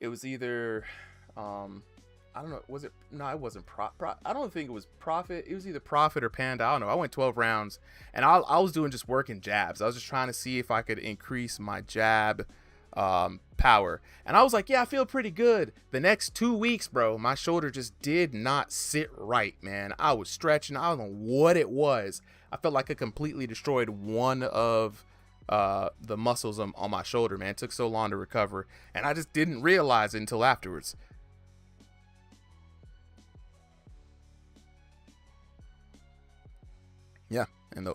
it was either, I don't know, was it? No, it wasn't I don't think it was Profit. It was either Profit or Panda. I don't know. I went 12 rounds, and I was doing just working jabs. I was just trying to see if I could increase my jab power. And I was like, yeah, I feel pretty good. The next 2 weeks, bro, my shoulder just did not sit right, man. I was stretching. I don't know what it was. I felt like I completely destroyed one of the muscles on my shoulder, man. It took so long to recover, and I just didn't realize it until afterwards. Yeah, and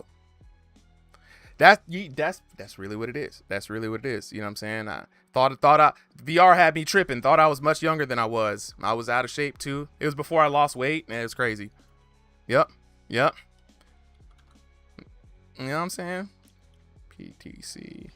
that's really what it is. That's really what it is. You know what I'm saying? I thought VR had me tripping. Thought I was much younger than I was. I was out of shape too. It was before I lost weight, man. It was crazy. Yep. You know what I'm saying? PTC.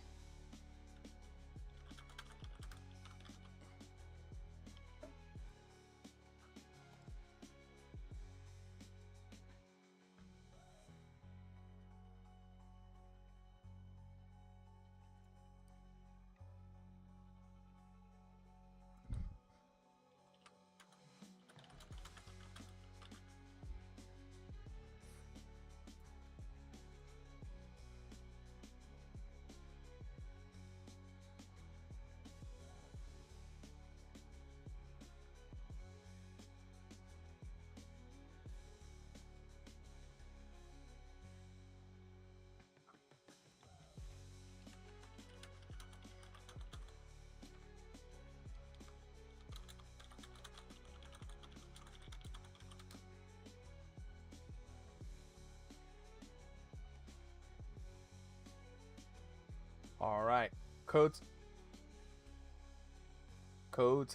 All right. Codes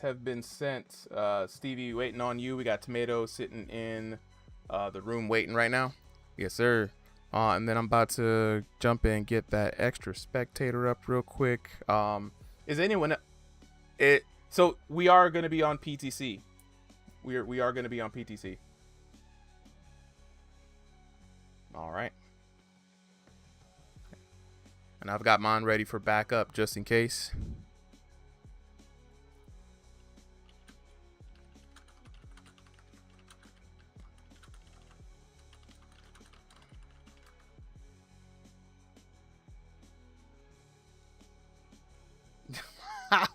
have been sent. Stevie, waiting on you. We got Tomato sitting in the room waiting right now. Yes, sir. And then I'm about to jump in and get that extra spectator up real quick. Is anyone it? So we are going to be on PTC. We are going to be on PTC. All right. And I've got mine ready for backup just in case.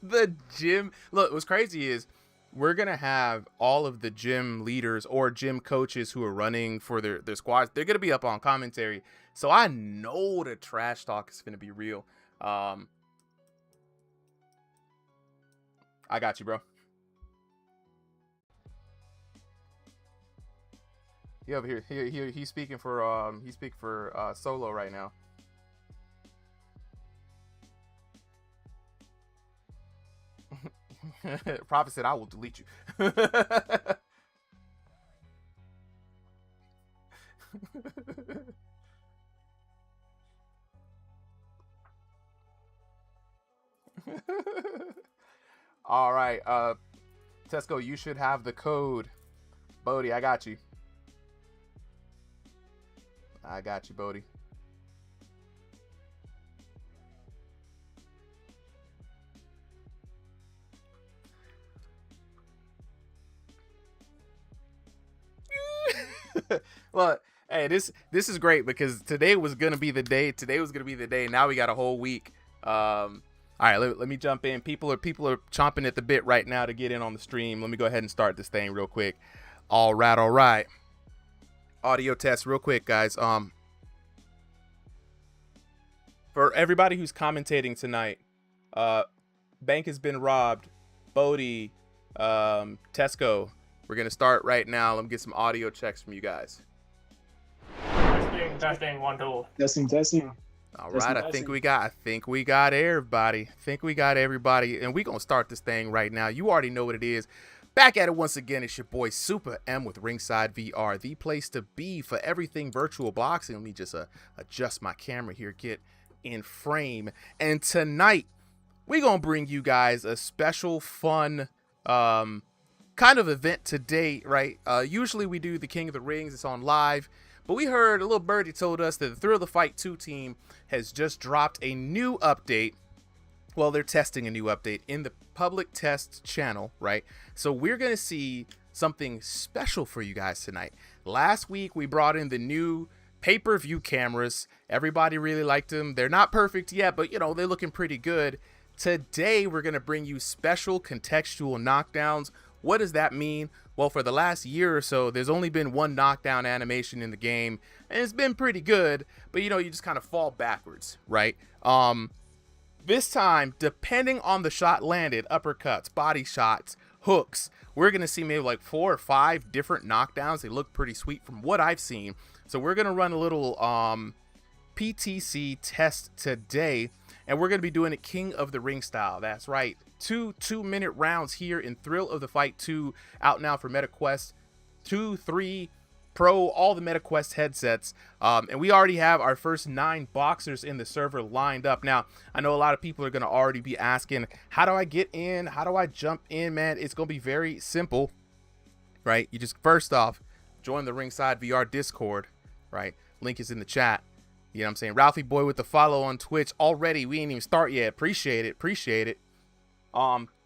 The gym. Look, what's crazy is we're going to have all of the gym leaders or gym coaches who are running for their squads. They're going to be up on commentary. So I know the trash talk is going to be real. I got you, bro. He over here. He's speaking for Solo right now. Prophet said, I will delete you. All right. Tesco, you should have the code. Bodie, I got you. I got you, Bodie. Well, hey, this is great because today was gonna be the day. Now we got a whole week. All right, let me jump in. People are chomping at the bit right now to get in on the stream. Let me go ahead and start this thing real quick. All right. Audio test real quick, guys. For everybody who's commentating tonight, bank has been robbed. Bodie, Tesco. We're gonna start right now. Let me get some audio checks from you guys. Testing, 1, 2. Testing. All right, I think we got everybody. And we're gonna start this thing right now. You already know what it is. Back at it once again. It's your boy Super M with Ringside VR, the place to be for everything virtual boxing. Let me just adjust my camera here, get in frame. And tonight we're gonna bring you guys a special fun kind of event today, right? Usually we do the King of the Rings. It's on live. But we heard a little birdie told us that the Thrill of the Fight 2 team has just dropped a new update. well, they're testing a new update in the public test channel, right? So we're going to see something special for you guys tonight. Last week, we brought in the new pay-per-view cameras. Everybody really liked them. They're not perfect yet, but, you know, they're looking pretty good. Today, we're going to bring you special contextual knockdowns. What does that mean? Well, for the last year or so, there's only been one knockdown animation in the game, and it's been pretty good, but, you know, you just kind of fall backwards, right? This time, depending on the shot landed, uppercuts, body shots, hooks, we're going to see maybe like 4 or 5 different knockdowns. They look pretty sweet from what I've seen. So we're going to run a little PTC test today, and we're going to be doing it King of the Ring style. That's right. 2 2-minute rounds here in Thrill of the Fight 2, out now for MetaQuest 2, 3, Pro, all the MetaQuest headsets. And we already have our first 9 boxers in the server lined up. Now, I know a lot of people are going to already be asking, how do I get in? How do I jump in, man? It's going to be very simple, right? You just, first off, join the Ringside VR Discord, right? Link is in the chat. You know what I'm saying? Ralphie Boy with the follow on Twitch already. We ain't even start yet. Appreciate it. Appreciate it.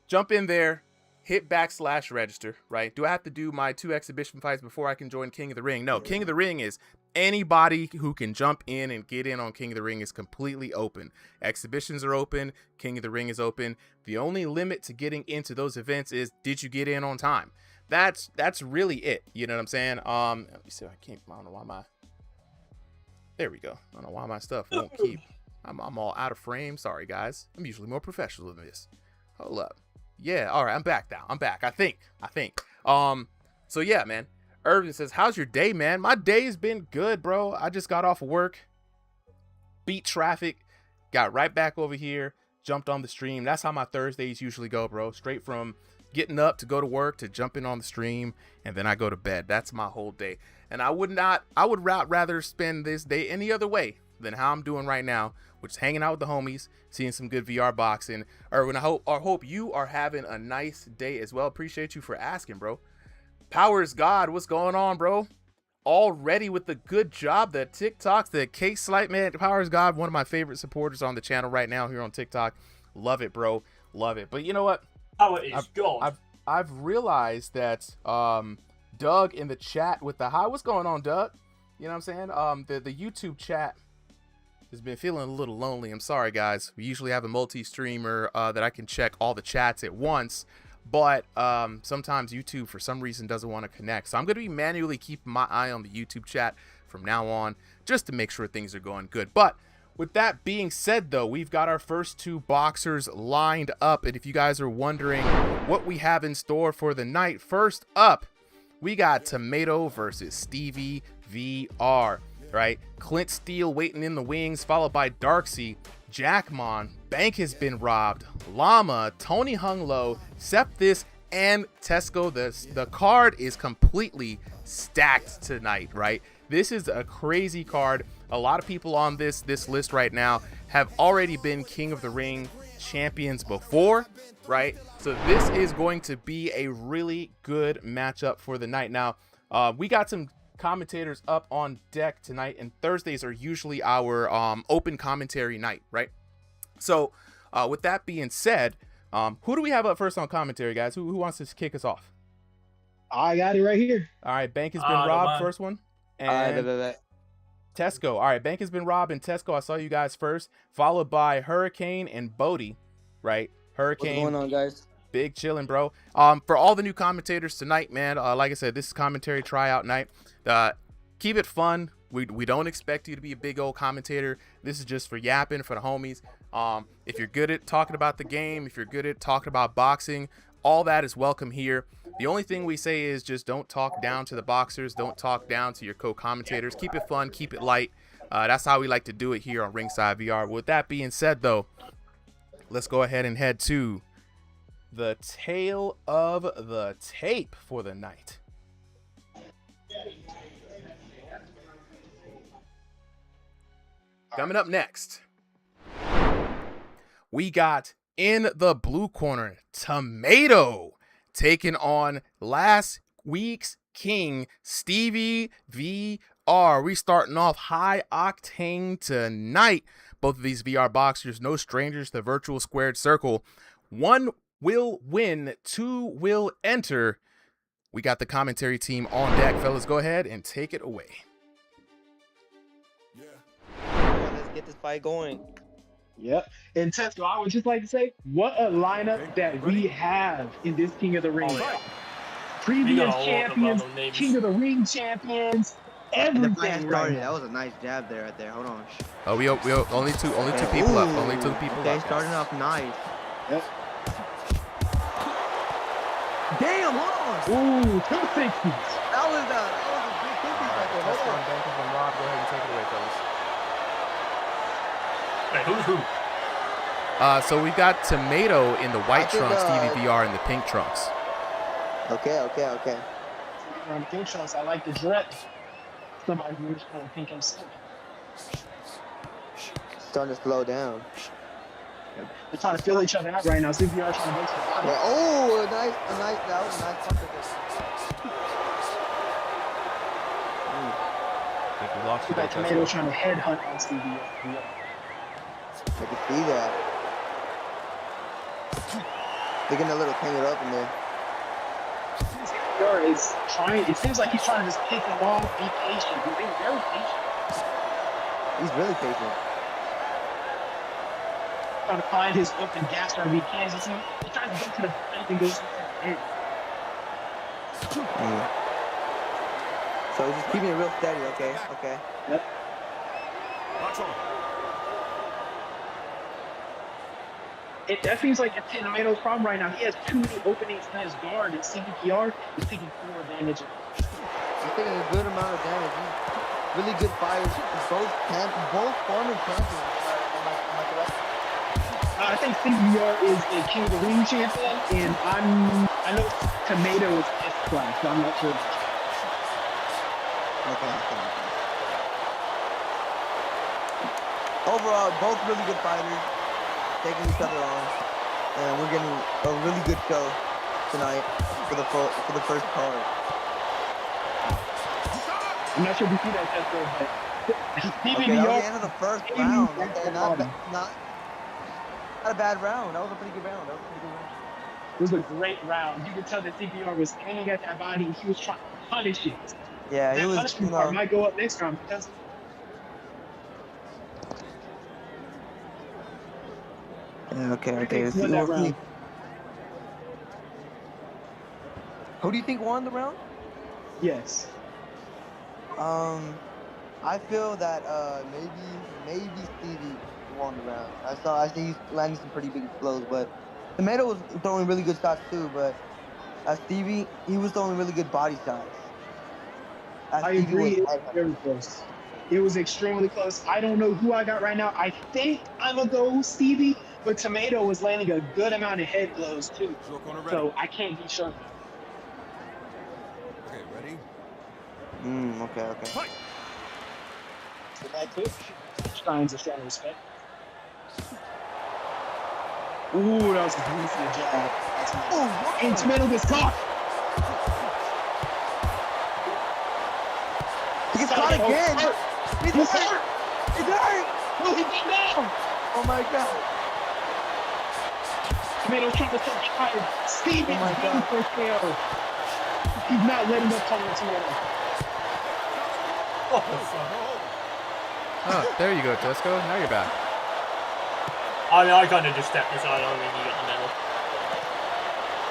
Jump in there. Hit /register, right? Do I have to do my 2 exhibition fights before I can join King of the Ring? No, King of the Ring is anybody who can jump in and get in on King of the Ring is completely open. Exhibitions are open. King of the Ring is open. The only limit to getting into those events is, did you get in on time? That's really it. You know what I'm saying? Let me see. I don't know why my, there we go. I don't know why my stuff won't keep. I'm all out of frame. Sorry, guys. I'm usually more professional than this. Hold up. Yeah, all right, I'm back now. I'm back. I think. So yeah, man. Irvin says, how's your day, man? My day's been good, bro. I just got off of work, beat traffic, got right back over here, jumped on the stream. That's how my Thursdays usually go, bro. Straight from getting up to go to work to jumping on the stream, and then I go to bed. That's my whole day. And I would rather spend this day any other way than how I'm doing right now, which is hanging out with the homies, seeing some good VR boxing. Irwin, I hope you are having a nice day as well. Appreciate you for asking, bro. Powers God, what's going on, bro? Already with the good job, the TikToks, the case slight, man. Powers God, one of my favorite supporters on the channel right now here on TikTok. Love it, bro. Love it. But you know what? Power is God. I've realized that Doug in the chat with the hi. What's going on, Doug? You know what I'm saying? The YouTube chat has been feeling a little lonely. I'm sorry, guys. We usually have a multi-streamer that I can check all the chats at once, but sometimes YouTube for some reason doesn't want to connect. So I'm going to be manually keeping my eye on the YouTube chat from now on, just to make sure things are going good. But with that being said, though, we've got our first 2 boxers lined up. And if you guys are wondering what we have in store for the night, first up, we got Tomato versus Stevie VR. Right, Clint Steele waiting in the wings, followed by Darksea, Jackmon, Bank has been robbed, Llama, Tony Hung Low, Septis, and Tesco. The card is completely stacked tonight, right? This is a crazy card. A lot of people on this list right now have already been King of the Ring champions before, right? So this is going to be a really good matchup for the night. Now, we got some commentators up on deck tonight, and Thursdays are usually our open commentary night, right? So with that being said, who do we have up first on commentary, guys? Who wants to kick us off? I got it right here. All right, Bank has been robbed, first one, and Tesco. All right, Bank has been robbed, and Tesco, I saw you guys first, followed by Hurricane and Bodie, right? Hurricane, what's going on, guys? Big chilling, bro. For all the new commentators tonight, man, like I said, this is commentary tryout night. Keep it fun. We don't expect you to be a big old commentator. This is just for yapping, for the homies. If you're good at talking about the game, if you're good at talking about boxing, all that is welcome here. The only thing we say is just don't talk down to the boxers. Don't talk down to your co-commentators. Keep it fun. Keep it light. That's how we like to do it here on Ringside VR. With that being said, though, let's go ahead and head to the tail of the tape for the night. Coming up next, we got in the blue corner, Tomato taking on last week's king, Stevie VR. We starting off high octane tonight. both of these VR boxers, no strangers to the virtual squared circle. 1 will win, 2 will enter. We got the commentary team on deck. Fellas, go ahead and take it away. Let's get this fight going. Yep. And Tesco, I would just like to say, what a lineup that we have in this King of the Ring. Oh, yeah. Previous champions, King of the Ring champions, And the fight everything. started. Right That was a nice jab there, right there. Hold on. Oh, we only two people up. Only 2 people okay, up. starting off nice. Yep. Damn, hold on. Ooh, 260s. That was a big 50s right there. Hold on. Bank and Rob, go ahead and take it away, fellas. Wait, who's who? So we got Tomato in the white I think, trunks, DVVR in the pink trunks. Okay. On the pink shots, I like the drip. Somebody who's going to think himself. Starting to slow down. They're trying to feel each other out right now. CPR trying to break some body. Yeah, oh, that was a nice punch right there. I think we lost you there, Tomato Tesco. trying to headhunt on CPR. I can see that. They're getting a little tangled up in there. CPR is trying, it seems like he's trying to just pick them off, be patient. He's being very patient. He's really patient. Trying to find his open gas wherever he can. He's trying to get to the front and goes to the end. So he's just keeping it real steady, okay. Yep. That seems like it's Tomato's problem right now. He has too many openings in his guard, and CPR is taking 4 advantage. He's taking a good amount of damage. He's really good fighters. Both former champions. Am I correct? I think CPR is the King of the Ring champion, and I know Tomato is S class, so I'm not sure. Okay. Overall, both really good fighters, taking each other on, and we're getting a really good show tonight for the first card. I'm not sure if you see that, Tesco, but Okay, that was the end of the first round. Okay, not a bad round. That was a pretty good round. It was a great round. You could tell that CPR was aiming at that body, and he was trying to punish it. Yeah, that it was. punishment part might go up next round because. Yeah, okay. Won that round. Who do you think won the round? Yes. I feel that maybe Stevie won the round. I see he's landing some pretty big blows, but Tomato was throwing really good shots too. But Stevie, he was throwing really good body shots. I agree. It was very close. It was extremely close. I don't know who I got right now. I think I'm gonna go Stevie, but Tomato was landing a good amount of head blows too. So I can't be sure. Okay, ready? Okay. Fight! So that too. Steins a strong respect. Ooh, that was a beautiful jab. Oh, and Tomato gets caught. He gets caught again. He's hurt. No, he got down. Oh my god. Tomato's trying to touch higher. Stevie Oh my God. for KO. He's not letting up on the Tomato. Oh, there you go, Tesco. Now you're back. I kind of just stepped aside. I don't think he got the medal.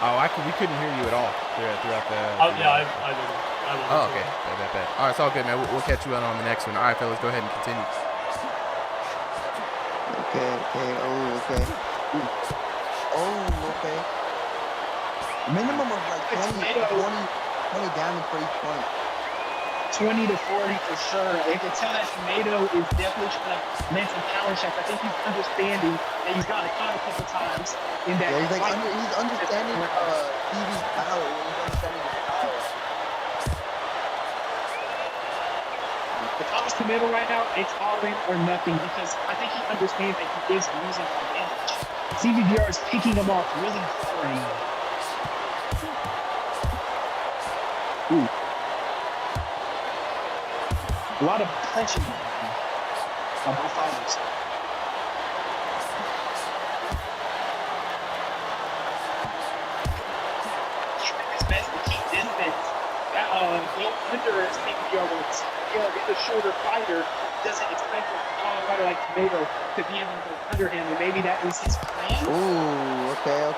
Oh, we couldn't hear you at all throughout the. Oh, yeah, I wasn't. Oh, okay. Bet. All right, it's all good, man. We'll catch you on the next one. All right, fellas, go ahead and continue. Okay. Okay. Minimum of like 20 damage for each point. 20 to 40 for sure. You can tell that Tomato is definitely trying to make some counter checks. I think he's understanding that he's got to count a couple times. In that Yeah, he's understanding Stevie's power. He's understanding his power. If I was Tomato right now, it's all in or nothing because I think he understands that he is losing advantage. CVVR is picking him off really hard right now. Ooh. A lot of clenching by both fighters. don't underestimate the other. It's a shorter fighter. Doesn't expect a taller fighter like Tomato to be able to go under him, and maybe that was his plan. Ooh, okay.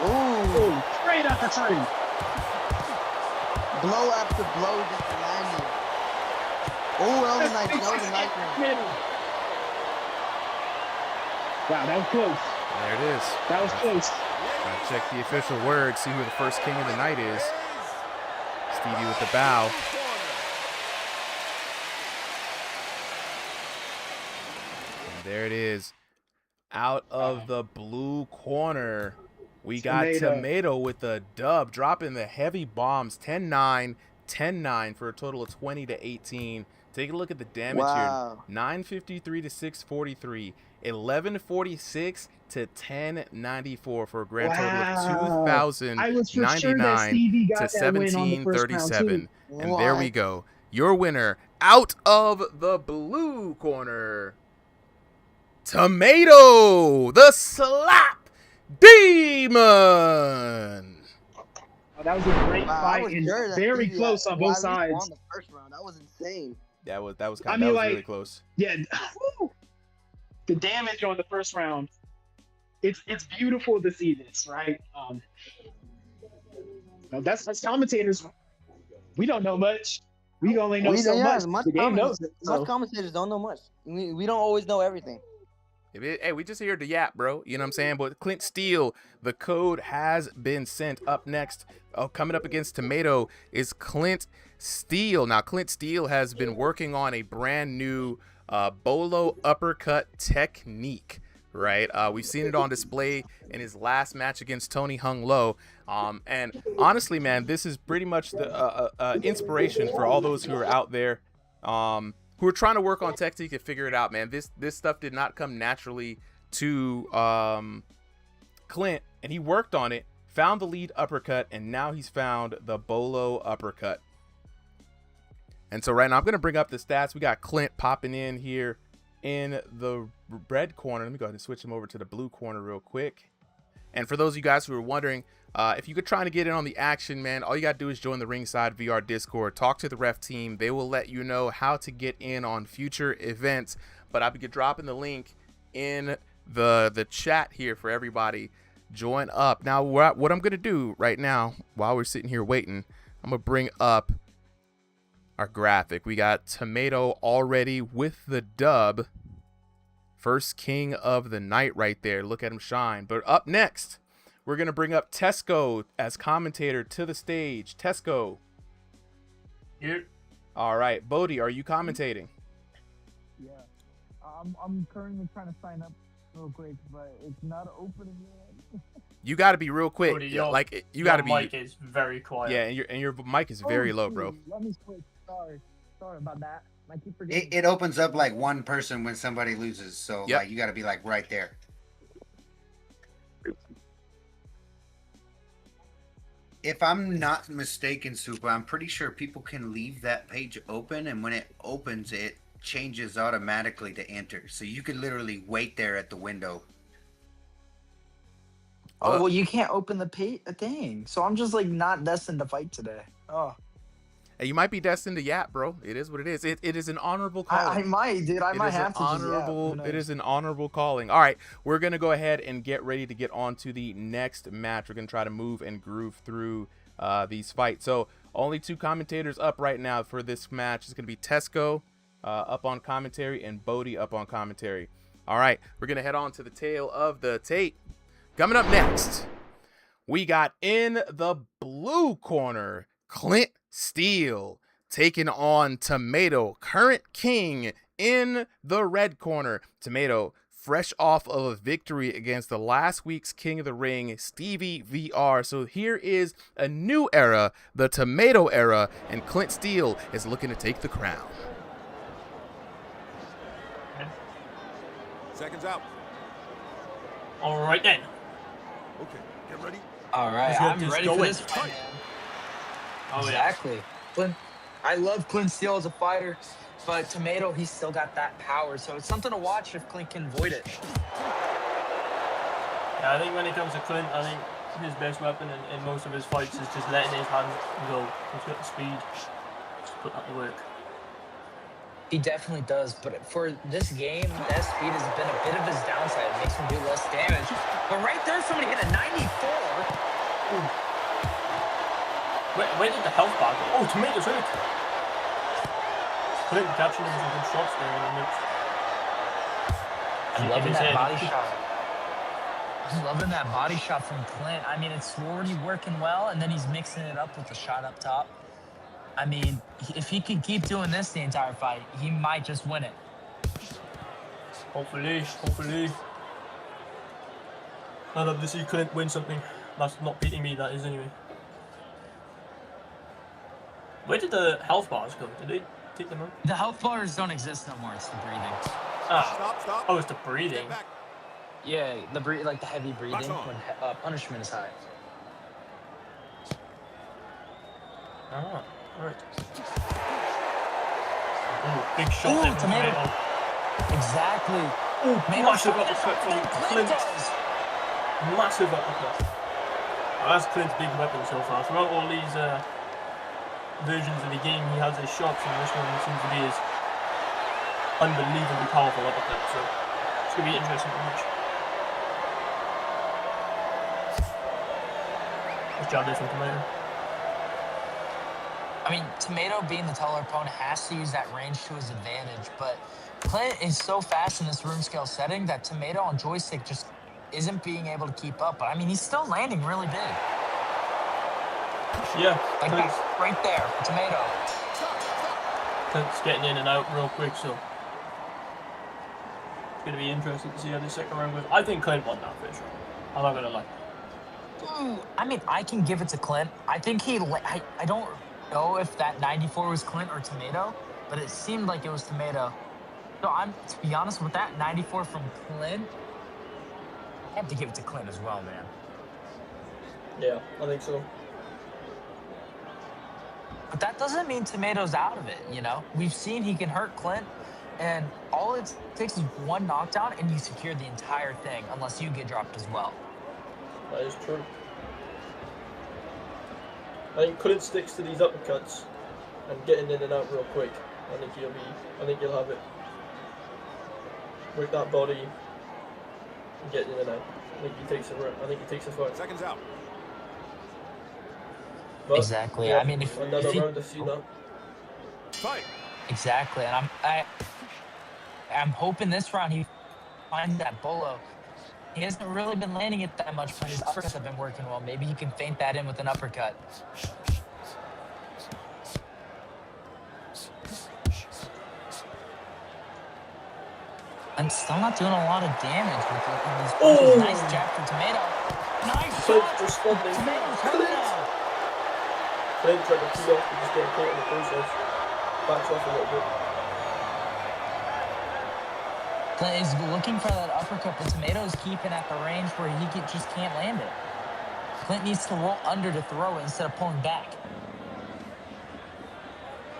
Ooh, straight up the tree. Blow after blow just landing. Oh, that was nice. That was a nice one. Wow, that was close. There it is. That was close. Gotta check the official word, see who the first king of the night is. Stevie with the bow. And there it is. Out of the blue corner, we got Tomato with the dub, dropping the heavy bombs. 10-9, 10-9 for a total of 20-18. Take a look at the damage here. 953 to 643. 1146 to 1094 for a grand total of 2,099 to 1737. And there we go. Your winner out of the blue corner, Tomato, the slap demon. Oh, that was a great fight and very close on both sides. Won the first round. That was insane. That was really close. Yeah. The damage on the first round, it's beautiful to see this, right? That's commentators. We don't know much. We only know so much. The game knows it. Most commentators don't know much. We don't always know everything. Hey, we just here to yap, bro. You know what I'm saying? But Clint Steele, the code has been sent. Up next, coming up against Tomato is Clint Steele. Now, Clint Steele has been working on a brand new bolo uppercut technique, right? We've seen it on display in his last match against Tony Hung Lo. And honestly, man, this is pretty much the inspiration for all those who are out there who are trying to work on technique and figure it out, man. This stuff did not come naturally to Clint, and he worked on it, found the lead uppercut, and now he's found the bolo uppercut. And so right now I'm going to bring up the stats. We got Clint popping in here in the red corner. Let me go ahead and switch him over to the blue corner real quick. And for those of you guys who are wondering, if you're trying to get in on the action, man, all you got to do is join the Ringside VR Discord. Talk to the ref team. They will let you know how to get in on future events. But I'll be dropping the link in the chat here for everybody. Join up. Now, what I'm going to do right now, while we're sitting here waiting, I'm going to bring up our graphic. We got Tomato already with the dub. First king of the night right there. Look at him shine. But up next, we're going to bring up Tesco as commentator to the stage. Tesco. Here. All right. Bodhi, are you commentating? Yeah. I'm currently trying to sign up real quick, but it's not opening yet. You got to be real quick. Bodhi, you got to be. Your mic is very quiet. Yeah, and your mic is very low, bro. Let me switch. Sorry about that. I keep forgetting. It opens up like one person when somebody loses, so Yep. like you got to be like right there. If I'm not mistaken, Super, I'm pretty sure people can leave that page open, and when it opens, it changes automatically to enter. So you could literally wait there at the window. Oh, well, you can't open the thing. So I'm just like not destined to fight today. Oh. Hey, you might be destined to yap, bro. It is what it is. It is an honorable calling. I might, dude. I might have to. It It is an honorable calling. All right, we're gonna go ahead and get ready to get on to the next match. We're gonna try to move and groove through these fights. So only two commentators up right now for this match. It's gonna be Tesco up on commentary and Bodhi up on commentary. All right, we're gonna head on to the tail of the tape. Coming up next, we got in the blue corner, Clint Steele taking on Tomato, current king in the red corner. Tomato, fresh off of a victory against the last week's King of the Ring, Stevie VR. So here is a new era, the Tomato era, and Clint Steele is looking to take the crown. Seconds out. All right then. Okay, get ready. All right, I'm ready for this fight. Oh, Exactly. Clint, I love Clint Steele as a fighter, but Tomato, he's still got that power. So it's something to watch if Clint can avoid it. Yeah, I think when it comes to Clint, I think his best weapon in most of his fights is just letting his hand go. He's got the speed. Just put that to work. He definitely does, but for this game, that speed has been a bit of his downside. It makes him do less damage. But right there, somebody hit a 94. Ooh. Where did the health bar go? Oh, Tomato's hurt. Clint catching him some good shots there in the mix. I'm loving that body shot. I'm loving that body shot from Clint. I mean, it's already working well, and then he's mixing it up with the shot up top. I mean, if he can keep doing this the entire fight, he might just win it. Hopefully. I'd love to see Clint win something. That's not beating me, that is anyway. Where did the health bars go? Did they take them out? The health bars don't exist no more. It's the breathing. Ah. Stop. Oh, it's the breathing. Yeah, like the heavy breathing when punishment is high. Ah, right. Ooh, big shot there from Tomato. Exactly. Ooh, massive uppercut from Clint. Massive uppercut. Well, that's Clint's big weapon so far. Throughout all these versions of the game, he has his shots, and this one seems to be his unbelievably powerful uppercut. So it's going to be interesting to watch. Good job there from Tomato. I mean, Tomato being the taller opponent has to use that range to his advantage, but Clint is so fast in this room scale setting that Tomato on joystick just isn't being able to keep up. But I mean, he's still landing really big. Yeah. Like that, right there, Tomato. Clint's getting in and out real quick, so it's going to be interesting to see how this second round goes. I think Clint won that first round. I'm not going to lie. I mean, I can give it to Clint. I think I don't know if that 94 was Clint or Tomato, but it seemed like it was Tomato. So to be honest with that 94 from Clint, I have to give it to Clint as well, man. Yeah, I think so. But that doesn't mean Tomato's out of it, you know? We've seen he can hurt Clint, and all it takes is one knockdown, and you secure the entire thing, unless you get dropped as well. That is true. I think Clint sticks to these uppercuts and getting in and out real quick. I think he'll have it. With that body and getting in and out. I think he takes a fight. Seconds out. But, exactly. Yeah, I mean, if round to see that. Fight. Exactly, and I'm hoping this round he finds that bolo. He hasn't really been landing it that much, but his uppercuts have been working well. Maybe he can feint that in with an uppercut. I'm still not doing a lot of damage with these punches. Nice jab for Tomato. Nice shot. Responding. Tomato's hurt now. Clint tried to tee off, but just getting caught in the process. Backs off a little bit. Clint is looking for that uppercut, but Tomato's keeping at the range where he just can't land it. Clint needs to roll under to throw it instead of pulling back.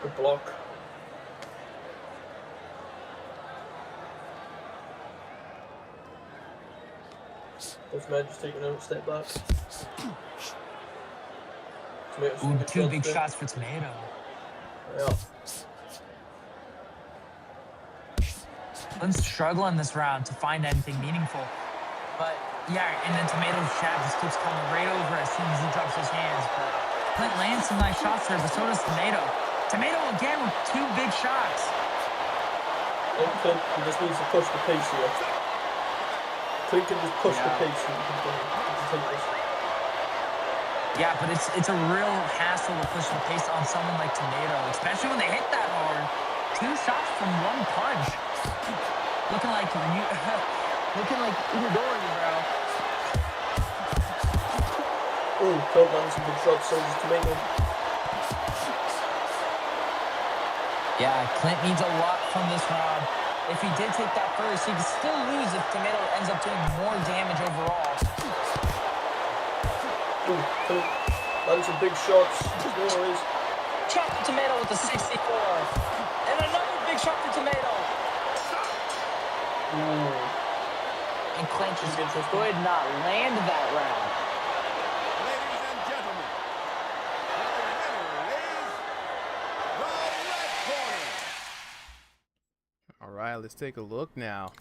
Good block. This man just taking a step back. Ooh, two big shots for Tomato. Yeah. Clint's struggling this round to find anything meaningful. But yeah, and then Tomato's jab just keeps coming right over as soon as he drops his hands. But Clint lands some nice shots there, but so does Tomato. Tomato again with two big shots. And Clint, he just needs to push the pace here. Clint can just push the pace and he can take this. Yeah, but it's a real hassle to push the pace on someone like Tomato, especially when they hit that hard. Two shots from one punch. Looking like Udori, bro. Oh, Clint lands some good shots, so does Tomato. Yeah, Clint needs a lot from this round. If he did take that first, he could still lose if Tomato ends up doing more damage overall. Ooh, Clint lands some big shots. Always. Shot for Tomato with a 64. And another big shot for Tomato. Ooh. And Clint just could not land that round. right, let's take a look now.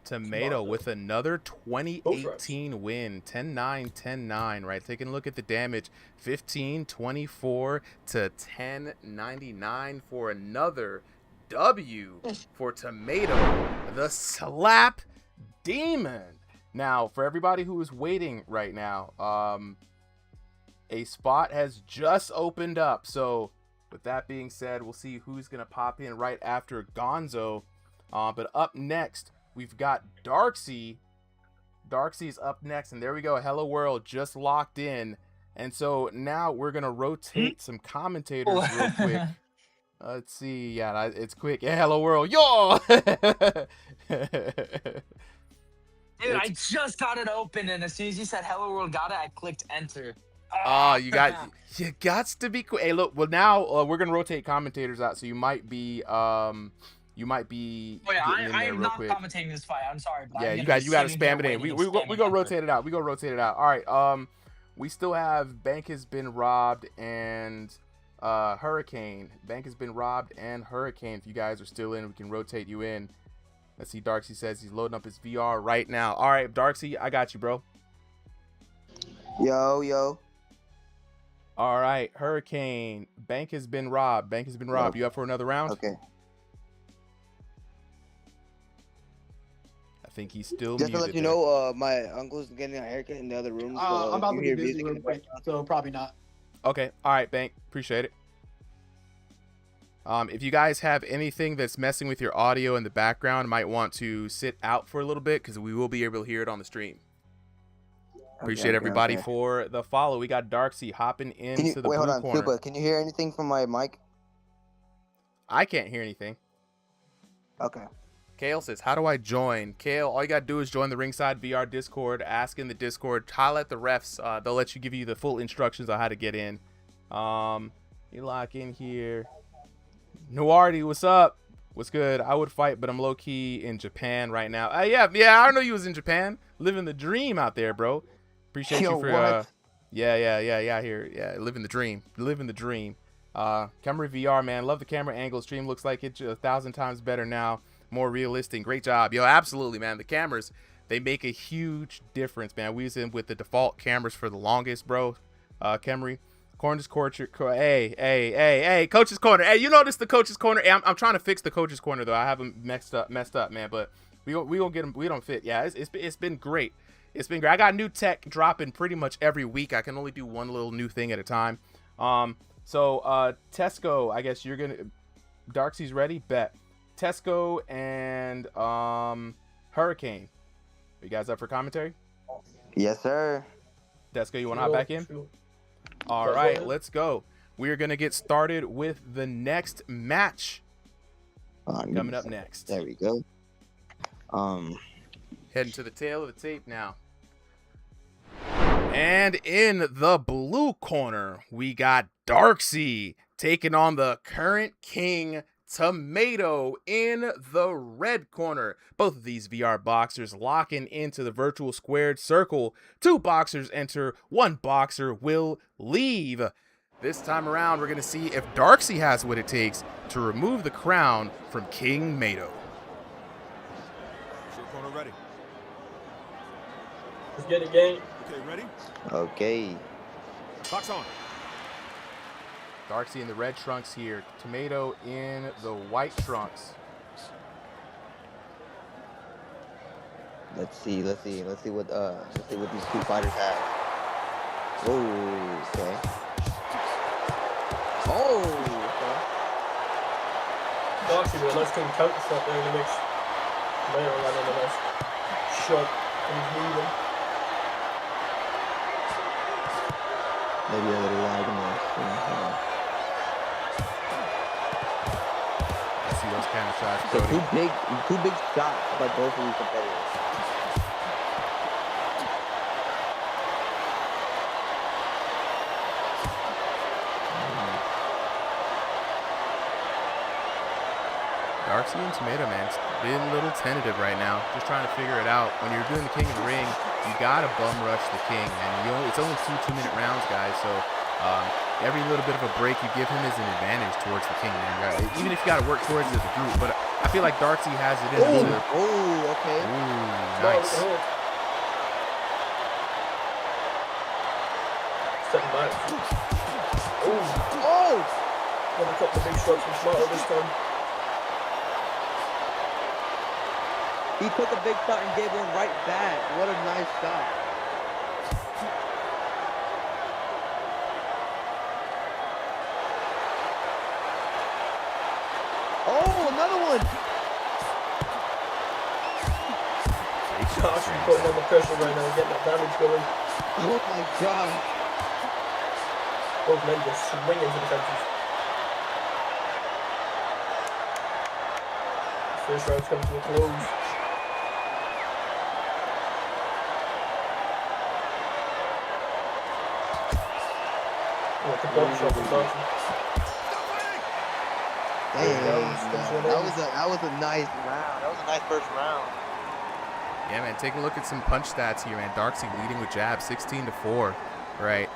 Tomato with another 2018 win, 10-9, 10-9, right? Taking a look at the damage, 1524 to 1099 for another W for Tomato, the slap demon. Now, for everybody who is waiting right now, a spot has just opened up. So, with that being said, we'll see who's going to pop in right after Gonzo. But up next, we've got Darksy. Darksy's up next, and there we go. Hello World just locked in. And so now we're going to rotate some commentators real quick. Let's see. Yeah, it's quick. Yeah, Hello World. Yo! Dude, I just got it open, and as soon as you said Hello World got it, I clicked enter. Oh, you got to be quick. Hey, look. Well, now we're gonna rotate commentators out, so you might be. Oh yeah, I am not commentating this fight. I'm sorry, but yeah, you got to spam it in. We go rotate it out. We go rotate it out. All right. We still have Bank has been robbed and Hurricane. Bank has been robbed and Hurricane. If you guys are still in, we can rotate you in. Let's see. Darksy says he's loading up his VR right now. All right, Darksy, I got you, bro. Yo. All right, Hurricane. Bank has been robbed. Bank has been robbed. You up for another round? Okay. I think he's still just muted to let you know, my uncle's getting a haircut in the other room. So I'm about to get busy real quick, so probably not. Okay. All right, Bank. Appreciate it. If you guys have anything that's messing with your audio in the background, might want to sit out for a little bit because we will be able to hear it on the stream. Appreciate everybody for the follow. We got Darksy hopping into the blue corner. Super, can you hear anything from my mic? I can't hear anything. Okay. Kale says, how do I join? Kale, all you got to do is join the Ringside VR Discord. Ask in the Discord. Holler at the refs. They'll let you give you the full instructions on how to get in. You lock in here. Noardi, what's up? What's good? I would fight, but I'm low-key in Japan right now. Yeah, I know you was in Japan. Living the dream out there, bro. Appreciate you for yeah, here. Yeah, living the dream. Living the dream. Camera VR, man. Love the camera angle. Stream looks like it's 1,000 times better now. More realistic. Great job. Yo, absolutely, man. The cameras, they make a huge difference, man. We was in with the default cameras for the longest, bro. Camry. Corner's Corner. Hey, Coach's Corner. Hey, you notice the Coach's Corner? Hey, I'm trying to fix the Coach's Corner, though. I have them messed up, man. But we gonna get them. We don't fit. Yeah, it's been great. It's been great. I got new tech dropping pretty much every week. I can only do one little new thing at a time. So Tesco, I guess you're gonna. Darksy's ready. Bet. Tesco and Hurricane. Are you guys up for commentary? Yes, sir. Tesco, you want to hop back in? Sure. All right, let's go. We are going to get started with the next match coming up next. There we go. Heading to the tail of the tape now. And in the blue corner, we got Darksy taking on the current king, Tomato, in the red corner. Both of these VR boxers locking into the virtual squared circle. 2 boxers enter, 1 boxer will leave. This time around, we're going to see if Darksy has what it takes to remove the crown from King Mato. Short corner ready. Let's get it, gang. Okay, ready? Okay. Box on. Darksy in the red trunks here. Tomato in the white trunks. Let's see what these 2 fighters have. Oh, okay. Oh, okay. Darksy with a nice clean counter shot there in the mix. Tomato landing a nice shot and moving. Maybe a little lag in there. See those kind of shots. So two big shots by both of these competitors. Darksy and Tomato, man, it's been a little tentative right now. Just trying to figure it out. When you're doing the King of the Ring, you gotta bum rush the King, and it's only 2 2-minute rounds, guys. So every little bit of a break you give him is an advantage towards the King, man. Even if you got to work towards it as a group. But I feel like Darksy has it in him to. Oh, okay. Ooh, Smart nice. with the hook. Second back. Oh! Another couple of big shots from Smarter this time. He took a big shot and gave one right back. What a nice shot. Oh, another one. Darcy putting on the pressure right now, getting that damage going. Oh my god. Both men just swinging for the fences. First round's coming to a close. Oh, the body shot from Darcy. Dang, that was a nice round. That was a nice first round. Yeah, man. Take a look at some punch stats here, man. Darksy leading with jabs, 16-4. Right.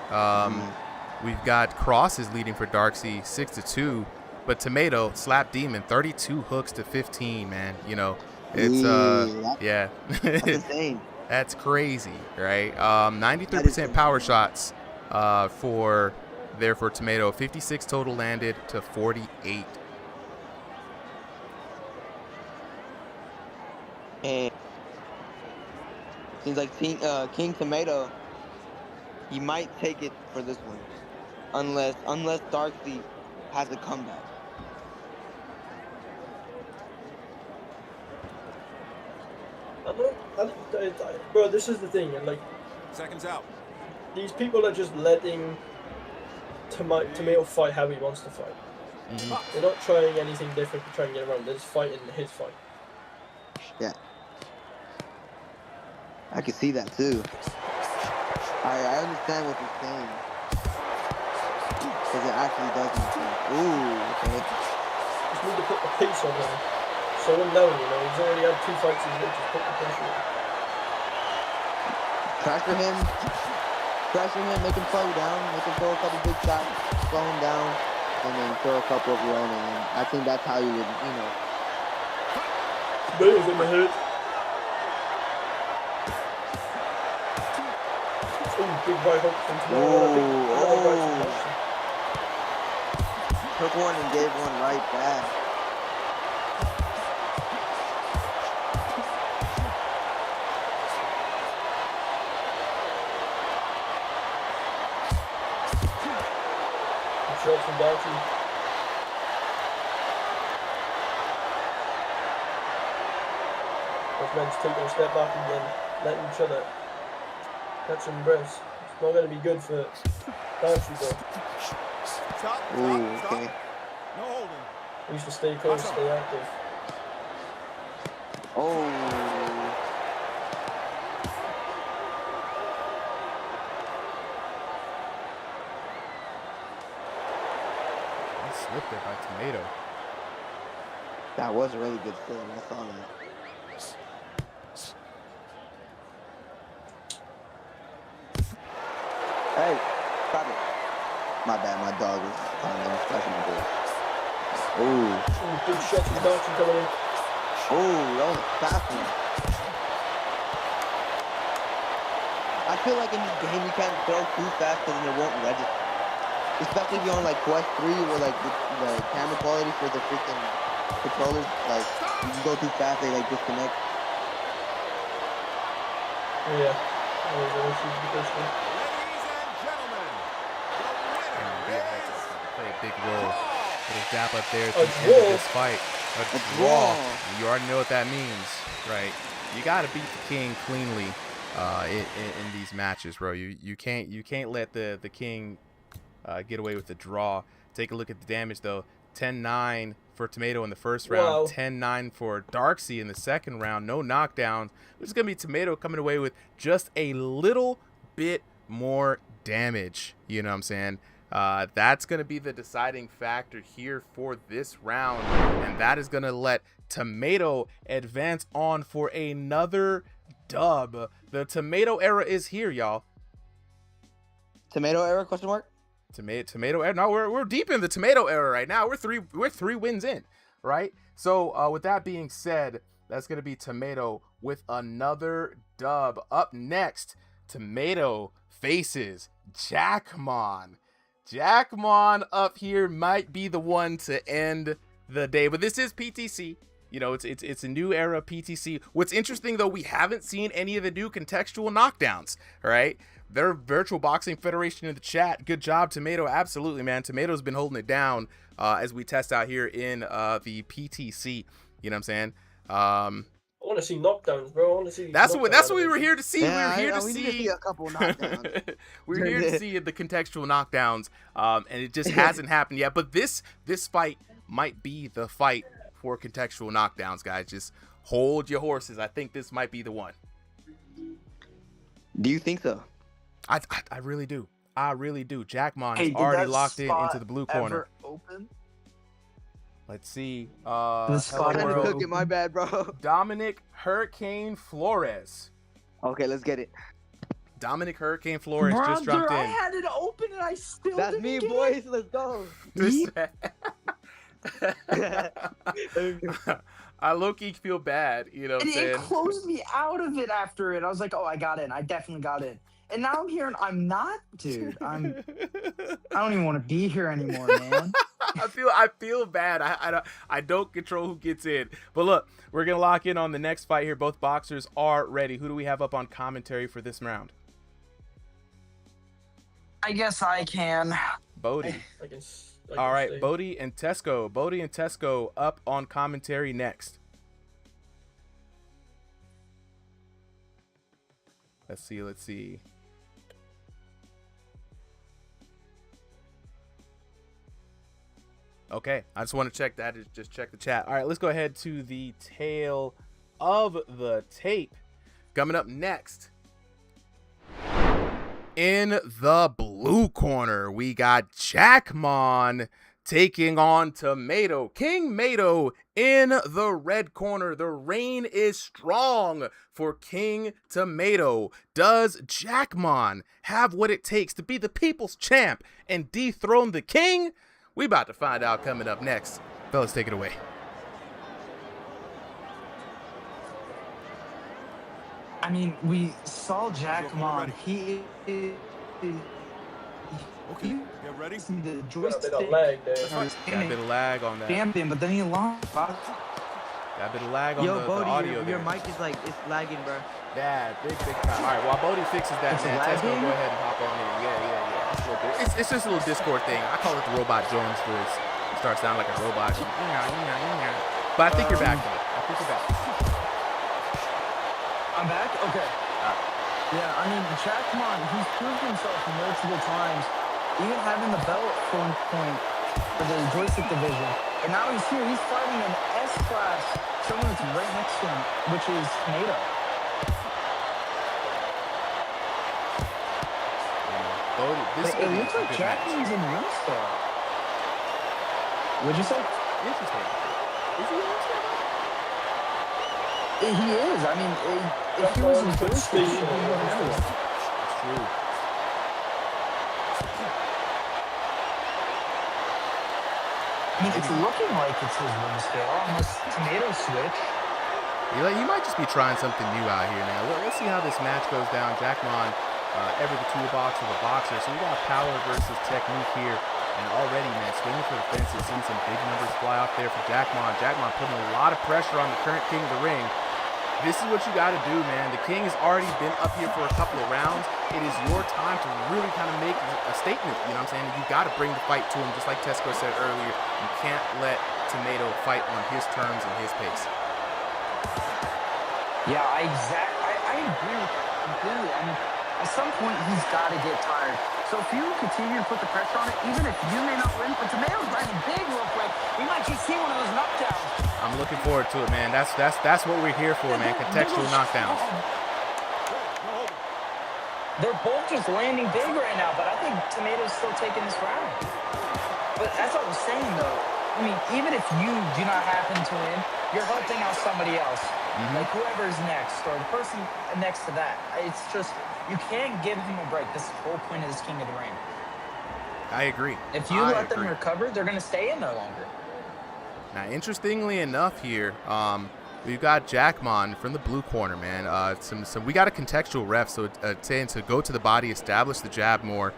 We've got crosses leading for Darksy, 6-2. But Tomato, Slap Demon, 32 hooks to 15, man. You know, it's yeah. That's insane. That's crazy, right? 93% power shots for Tomato, 56 total landed to 48. And seems like King Tomato, he might take it for this one, unless Darksy has a comeback. Bro, this is the thing, and like, Seconds out. these people are just letting Tomato fight how he wants to fight. They're not trying anything different to try and get around. They're just fighting his fight. Yeah. I can see that too. I understand what you're saying. Because it actually does make sense. Ooh, okay. Just need to put the pace on him. Slow him down, you know. He's already had 2 fights in his just put the pace on him. Pressure him, make him slow down, make him throw a couple big shots, slow him down, and then throw a couple of your own in. I think that's how you would, you know. Boo's in the hood. Oh, big right hook from Tomato. Took one and gave one right back. Shot from Darcy. Both men's taking a step back and then letting each other catch some breaths. It's not going to be good for Darcy though. Ooh, okay. No holding. He needs to stay close, stay active. Oh. Slipped there by Tomato. That was a really good spin. I saw that. Hey, stop it. My bad, my dog was scratching my door. Ooh. Ooh, big shot from Darcy coming in. Ooh, that was a fast one. I feel like in this game you can't throw too fast because then it won't register. Especially if you're on like Quest 3 where like the camera quality for the freaking controllers, like if you go too fast they like disconnect. Yeah. That was an issue with the first one. Play a big role. Little dap up there at A the end draw? of this fight. A draw. You already know what that means, right? You got to beat the king cleanly in these matches, bro. You can't let the king get away with the draw. Take a look at the damage though. 10-9 for Tomato in the first round. 10-9 for Darksy in the second round. No knockdowns. It's gonna be Tomato coming away with just a little bit more damage. You know what I'm saying? That's going to be the deciding factor here for this round, and that is going to let Tomato advance on for another dub. The Tomato era is here, y'all. Tomato era, question mark? Tomato era. No, we're deep in the Tomato era right now. We're three wins in, right? So with that being said, that's going to be Tomato with another dub. Up next, Tomato faces Jackmon. Jackmon up here might be the one to end the day, but this is PTC. You know, it's a new era PTC. What's interesting though, we haven't seen any of the new contextual knockdowns. All right, their Virtual Boxing Federation in the chat. Good job, Tomato. Absolutely, man. Tomato's been holding it down as we test out here in the PTC. You know what I'm saying? I want to see knockdowns, bro. I want to see. That's what we were here to see. Yeah, we were here to we see. need to see a couple knockdowns. We were here to see the contextual knockdowns, and it just hasn't happened yet. But this fight might be the fight for contextual knockdowns, guys. Just hold your horses. I think this might be the one. Do you think so? I really do. I really do. Jackmon is already locked into the blue corner. Open? Let's see. I kind of cooked it. My bad, bro. Dominic Hurricane Flores. Okay, let's get it. Dominic Hurricane Flores just dropped in. I had it open and I still That's didn't me, get boys. it. Let's go. I low-key feel bad, you know what I'm And saying? it closed me out of it after it. I was like, oh, I got in. I definitely got in. And now I'm here and I'm not, dude. I don't even want to be here anymore, man. I feel bad. I don't control who gets in. But look, we're gonna lock in on the next fight here. Both boxers are ready. Who do we have up on commentary for this round? I guess I can. Bodie. I can All right, stay. Bodie and Tesco. Bodie and Tesco up on commentary next. Let's see. Okay, I just want to check that. Just check the chat. All right, let's go ahead to the tail of the tape. Coming up next, in the blue corner, we got Jackmon taking on Tomato. King Mato in the red corner. The reign is strong for King Tomato. Does Jackmon have what it takes to be the people's champ and dethrone the king? We about to find out coming up next. Fellas, take it away. I mean, we saw Jackmon. He Okay, get ready. the They joystick got lag there. Got a bit of lag on that. champion, but then he lost. Got a bit of lag on the audio your there. mic is like, it's lagging, bro. Yeah, big time. All right, while Bodie fixes that, It's man, Tesco, lagging? go ahead and hop on in. Yeah. It's just a little Discord thing. I call it the Robot Jones voice. It starts sounding like a robot. But I think you're back, though. I think you're back. I'm back? Okay. Yeah, I mean, Jackmon, he's proved himself multiple times, even having the belt for one point for the joystick division. And now he's here, he's fighting an S-class, someone that's right next to him, which is Tomato. Bodie, this It looks like Jackmon's in Ringstar. What'd you say? Interesting. Is he interesting? He is. I mean, if he was in joystick, he'd be winning everything. It's true. I mean, it's looking like it's his win scale, unless Tomato switch. He might just be trying something new out here, man. Let's see how this match goes down. Jackmon, ever the toolbox of a boxer. So we got power versus technique here. And already, man, swinging for the fences, seeing some big numbers fly off there for Jackmon. Jackmon putting a lot of pressure on the current king of the ring. This is what you got to do, man. The king has already been up here for a couple of rounds. It is your time to really kind of make a statement. You know what I'm saying? You got to bring the fight to him, just like Tesco said earlier. You can't let Tomato fight on his terms and his pace. Yeah, I agree with that completely. I mean, at some point, he's got to get tired. So if you continue to put the pressure on it, even if you may not win, but Tomato's landing big real quick, we might just see one of those knockdowns. I'm looking forward to it, man. That's what we're here for, man. Contextual knockdowns. They're both just landing big right now, but I think Tomato's still taking this round. But as I was saying, though, I mean, even if you do not happen to win, you're helping out somebody else. Like whoever's next, or the person next to that. It's just, you can't give him a break. This is the whole point of this King of the Ring. I agree. If you let them recover, they're going to stay in there longer. Now, interestingly enough here, we've got Jackmon from the blue corner, man. We got a contextual ref, so saying to go to the body, establish the jab more.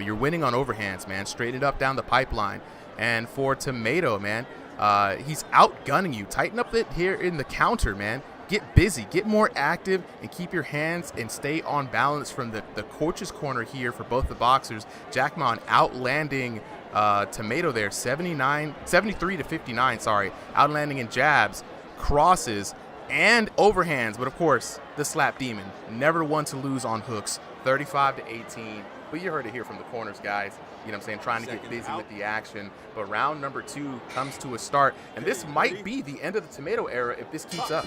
You're winning on overhands, man. Straighten it up down the pipeline. And for Tomato, man, he's outgunning you. Tighten up it here in the counter, man. Get busy, get more active, and keep your hands and stay on balance from the coach's corner here for both the boxers. Jackmon outlanding Tomato there, 73 to 59, sorry. Outlanding in jabs, crosses, and overhands. But of course, the slap demon, never one to lose on hooks, 35 to 18. But you heard it here from the corners, guys. You know what I'm saying? Trying to get busy with the action. But round number 2 comes to a start. And this might be the end of the Tomato era if this keeps up.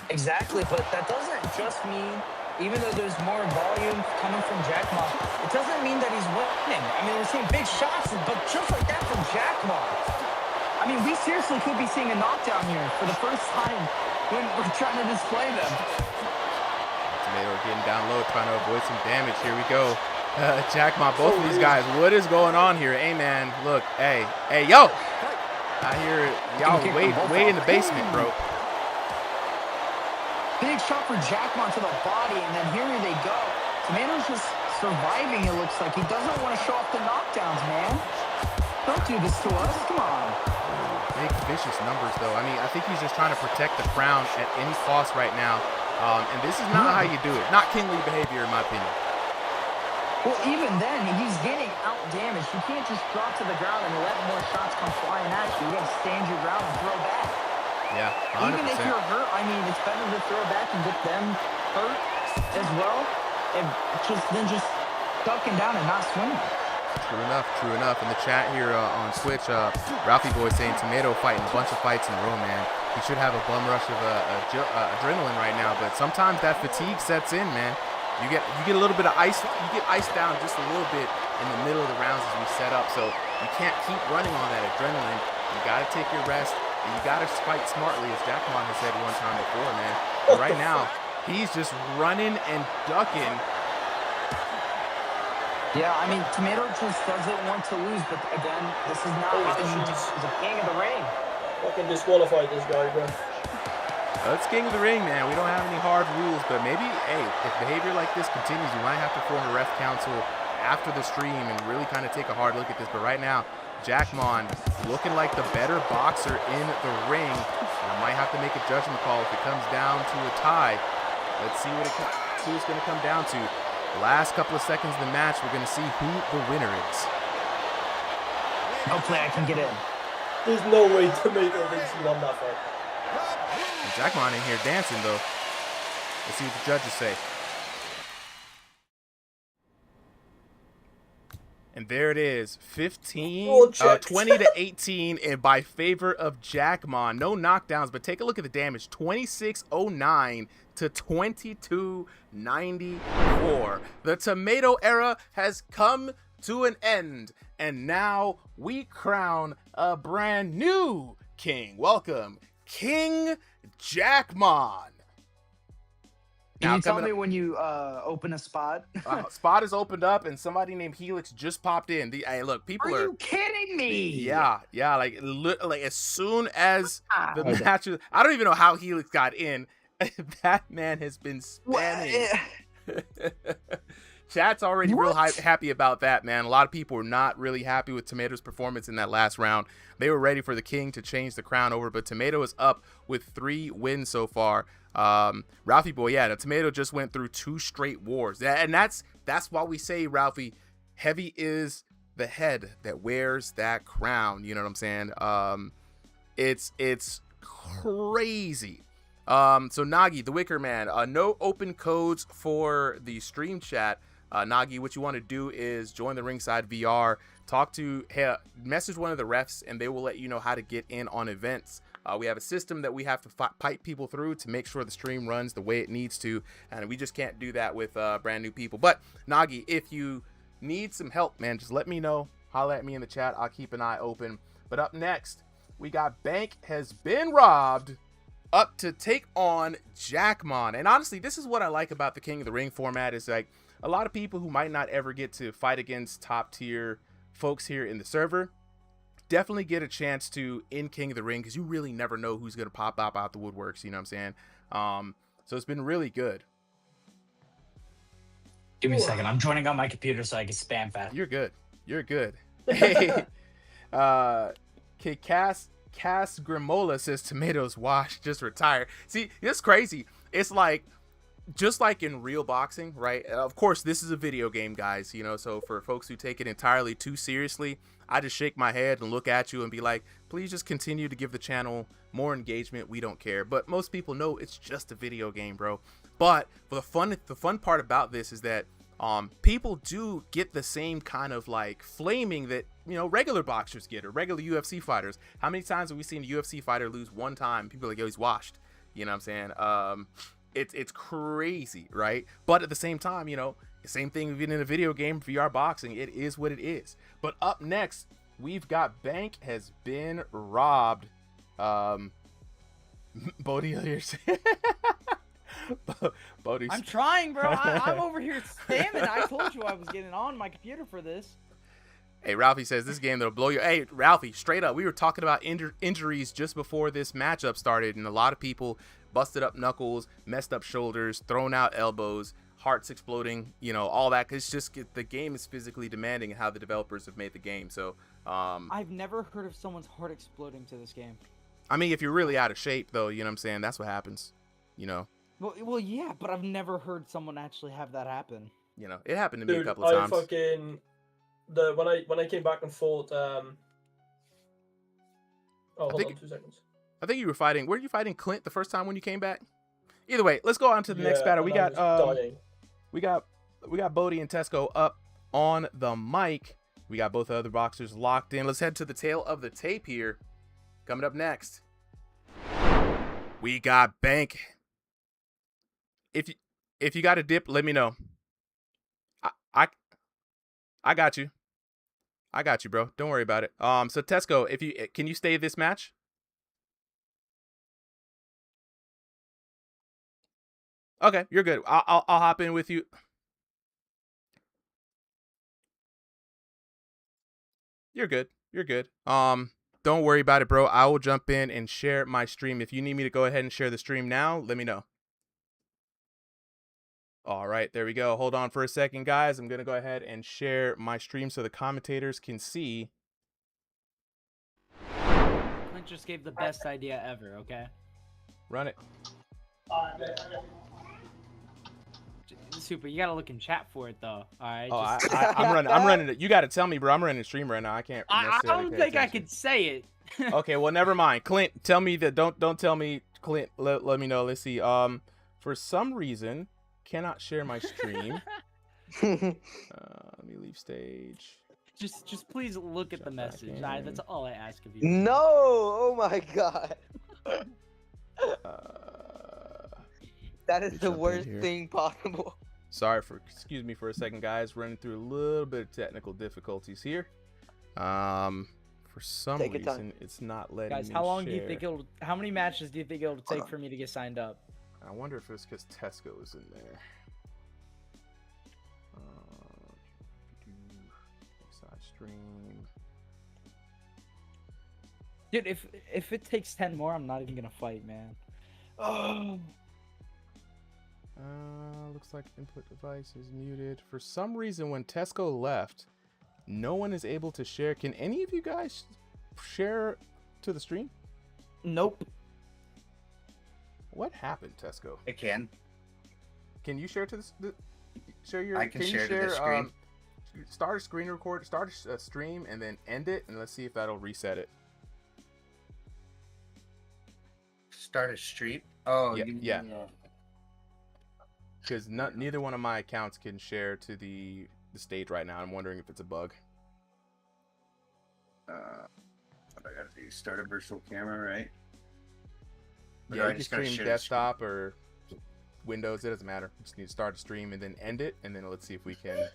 Exactly, but that doesn't just mean, even though there's more volume coming from Jackmon, it doesn't mean that he's winning. I mean, we're seeing big shots, but just like that from Jackmon. I mean, we seriously could be seeing a knockdown here for the first time when we're trying to display them. Tomato getting down low, trying to avoid some damage. Here we go. Jackmon, both of these guys. What is going on here? Hey, man, look. Hey, yo. I hear y'all way in the basement, bro. Big shot for Jackmon to the body, and then here they go. Tomato's just surviving, it looks like. He doesn't want to show off the knockdowns, man. Don't do this to us. Come on. Big vicious numbers, though. I mean, I think he's just trying to protect the crown at any cost right now. And this is not how you do it. Not kingly behavior, in my opinion. Well, even then, he's getting out-damaged. You can't just drop to the ground and let more shots come flying at you. You got to stand your ground and throw back. Yeah, 100%. Even if you're hurt, I mean, it's better to throw back and get them hurt as well, and just ducking down and not swinging. True enough. In the chat here on Twitch, Ralphie Boy saying Tomato fighting a bunch of fights in a row, man. He should have a bum rush of adrenaline right now, but sometimes that fatigue sets in, man. You get a little bit of ice. You get iced down just a little bit in the middle of the rounds as we set up, so you can't keep running on that adrenaline. You got to take your rest. And you got to fight smartly, as Jackmon has said one time before, man. But right now, he's just running and ducking. Yeah, I mean, Tomato just doesn't want to lose, but again, this is not how you do. He's a king of the ring. Fucking disqualify this guy, bro. It's king of the ring, man. We don't have any hard rules, but maybe, hey, if behavior like this continues, we might have to form a ref council after the stream and really kind of take a hard look at this. But right now, Jackmon looking like the better boxer in the ring. And I might have to make a judgment call if it comes down to a tie. Let's see what it's going to come down to. Last couple of seconds of the match, we're going to see who the winner is. Hopefully I can get in. There's no way Tomato thinks he won that fight. And Jackmon in here dancing, though. Let's see what the judges say. And there it is, 20 to 18 and by favor of Jackmon. No knockdowns, but take a look at the damage. 2609 to 2294. The Tomato era has come to an end, and now we crown a brand new king. Welcome, King Jackmon. Can you tell me when you open a spot? Spot is opened up, and somebody named Helix just popped in. Hey, look, people are. Are you kidding me? Yeah, like as soon as the match, I don't even know how Helix got in. That man has been spamming. Chat's already real happy about that, man. A lot of people were not really happy with Tomato's performance in that last round. They were ready for the king to change the crown over, but Tomato is up with 3 wins so far. Ralphie Boy, yeah, the Tomato just went through 2 straight wars. And that's why we say, Ralphie, heavy is the head that wears that crown. You know what I'm saying? It's crazy. So Nagi, the Wicker Man, no open codes for the stream chat. Nagi, what you want to do is join the Ringside VR, message one of the refs, and they will let you know how to get in on events. We have a system that we have to pipe people through to make sure the stream runs the way it needs to, and we just can't do that with brand new people. But Nagi, if you need some help, man, just let me know. Holla at me in the chat. I'll keep an eye open. But up next, we got Bank Has Been Robbed up to take on Jackmon. And honestly, this is what I like about the King of the Ring format, is like a lot of people who might not ever get to fight against top tier folks here in the server, definitely get a chance to in King of the Ring, because you really never know who's going to pop up out the woodworks. You know what I'm saying? So it's been really good. Give me a second. I'm joining on my computer so I can spam fast. You're good. You're good. Hey, okay, Cass Grimola says tomatoes washed, just retire. See, it's crazy. It's like, just like in real boxing, right? Of course, this is a video game, guys, you know, so for folks who take it entirely too seriously, I just shake my head and look at you and be like, please just continue to give the channel more engagement. We don't care. But most people know it's just a video game, bro. But for the fun part about this is that people do get the same kind of like flaming that, you know, regular boxers get, or regular UFC fighters. How many times have we seen a UFC fighter lose one time? People are like, yo, he's washed. You know what I'm saying? It's crazy, right? But at the same time, you know, the same thing even in a video game, VR boxing, it is what it is. But up next, we've got Bank has been robbed. Bodhi here. Bodhi's. I'm trying, bro. I'm over here spamming. I told you I was getting on my computer for this. Hey, Ralphie says this game that'll blow your. Hey, Ralphie, straight up, we were talking about injuries just before this matchup started, and a lot of people busted up knuckles, messed up shoulders, thrown out elbows, hearts exploding, you know, all that. Cause it's just the game is physically demanding how the developers have made the game. So, I've never heard of someone's heart exploding to this game. I mean, if you're really out of shape, though, you know what I'm saying? That's what happens, you know. Well, yeah, but I've never heard someone actually have that happen. You know, it happened to me Dude, a couple of times. When I came back and fought. Hold on 2 seconds. I think you were fighting. Were you fighting Clint the first time when you came back? Either way, let's go on to the next battle. We got Bodhi and Tesco up on the mic. We got both other boxers locked in. Let's head to the tail of the tape here. Coming up next, we got Bank. If you got a dip, let me know. I got you. I got you, bro. Don't worry about it. So Tesco, can you stay this match? Okay, you're good. I'll hop in with you. You're good. You're good. Don't worry about it, bro. I will jump in and share my stream. If you need me to go ahead and share the stream now, let me know. All right, there we go. Hold on for a second, guys. I'm going to go ahead and share my stream so the commentators can see. Clint just gave the best idea ever, okay? Run it. Super, you gotta look in chat for it, though. All right. Oh, I'm running it. You got to tell me, bro. I'm running the stream right now. I can't. I don't think I could say it. Okay, well, never mind. Clint, tell me that. Don't tell me, Clint. Let me know. Let's see. For some reason, cannot share my stream. Let me leave stage. Just please look at the message. That's all I ask of you. No! Oh my god. That is the worst thing possible. Excuse me for a second, guys. Running through a little bit of technical difficulties here. For some reason, it's not letting me Guys, how long share. do you think how many matches do you think it'll take for me to get signed up? I wonder if it's because Tesco is in there. Side stream. Dude, if it takes 10 more, I'm not even gonna fight, man. Oh. Looks like input device is muted. For some reason, when Tesco left, no one is able to share. Can any of you guys share to the stream? Nope. What happened, Tesco? I can. Can you share to share your? I can share to the screen. Start a screen record. Start a stream and then end it, and let's see if that'll reset it. Start a stream. Oh yeah. Because neither one of my accounts can share to the stage right now. I'm wondering if it's a bug. What I gotta do? Start a virtual camera, right? Yeah, you can stream desktop or Windows. It doesn't matter. You just need to start a stream and then end it, and then let's see if we can.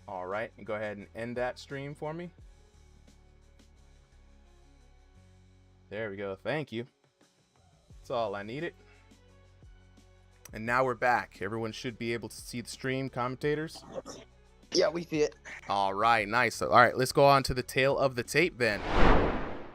All right, and go ahead and end that stream for me. There we go. Thank you. That's all I needed. And now we're back. Everyone should be able to see the stream, commentators. Yeah, we see it. All right, nice. So, all right, let's go on to the tail of the tape then.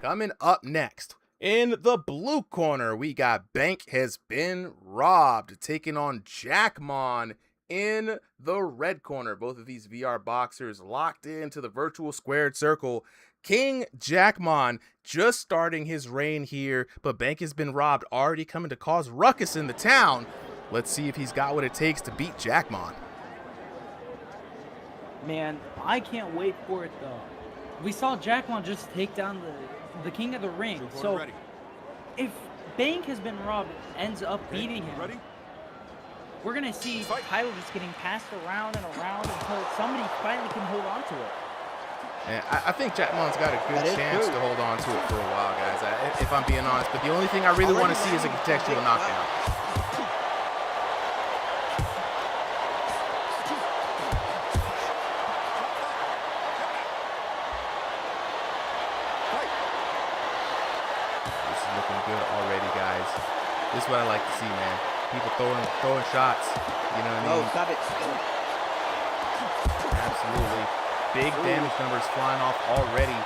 Coming up next, in the blue corner, we got Bank Has Been Robbed, taking on Jackmon in the red corner. Both of these VR boxers locked into the virtual squared circle. King Jackmon just starting his reign here, but Bank Has Been Robbed already coming to cause ruckus in the town. Let's see if he's got what it takes to beat Jackmon. Man, I can't wait for it though. We saw Jackmon just take down the king of the ring. So ready. if Bank Has Been Robbed ends up beating him, Ready? we're gonna see title just getting passed around and around until somebody finally can hold on to it. And I think Jackmon's got a good chance to hold on to it for a while, guys, if I'm being honest. But the only thing I really want to see is a contextual knockdown. This is looking good already, guys. This is what I like to see, man. People throwing shots. You know what I mean? Oh, stop it. Absolutely. Big damage numbers flying off already.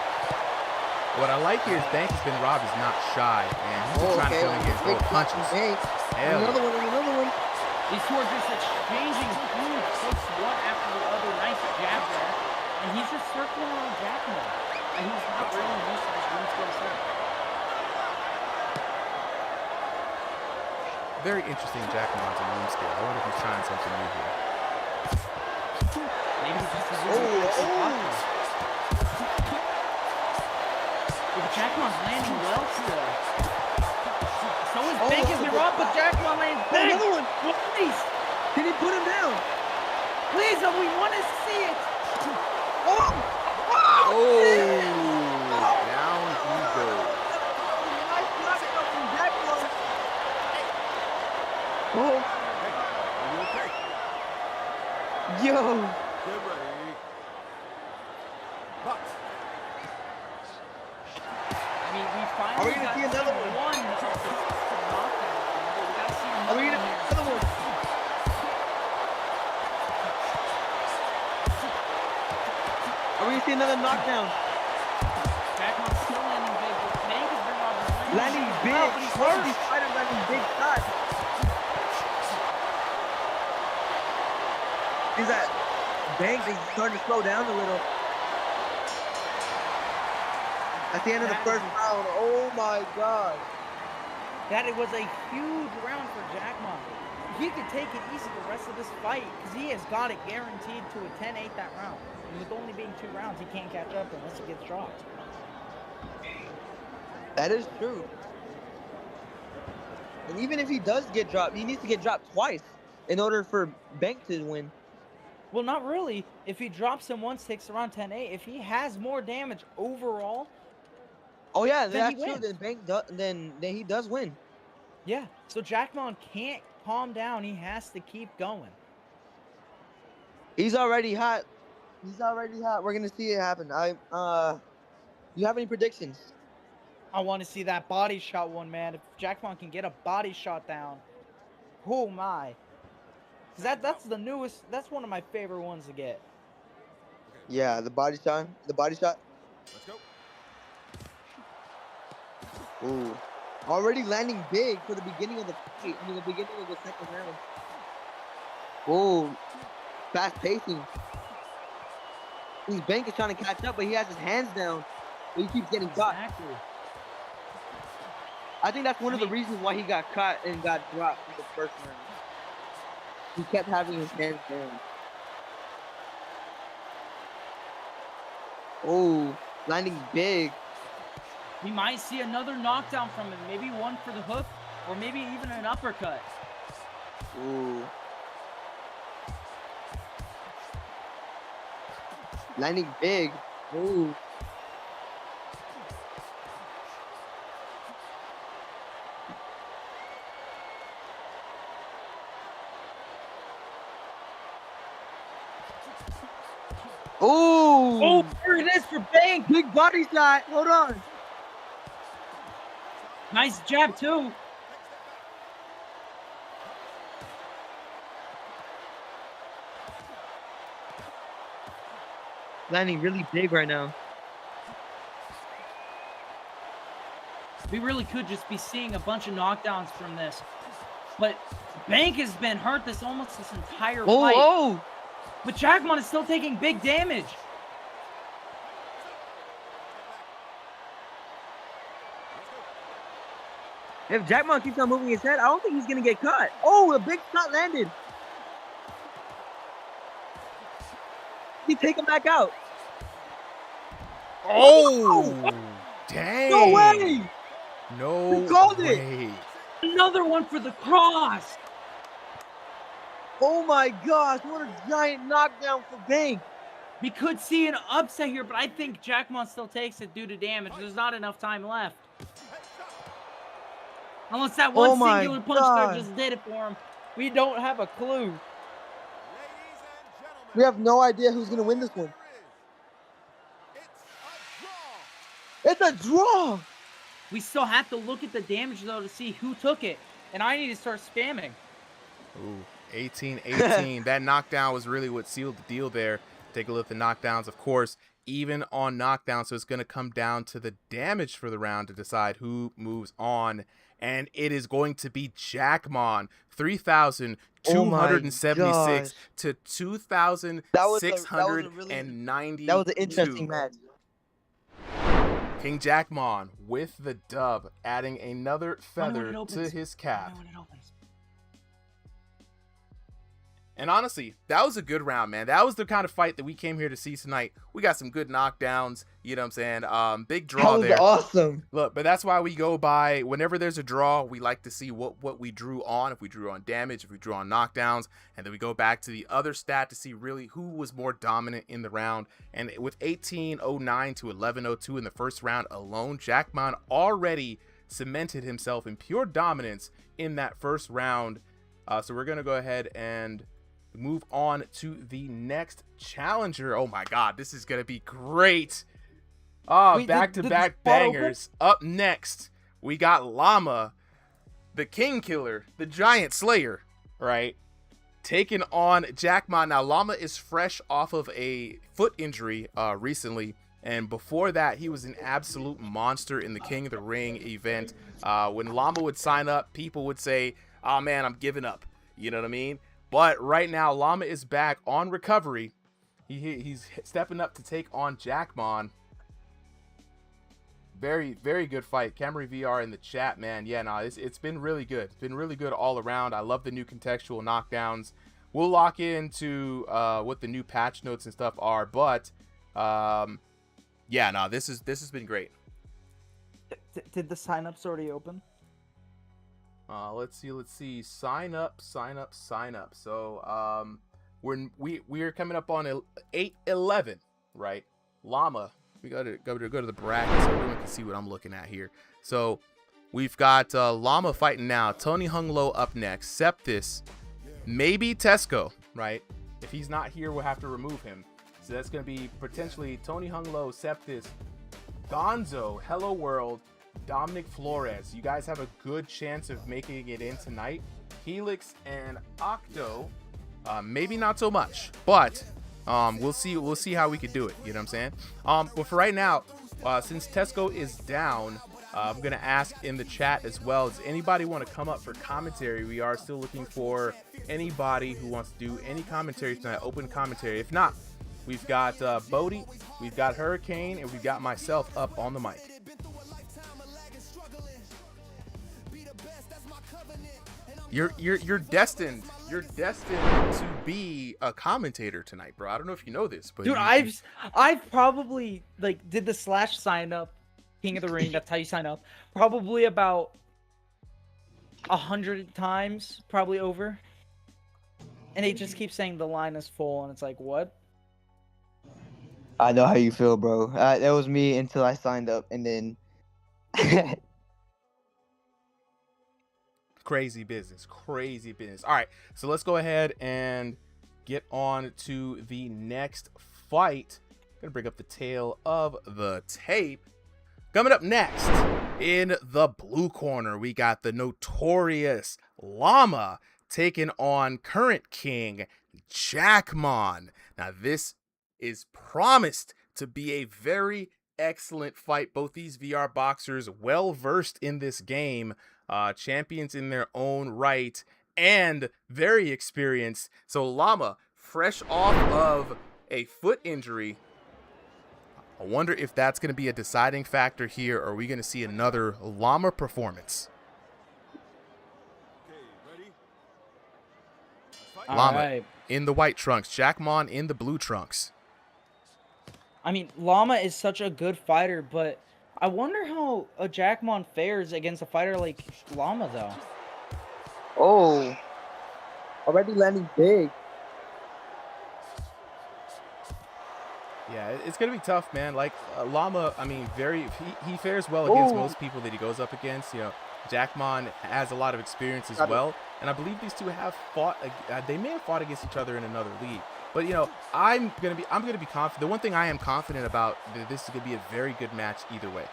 What I like here is Bank Has Been Robbed is not shy, and he's trying to come in here and throw punches. Another one. These two are just exchanging huge hooks one after the other. Nice jab there. And he's just circling around Jackmon. And he's not really used to this room skill set. Very interesting Jackmon's a room skill. I wonder if he's trying something new here. Maybe he's just But Jackmon's landing well still. So is Bank Has Been Robbed, but Jackmon lands big. Another one. Please. Can he put him down? Please, we want to see it. Oh! Down he goes. Oh. Are you okay? Yo. Get ready. Box. I mean, we Are finally we gonna got see another one? Are we gonna see another one? Are we gonna see another knockdown? Jackmon's still landing big, but Bank Has Been Robbed. Landing big. But he's Both of hurt. these fighters landing big shots. Is that Bank is starting to slow down a little? At the end of the first round, oh my god. That it was a huge round for Jackmon. He could take it easy the rest of this fight because he has got it guaranteed to a 10-8 that round. And with only being 2 rounds, he can't catch up unless he gets dropped. That is true. And even if he does get dropped, he needs to get dropped twice in order for Bank to win. Well, not really. If he drops him once, takes around 10-8, if he has more damage overall, Oh yeah, then that's he true. wins. Then Bank then he does win. yeah. So Jackmon can't calm down. He has to keep going. He's already hot. He's already hot. We're gonna see it happen. You have any predictions? I want to see that body shot one, man. If Jackmon can get a body shot down, oh my. 'Cause that's the newest, that's one of my favorite ones to get. Yeah, the body shot. The body shot. Let's go. Ooh, already landing big for the beginning of the fight. I mean, the beginning of the second round. Ooh, fast pacing. His Bank is trying to catch up, but he has his hands down. But he keeps getting caught. Exactly. I think that's one of the reasons why he got caught and got dropped in the first round. He kept having his hands down. Oh, landing big. We might see another knockdown from him. Maybe one for the hook, or maybe even an uppercut. Ooh. Landing big. Ooh. Ooh. Oh, there it is for Bank. Big body shot. Hold on. Nice jab, too. landing really big right now. We really could just be seeing a bunch of knockdowns from this. But Bank has been hurt this entire fight. Oh! But Jackmon is still taking big damage. If Jackmon keeps on moving his head, I don't think he's gonna get cut. Oh, a big shot landed. He take him back out. Oh, dang. No way! No He called way. Another one for the cross. Oh my gosh, what a giant knockdown for Bank. We could see an upset here, but I think Jackmon still takes it due to damage. There's not enough time left. Unless that one singular punch there just did it for him. We don't have a clue. We have no idea who's gonna win this one. It's a draw. We still have to look at the damage, though, to see who took it. And I need to start spamming. Ooh, 18-18. That knockdown was really what sealed the deal there. Take a look at the knockdowns. Of course, even on knockdown, so it's going to come down to the damage for the round to decide who moves on. And it is going to be Jackmon. 3,276 to 2,692. That was an interesting match. King Jackmon with the dub, adding another feather to his cap. And honestly, that was a good round, man. That was the kind of fight that we came here to see tonight. We got some good knockdowns, you know what I'm saying? Big draw there. That was awesome. Look, but that's why we go by, whenever there's a draw, we like to see what we drew on. If we drew on damage, if we drew on knockdowns, and then we go back to the other stat to see really who was more dominant in the round. And with 1809 to 1102 in the first round alone, Jackmon already cemented himself in pure dominance in that first round. So we're going to go ahead and move on to the next challenger. Oh my god, this is gonna be great. Back-to-back bangers. Up next, we got Llama, the King Killer, the Giant Slayer, right? Taking on Jackmon. Now, Llama is fresh off of a foot injury recently, and before that, he was an absolute monster in the King of the Ring event. When Llama would sign up, people would say, "Oh man, I'm giving up." You know what I mean? But right now, Llama is back on recovery. He's stepping up to take on Jackmon. Very, very good fight. Camry VR in the chat, man. Yeah, no, it's been really good. It's been really good all around. I love the new contextual knockdowns. We'll lock into what the new patch notes and stuff are. But, yeah, no, this has been great. Did the sign-ups already open? Let's see. Sign up. So, we're coming up on 8-11, right? Llama. We gotta go to the bracket so everyone can see what I'm looking at here. So, we've got Llama fighting now. Tony Hung Lo up next. Septis, maybe Tesco, right? If he's not here, we'll have to remove him. So that's gonna be potentially Tony Hung Lo, Septis, Gonzo, Hello World, Dominic Flores. You guys have a good chance of making it in tonight. Helix and Octo, maybe not so much, but we'll see how we could do it. You know what I'm saying? But for right now, since Tesco is down, I'm gonna ask in the chat as well. Does anybody want to come up for commentary? We are still looking for anybody who wants to do any commentary tonight. Open commentary. If not, we've got Bodie, we've got Hurricane, and we've got myself up on the mic. You're destined to be a commentator tonight, bro. I don't know if you know this, but dude, I've probably did the / sign up King of the Ring. That's how you sign up. Probably about 100 times, probably over. And they just keep saying the line is full, and it's like, what? I know how you feel, bro. That was me until I signed up, and then. Crazy business. All right, so let's go ahead and get on to the next fight. Gonna bring up the tail of the tape. Coming up next in the blue corner, we got the notorious Llama taking on current king Jackmon. Now this is promised to be a very excellent fight. Both these VR boxers well versed in this game, champions in their own right, and very experienced. So Llama, fresh off of a foot injury, I wonder if that's going to be a deciding factor here, or are we going to see another Llama performance? Okay, ready? Llama Alright. in the white trunks, Jackmon in the blue trunks. I mean, Llama is such a good fighter, but I wonder how a Jackmon fares against a fighter like Llama, though. Oh, already landing big. Yeah, it's going to be tough, man. Like, Llama, I mean, he fares well against Ooh. most people that he goes up against. You know, Jackmon has a lot of experience as well. And I believe these two have fought, they may have fought against each other in another league. But, you know, I'm going to be confident. The one thing I am confident about, this is going to be a very good match either way.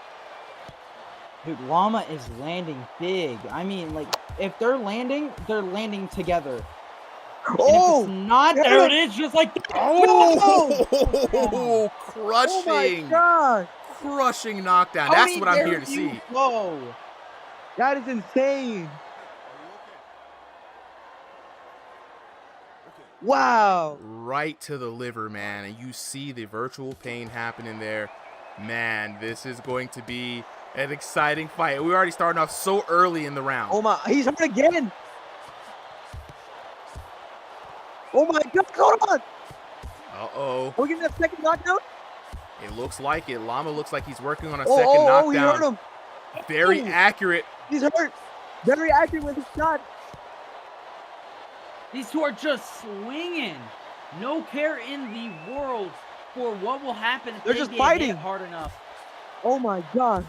Dude, Llama is landing big. I mean, like, if they're landing together. Oh, And if it's not, there it is, just like Oh, crushing. Oh my God. Crushing knockdown. How That's many what I'm here there to you see. go? That is insane. Wow. Right to the liver, man. And you see the virtual pain happening there. Man, this is going to be an exciting fight. We're already starting off so early in the round. Oh my, he's hurt again. Oh my God, hold on. Uh-oh. Are we getting that second knockdown? It looks like it. Llama looks like he's working on a Oh, second oh, he hurt knockdown. him. Very Ooh. accurate. He's hurt. Very accurate with his shot. These two are just swinging. No care in the world for what will happen if They're they just get fighting. hit hard enough. Oh my God.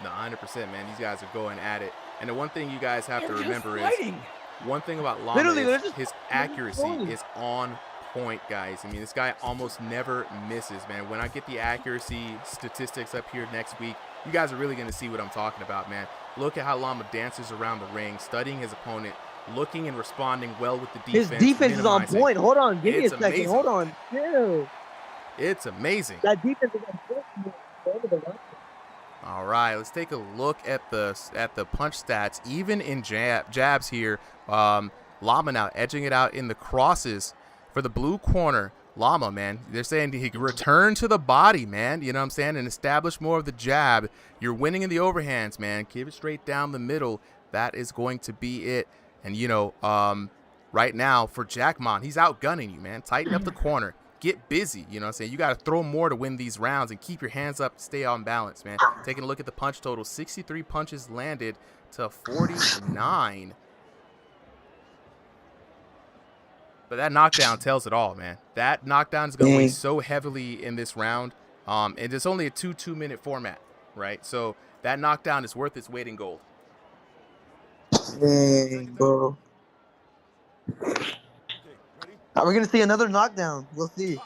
No, 100%, man. These guys are going at it. And the one thing you guys have to They're just remember is, fighting. one thing about Llama Literally, they're is just his accuracy going. is on point, guys. I mean, this guy almost never misses, man. When I get the accuracy statistics up here next week, you guys are really going to see what I'm talking about, man. Look at how Llama dances around the ring, studying his opponent, looking and responding well with the defense. His defense is on minimizing. point. Hold on. Give me a It's second. amazing. Hold on. Chill. It's amazing. That defense is on point. All right, let's take a look at the punch stats. Even in jabs here, Llama now edging it out in the crosses for the blue corner. Llama, man, they're saying he can return to the body, man. You know what I'm saying? And establish more of the jab. You're winning in the overhands, man. Keep it straight down the middle. That is going to be it. And, you know, right now for Jackmon, he's outgunning you, man. Tighten up the corner. Get busy, you know what I'm saying? You got to throw more to win these rounds and keep your hands up, stay on balance, man. Taking a look at the punch total, 63 punches landed to 49. But that knockdown tells it all, man. That knockdown is going to weigh so heavily in this round. And it's only a 2-minute format, right? So that knockdown is worth its weight in gold. Dang, bro. Are we going to see another knockdown? We'll see.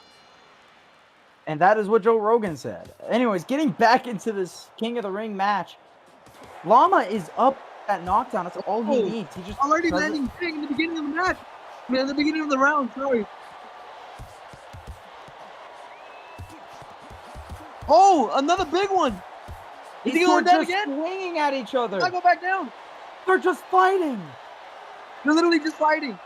And that is what Joe Rogan said. Anyways, getting back into this King of the Ring match, Llama is up that knockdown. That's all he needs. He just Already landing big in the beginning of the match. I mean, in the beginning of the round, sorry. Oh, another big one. Is he going down again? Swinging at each other. I go back down. They're just fighting. They're literally just fighting.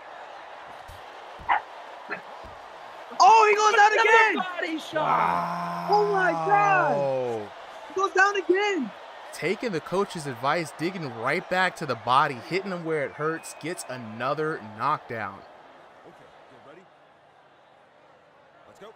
Oh, he goes down again. Body shot. Oh my God. He goes down again. Taking the coach's advice, digging right back to the body, hitting him where it hurts, gets another knockdown. Okay, get ready. Let's go.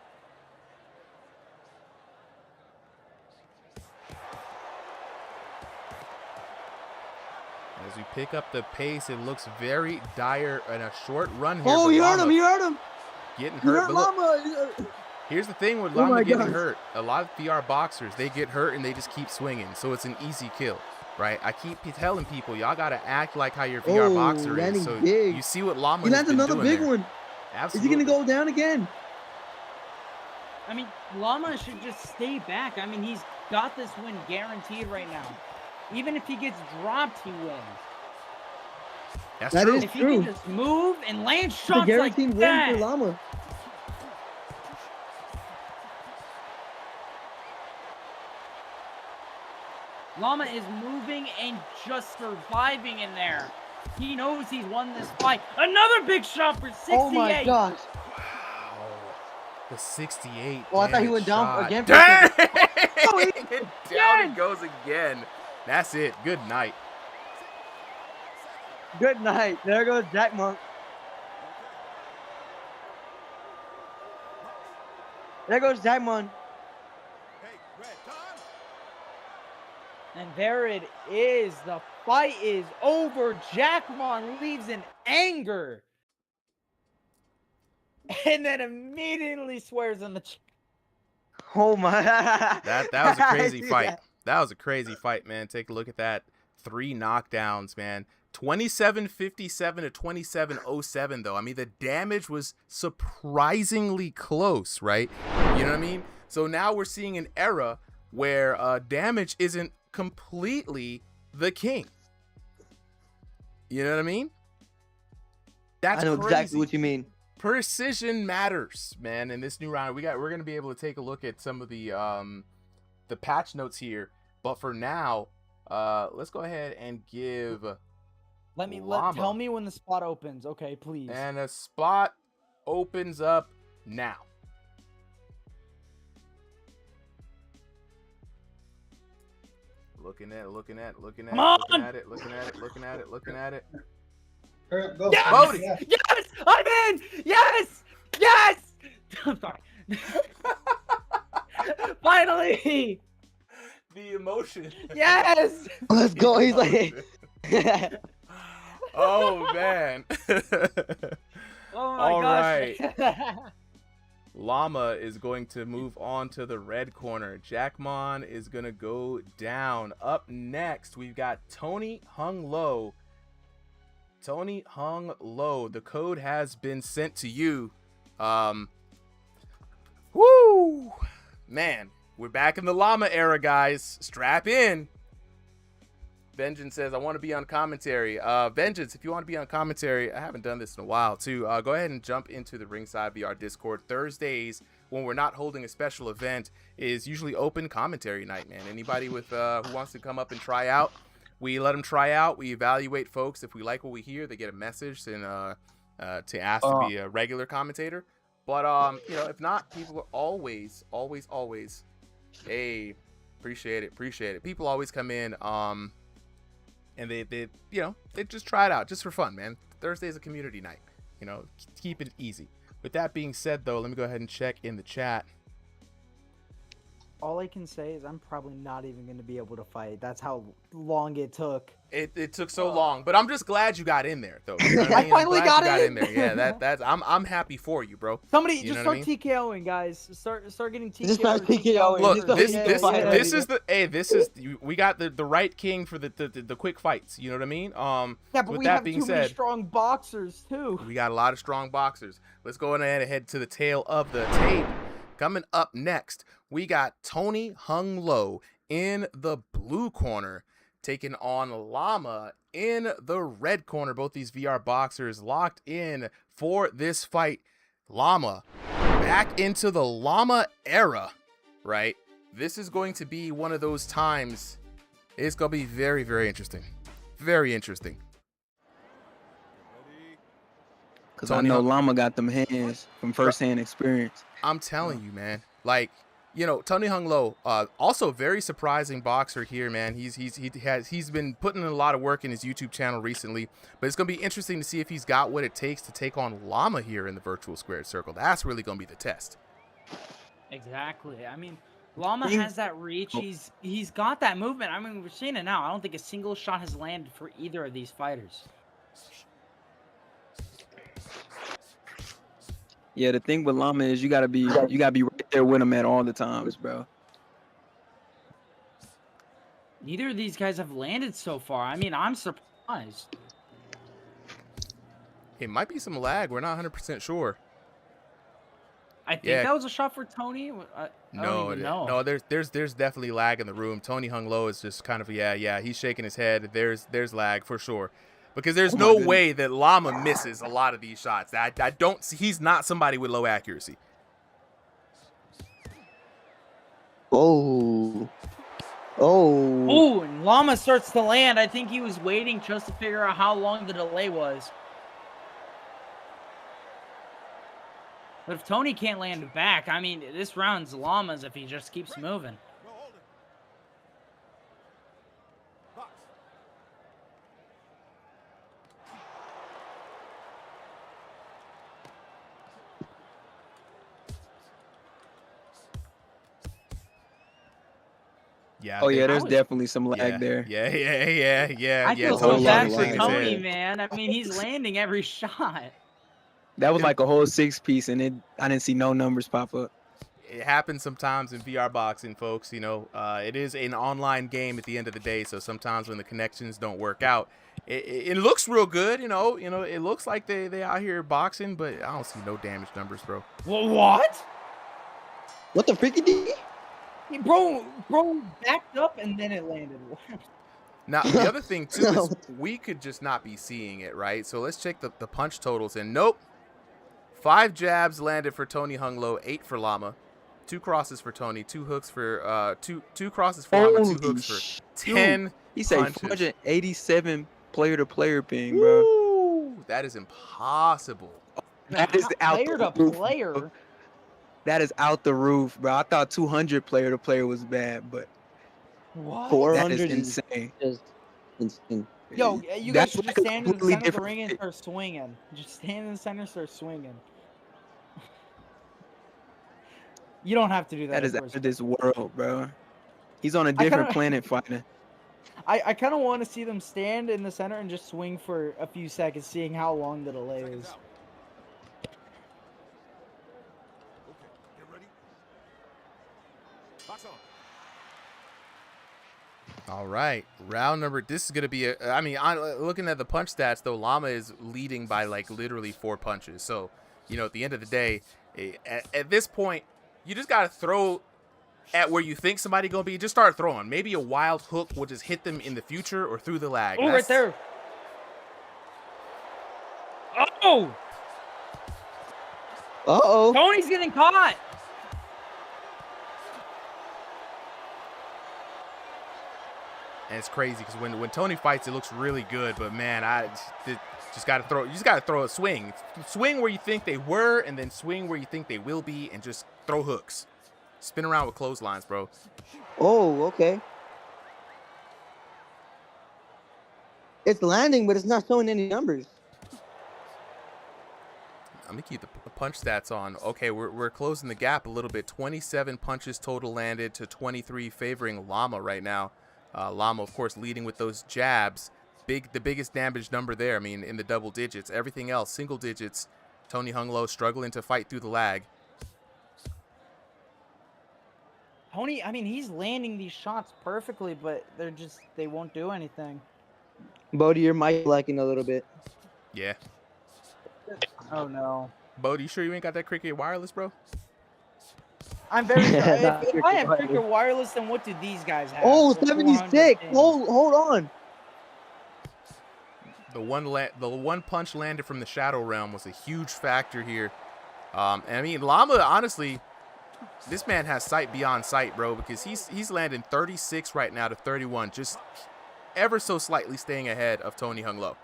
As we pick up the pace, it looks very dire in a short run here. Oh, but he hurt Llama him. He hurt him. Getting He hurt. hurt But look, Llama. here's the thing with Oh Llama my getting God. hurt. A lot of VR boxers, they get hurt and they just keep swinging. So it's an easy kill, right? I keep telling people, y'all got to act like how your VR boxer is. landing So big. you see what Llama He has lands been another doing big there. one. Absolutely. Is he going to go down again? I mean, Llama should just stay back. I mean, he's got this win guaranteed right now. Even if he gets dropped, he wins. That's That true. is If he true. can just move and land It's a shots like guaranteed win that. for Llama. Llama is moving and just surviving in there. He knows he's won this fight. Another big shot for 68. Oh my gosh. Wow. The 68. Oh, I thought he damage went down shot. again for a Dang! second. Down it goes again. That's it. Good night. Good night. There goes Jack Monk. There goes Jack Monk. Hey, Red, time. And there it is. The fight is over. Jackmon leaves in anger. And then immediately swears on the Oh my. That was a crazy See fight. that? That was a crazy fight, man. Take a look at that. 3 knockdowns, man. 27-57 to 27-07, though. I mean, the damage was surprisingly close, right? You know what I mean? So now we're seeing an era where damage isn't completely the king. You know what I mean? That's I know crazy. exactly what you mean. Precision matters, man. In this new round, we're gonna be able to take a look at some of the patch notes here. But for now, let's go ahead and give. tell me when the spot opens, okay, please. And a spot opens up now. Looking at it. Looking at it. Hurry up, go. Yes! Voting. Yeah. Yes! I'm in! Yes! Yes! I'm sorry. Finally! The emotion. Yes! Let's go. He's like. Oh man. Oh my All gosh. Llama is going to move on to the red corner. Jackmon is going to go down. Up next, we've got Tony Hung Low. Tony Hung Low. The code has been sent to you. Woo! Man, we're back in the Llama era, guys. Strap in. Vengeance says, I want to be on commentary. Vengeance, if you want to be on commentary, I haven't done this in a while, too. Go ahead and jump into the Ringside VR Discord. Thursdays, when we're not holding a special event, is usually open commentary night, man. Anybody with who wants to come up and try out, we let them try out. We evaluate folks. If we like what we hear, they get a message and to ask to be a regular commentator. But, you know, if not, people are always, hey, appreciate it. People always come in, and they you know, they just try it out just for fun, man. Thursday's a community night, you know, keep it easy. With that being said, though, let me go ahead and check in the chat. All I can say is I'm probably not even going to be able to fight. That's how long it took. It took so long, but I'm just glad you got in there, though. You know what I mean? finally I'm glad got you in. there. Yeah, that's I'm happy for you, bro. Somebody You just know start what I mean? TKOing, guys. Start getting TKO'd. Just start TKOing. Look, This this is we got the right king for the quick fights. You know what I mean? Yeah, but with we that have being too many said, strong boxers too. we got a lot of strong boxers. Let's go ahead and head to the tail of the tape. Coming up next, we got Tony Hung Low in the blue corner, taking on Llama in the red corner. Both these VR boxers locked in for this fight. Llama back into the Llama era, right? This is going to be one of those times. It's going to be very, very interesting. Very interesting. Because I know Llama got them hands from first-hand experience. I'm telling you, man. Like, you know, Tony Hung Low, also very surprising boxer here, man. He's been putting in a lot of work in his YouTube channel recently, but it's gonna be interesting to see if he's got what it takes to take on Llama here in the virtual squared circle. That's really gonna be the test. Exactly. I mean, Llama has that reach. He's got that movement. I mean, we're seeing it now. I don't think a single shot has landed for either of these fighters. Yeah, the thing with Llama is you gotta be right there with him at all the times, bro. Neither of these guys have landed so far. I mean, I'm surprised. It might be some lag. We're not 100% sure. I think that was a shot for Tony. I don't even know. No, there's definitely lag in the room. Tony Hung Low is just kind of he's shaking his head. There's lag for sure. Because there's no way that Llama misses a lot of these shots. I don't see. He's not somebody with low accuracy. Oh. Oh. Oh, and Llama starts to land. I think he was waiting just to figure out how long the delay was. But if Tony can't land it back, I mean, this round's Llama's if he just keeps moving. No, hold it. Box. Yeah. Oh they- yeah, there's was- definitely some lag yeah, there. yeah. I feel Tony so bad shaking for his Tony, head. man. I mean, he's landing every shot. That was like a whole 6-piece, and I didn't see no numbers pop up. It happens sometimes in VR boxing, folks. You know, it is an online game at the end of the day, so sometimes when the connections don't work out, it looks real good. You know, it looks like they out here boxing, but I don't see no damage numbers, bro. Well, what? What the freaky D? Bro backed up and then it landed. Now, the other thing, too, is we could just not be seeing it, right? So let's check the punch totals. And nope. 5 jabs landed for Tony Hunglo, 8 for Llama. 2 crosses for Tony, 2 hooks for, two crosses for Llama, 2 hooks for 10 He said punches. 487 player-to-player ping, bro. Woo! That is impossible. That is out Player the to roof, player. bro. That is out the roof, bro. I thought 200 player-to-player was bad, but What? 400 that is is insane. just insane. Yo, you That's guys should like just a stand in the completely center of the different ring and fit. start swinging. Just stand in the center and start swinging. You don't have to do that. That is of out course. of this world, bro. He's on a kinda- different planet fighting. I kind of want to see them stand in the center and just swing for a few seconds, seeing how long the delay Seconds is. out. Okay, get ready. Box on. All right, round number. This is gonna be a. I mean, looking at the punch stats though, Llama is leading by like literally 4 punches. So, you know, at the end of the day, at this point, you just gotta throw at where you think somebody gonna be. Just start throwing. Maybe a wild hook will just hit them in the future or through the lag. Oh, right there. Oh, Uh-oh. Tony's getting caught. And it's crazy because when Tony fights, it looks really good. But man, just gotta throw. You just gotta throw a swing. Swing where you think they were, and then swing where you think they will be, and just throw hooks. Spin around with clotheslines, bro. Oh, okay. It's landing, but it's not showing any numbers. I'm gonna keep the punch stats on. Okay, we're closing the gap a little bit. 27 punches total landed to 23, favoring Llama right now. Llama, of course, leading with those jabs. The biggest damage number there. I mean, in the double digits. Everything else, single digits. Tony Hunglo struggling to fight through the lag. Tony, I mean, he's landing these shots perfectly, but they won't do anything. Bodie, your mic lagging a little bit. Yeah. Oh no. Bo, you sure you ain't got that Cricket wireless, bro? I'm very sorry. Not If I have Cricket Cricket wireless, then what do these guys have? Oh, For 76. 410? Hold on. The one punch landed from the Shadow Realm was a huge factor here. And I mean, Llama, honestly, this man has sight beyond sight, bro, because he's landing 36 right now to 31, just ever so slightly staying ahead of Tony Hunglo.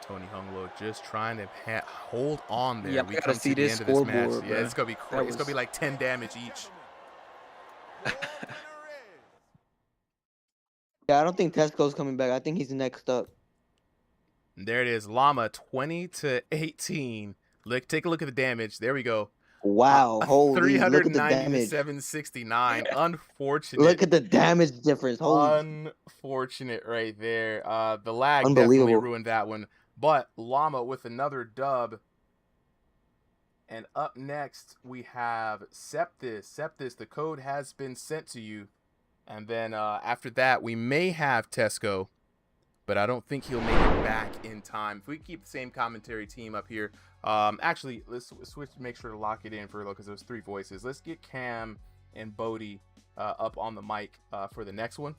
Tony Hunglo just trying to hold on there. Yeah, we I gotta come see to the this end of this match. scoreboard, Yeah, bro. it's gonna be crazy. That It's gonna be was- like 10 damage each. Yeah, I don't think Tesco's coming back. I think he's next up. And there it is, Llama 20 to 18. Look, take a look at the damage. There we go. Wow, holy, look at the 390 to damage. 769. Unfortunate. Look at the damage difference. Holy. Unfortunate right there. The lag definitely Unbelievable. ruined that one. But Llama with another dub. And up next, we have Septis. Septis, the code has been sent to you. And then after that, we may have Tesco. But I don't think he'll make it back in time. If we keep the same commentary team up here. Actually, let's switch to make sure to lock it in for because there's 3 voices. Let's get Cam and Bodie up on the mic for the next one.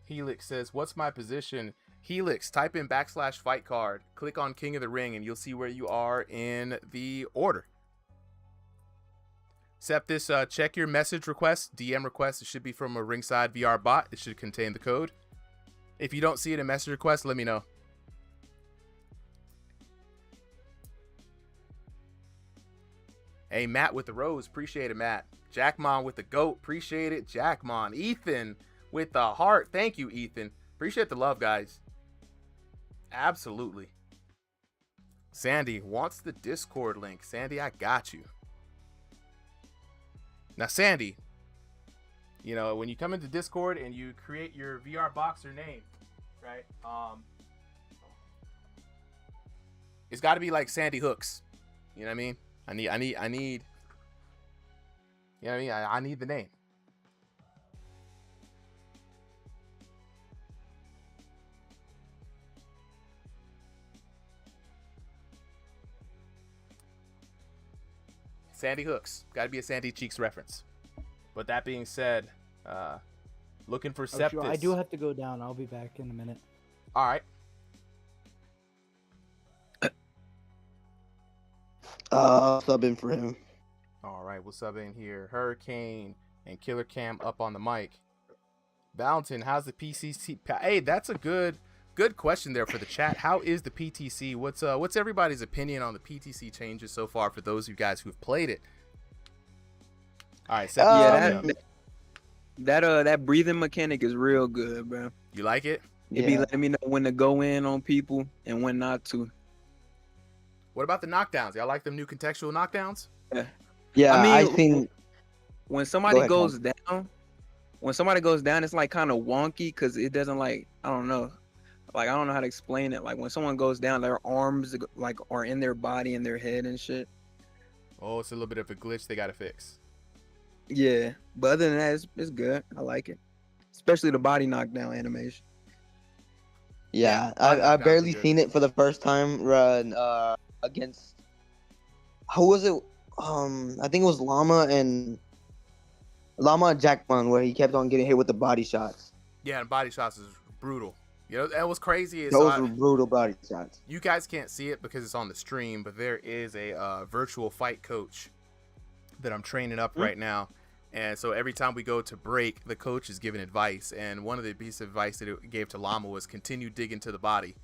Helix says, what's my position? Helix, type in /fight card, click on King of the Ring, and you'll see where you are in the order. Septis, check your message request, DM request. It should be from a RingsideVR bot. It should contain the code. If you don't see it in message request, let me know. Hey, Matt with the rose. Appreciate it, Matt. Jackmon with the goat. Appreciate it, Jackmon. Ethan with the heart. Thank you, Ethan. Appreciate the love, guys. Absolutely. Sandy wants the Discord link. Sandy, I got you. Now, Sandy, you know, when you come into Discord and you create your VR Boxer name, right? It's got to be like Sandy Hooks. You know what I mean? I need. You know what I mean? I need the name. Sandy Hooks. Got to be a Sandy Cheeks reference. But that being said, looking for Septis. Sure. I do have to go down. I'll be back in a minute. All right. Sub in for him. All right, we'll sub in here. Hurricane and Killer Cam up on the mic. Valentin, how's the PCC? Hey, that's a good question there for the chat. How is the PTC? What's everybody's opinion on the PTC changes so far for those of you guys who've played it? All right, that breathing mechanic is real good, bro. You like it? It be letting me know when to go in on people and when not to. What about the knockdowns? Y'all like them new contextual knockdowns? Yeah, I mean, I think when somebody goes down, it's like kind of wonky because it doesn't I don't know how to explain it. Like when someone goes down, their arms like are in their body and their head and shit. Oh, it's a little bit of a glitch they gotta fix. Yeah, but other than that, it's good. I like it, especially the body knockdown animation. Yeah, I barely seen it for the first time run against who was it? I think it was Llama and Jackman, where he kept on getting hit with the body shots. Yeah, and body shots is brutal. You know, that was crazy. Those were brutal body shots. You guys can't see it because it's on the stream, but there is a virtual fight coach that I'm training up right now. And so every time we go to break, the coach is giving advice. And one of the pieces of advice that it gave to Llama was continue digging to the body.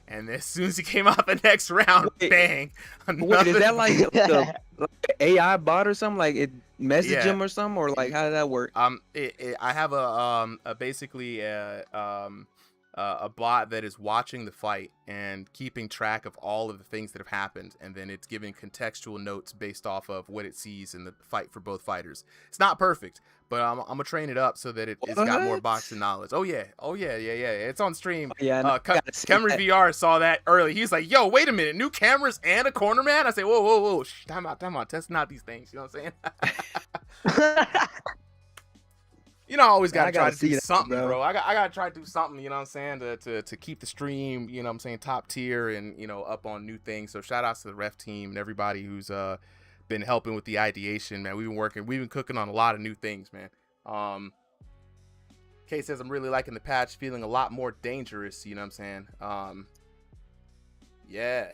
And as soon as he came out the next round, bang. Wait, is that like the AI bot or something? Like it message him or something? Or like how did that work? I have basically a bot that is watching the fight and keeping track of all of the things that have happened, and then it's giving contextual notes based off of what it sees in the fight for both fighters. It's not perfect, but I'm gonna train it up so that it's got more boxing knowledge. Oh yeah. It's on stream. Camera VR saw that early. He's like, "Yo, wait a minute, new cameras and a corner man." I say, "Whoa, shh, time out, test not these things." You know what I'm saying? You know, I always gotta try to do something, bro. I gotta try to do something, you know what I'm saying, to keep the stream, you know what I'm saying, top tier and, you know, up on new things. So shout outs to the ref team and everybody who's been helping with the ideation, man. We've been cooking on a lot of new things, man. Kay says I'm really liking the patch, feeling a lot more dangerous, you know what I'm saying? Yeah.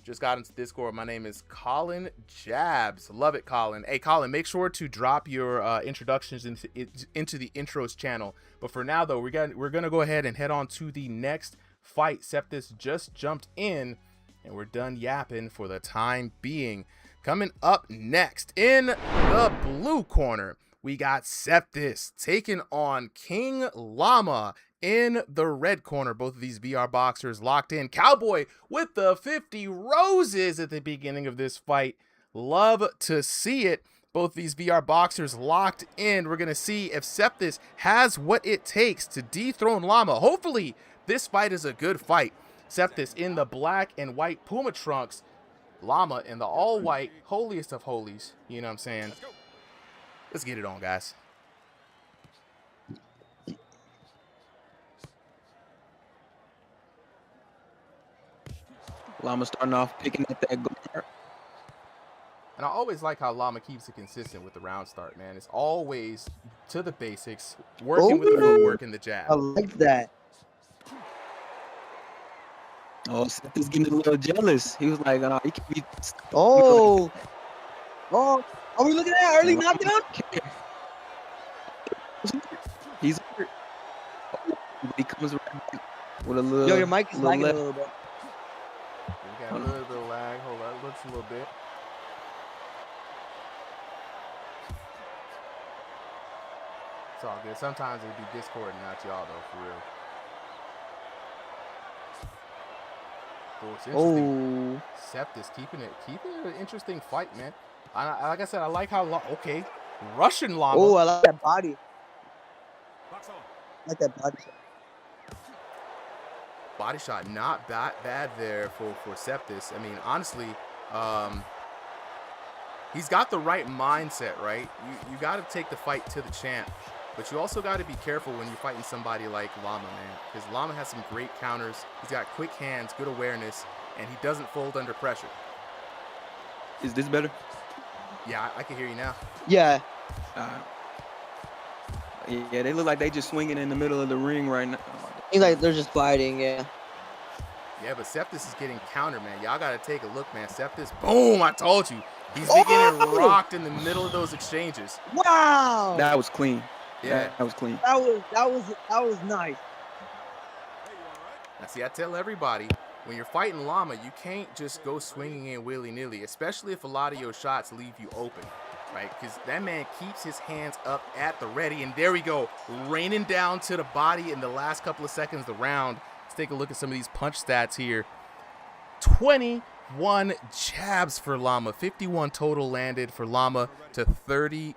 Just got into Discord. My name is Colin Jabs. Love it, Colin. Hey, Colin, make sure to drop your introductions into the intros channel. But for now, though, we're gonna go ahead and head on to the next fight. Septis just jumped in, and we're done yapping for the time being. Coming up next in the blue corner, we got Septis taking on King Llama. In the red corner, both of these VR boxers locked in. Cowboy with the 50 roses at the beginning of this fight. Love to see it. Both these VR boxers locked in. We're going to see if Septis has what it takes to dethrone Llama. Hopefully, this fight is a good fight. Septis in the black and white Puma trunks. Llama in the all-white, holiest of holies. You know what I'm saying? Let's get it on, guys. Llama starting off picking at that guard. And I always like how Llama keeps it consistent with the round start, man. It's always to the basics, working with the footwork and the jab. I like that. Oh, Seth is getting a little jealous. He was like, he can be. Oh. Oh. Are we looking at early knockdown? He's hurt. He comes right back with a little. Yo, your mic is lagging a left. little bit. We got a little bit of lag. Hold on, it looks a little bit. It's all good. Sometimes it'd be Discord and not y'all though, for real. It's interesting. Septis keeping it an interesting fight, man. Like I said, I like how okay, Russian Llama. Oh, I like that body. I like that body shot. Body shot, not bad there for Septis. I mean, honestly, he's got the right mindset, right? You got to take the fight to the champ, but you also got to be careful when you're fighting somebody like Llama, man, because Llama has some great counters. He's got quick hands, good awareness, and he doesn't fold under pressure. Is this better? Yeah, I can hear you now. Yeah. Yeah, they look like they just swinging in the middle of the ring right now. Seems like they're just fighting, yeah. Yeah, but Septis is getting countered, man. Y'all got to take a look, man. Septis, boom, I told you. He's getting rocked in the middle of those exchanges. Wow. That was clean. Yeah. That was clean. That was nice. Now, see, I tell everybody, when you're fighting Llama, you can't just go swinging in willy-nilly, especially if a lot of your shots leave you open, right? Because that man keeps his hands up at the ready, and there we go, raining down to the body in the last couple of seconds of the round. Let's take a look at some of these punch stats here. 21 jabs for Llama, 51 total landed for Llama to 31.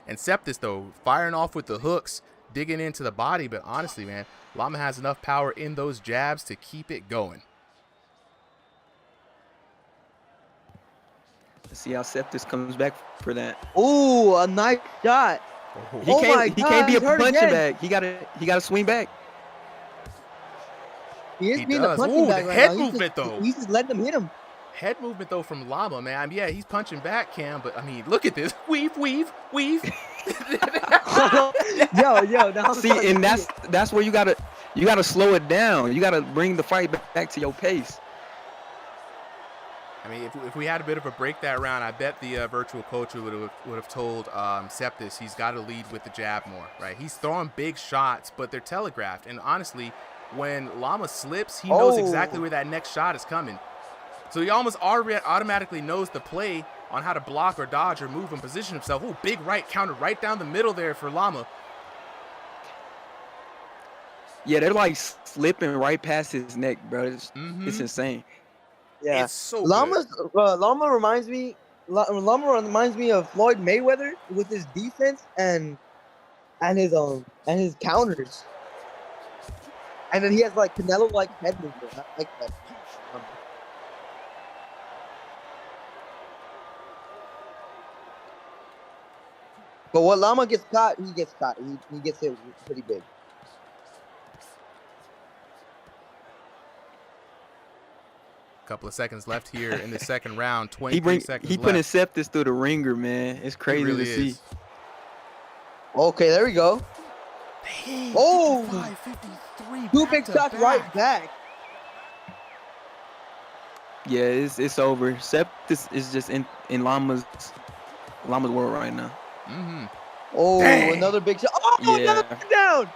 And Septis, though, firing off with the hooks, digging into the body, but honestly, man, Llama has enough power in those jabs to keep it going. Let's see how Septis comes back for that. Ooh, a nice shot. He can't be a punching bag. He gotta swing back. He is being a punching bag right head now. movement, though. He's just letting them hit him. Head movement, though, from Llama, man. I mean, yeah, he's punching back, Cam, but, I mean, look at this. Weave. yo. Now See, and that's where you gotta slow it down. You gotta bring the fight back to your pace. I mean, if we had a bit of a break that round, I bet the virtual coach would have told Septis he's got to lead with the jab more, right? He's throwing big shots, but they're telegraphed. And honestly, when Llama slips, he knows exactly where that next shot is coming. So he almost automatically knows the play on how to block or dodge or move and position himself. Ooh, big right counter right down the middle there for Llama. Yeah, they're like slipping right past his neck, bro. It's insane. Yeah, it's so Llama reminds me of Floyd Mayweather with his defense and his counters. And then he has like Canelo like head movement. I like that. But when Llama gets caught, he gets caught. He gets hit pretty big. Couple of seconds left here in the second round. 23 seconds He left. putting Septis through the ringer, man. It's crazy really to see. is. Okay, there we go. Dang, Oh, 55, 53 two big shots right back. Yeah, it's over. Septis is just in Llama's world right now. Mm-hmm. Oh, Dang. another big shot. Oh, Yeah. another down.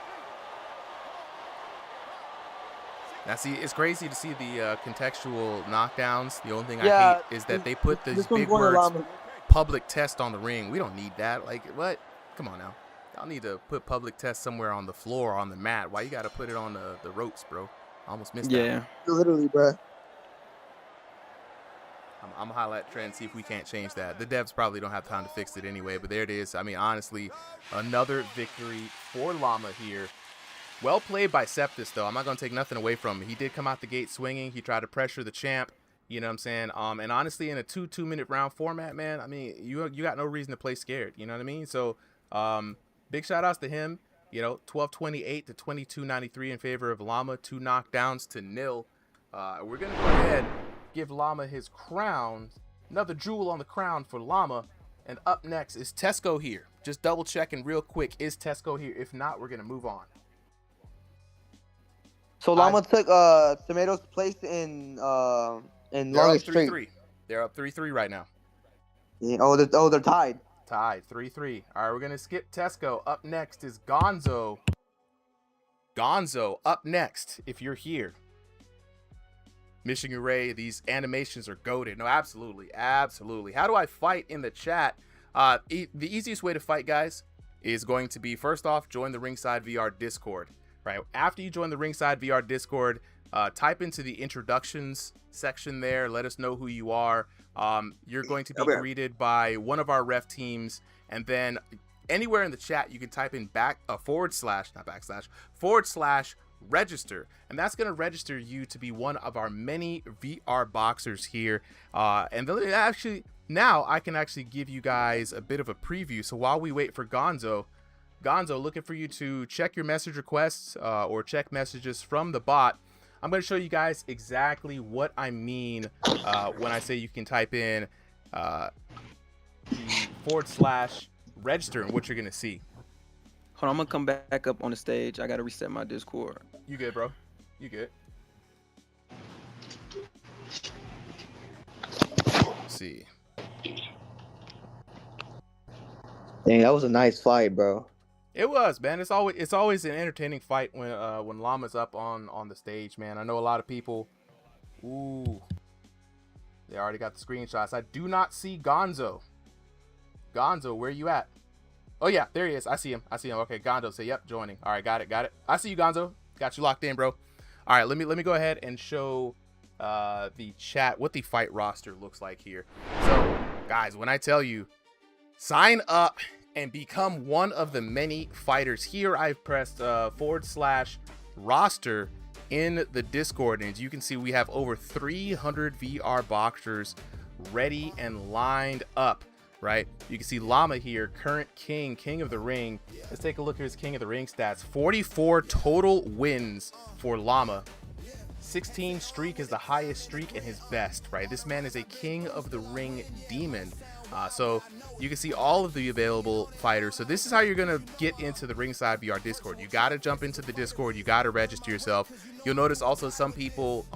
Now, see, it's crazy to see the contextual knockdowns. The only thing I Yeah, hate is that they put these this one's big going to words, Llama. public test on the ring. We don't need that. Like, what? Come on now. Y'all need to put public test somewhere on the floor or on the mat. Why you got to put it on the ropes, bro? I almost missed that. Yeah. Literally, bro. I'm going to highlight trend, see if we can't change that. The devs probably don't have time to fix it anyway, but there it is. I mean, honestly, another victory for Llama here. Well played by Septis, though. I'm not going to take nothing away from him. He did come out the gate swinging. He tried to pressure the champ. You know what I'm saying? And honestly, in a two-minute round format, man, I mean, you got no reason to play scared. You know what I mean? So, big shout-outs to him. You know, 12-28 to 22-93 in favor of Llama. 2 knockdowns to 0. We're going to go ahead give Llama his crown Another jewel on the crown for Llama. And up next is Tesco here. Just double checking real quick. Is Tesco here? If not, we're going to move on. So Llama took Tomato's place in longest streak. 3-3. They're up 3-3 right now. Yeah, they're tied. Tied 3-3. All right, we're going to skip Tesco. Up next is Gonzo. Gonzo up next if you're here. Mission Array, these animations are goated. No, absolutely. Absolutely. How do I fight in the chat? The easiest way to fight, guys, is going to be, first off, join the RingsideVR Discord. Right. After you join the RingsideVR Discord, type into the introductions section there. Let us know who you are. You're going to be greeted by one of our ref teams. And then anywhere in the chat, you can type in /register, and that's going to register you to be one of our many VR boxers here. And then actually now I can actually give you guys a bit of a preview. So while we wait for Gonzo, looking for you to check your message requests or check messages from the bot. I'm going to show you guys exactly what I mean when I say you can type in the /register and what you're going to see. Hold on, I'm gonna come back up on the stage. I gotta reset my Discord. You good, bro? You good? Let's see. Dang, that was a nice fight, bro. It was, man. It's always an entertaining fight when Llama's up on the stage, man. I know a lot of people. Ooh, they already got the screenshots. I do not see Gonzo. Gonzo, where you at? Oh yeah, there he is. I see him. Okay, Gonzo, say yep, joining. All right, got it. I see you, Gonzo. Got you locked in, bro. All right, let me go ahead and show the chat what the fight roster looks like here. So, guys, when I tell you, sign up and become one of the many fighters here. I've pressed /roster in the Discord, and as you can see, we have over 300 VR boxers ready and lined up. Right, you can see Llama here, current king of the ring. Let's take a look at his king of the ring stats. 44 total wins for Llama. 16 streak is the highest streak and his best. Right, this man is a king of the ring demon. So you can see all of the available fighters. So this is how you're gonna get into the RingsideVR Discord. You gotta jump into the Discord. You gotta register yourself. You'll notice also some people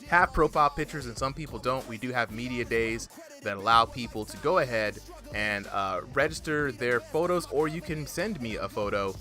have profile pictures and some people don't. We do have media days that allow people to go ahead and register their photos, or you can send me a photo.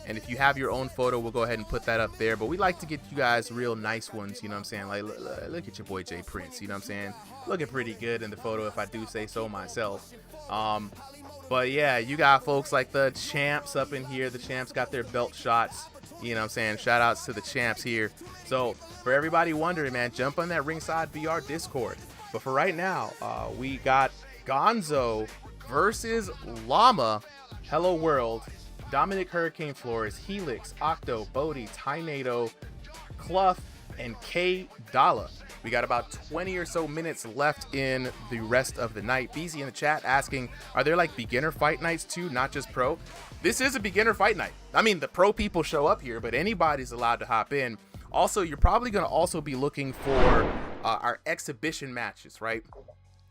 And if you have your own photo, we'll go ahead and put that up there. But we like to get you guys real nice ones, you know what I'm saying? Like, look at your boy Jay Prince, you know what I'm saying? Looking pretty good in the photo, if I do say so myself. But yeah, you got folks like the champs up in here. The champs got their belt shots. You know what I'm saying? Shout outs to the champs here. So for everybody wondering, man, jump on that RingsideVR Discord. But for right now, we got Gonzo versus Llama, Hello World, Dominic Hurricane Flores, Helix, Octo, Bodhi, Tynato, Clough, and K Dalla. We got about 20 or so minutes left in the rest of the night. BZ in the chat asking, are there like beginner fight nights too, not just pro? This is a beginner fight night. I mean, the pro people show up here, but anybody's allowed to hop in. Also, you're probably going to also be looking for our exhibition matches, right?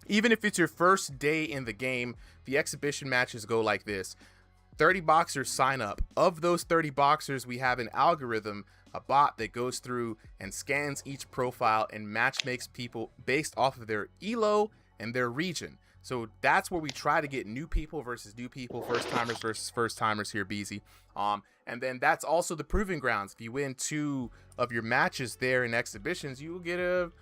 Even if it's your first day in the game, the exhibition matches go like this. 30 boxers sign up. Of those 30 boxers, we have an algorithm, a bot that goes through and scans each profile and match makes people based off of their elo and their region. So that's where we try to get new people versus new people, first timers versus first timers here, BZ. And then that's also the proving grounds. If you win 2 of your matches there in exhibitions, you will get a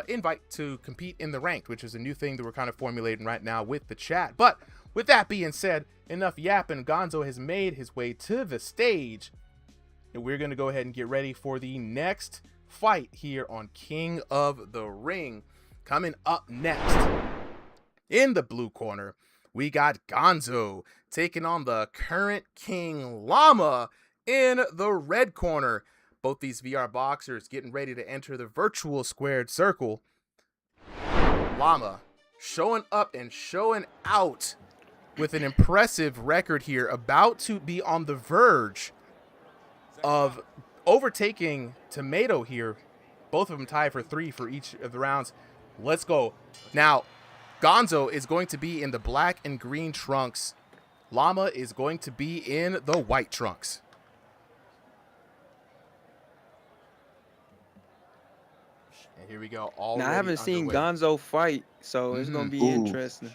invite to compete in the ranked, which is a new thing that we're kind of formulating right now with the chat. But with that being said, enough yapping. Gonzo has made his way to the stage, and we're going to go ahead and get ready for the next fight here on King of the Ring. Coming up next, in the blue corner, we got Gonzo taking on the current king Llama in the red corner. Both these VR boxers getting ready to enter the virtual squared circle. Llama showing up and showing out with an impressive record here, about to be on the verge of overtaking Tomato here. Both of them tied for 3 for each of the rounds. Let's go. Now, Gonzo is going to be in the black and green trunks. Llama is going to be in the white trunks. And here we go. Now, I haven't seen Gonzo fight, so it's going to be interesting.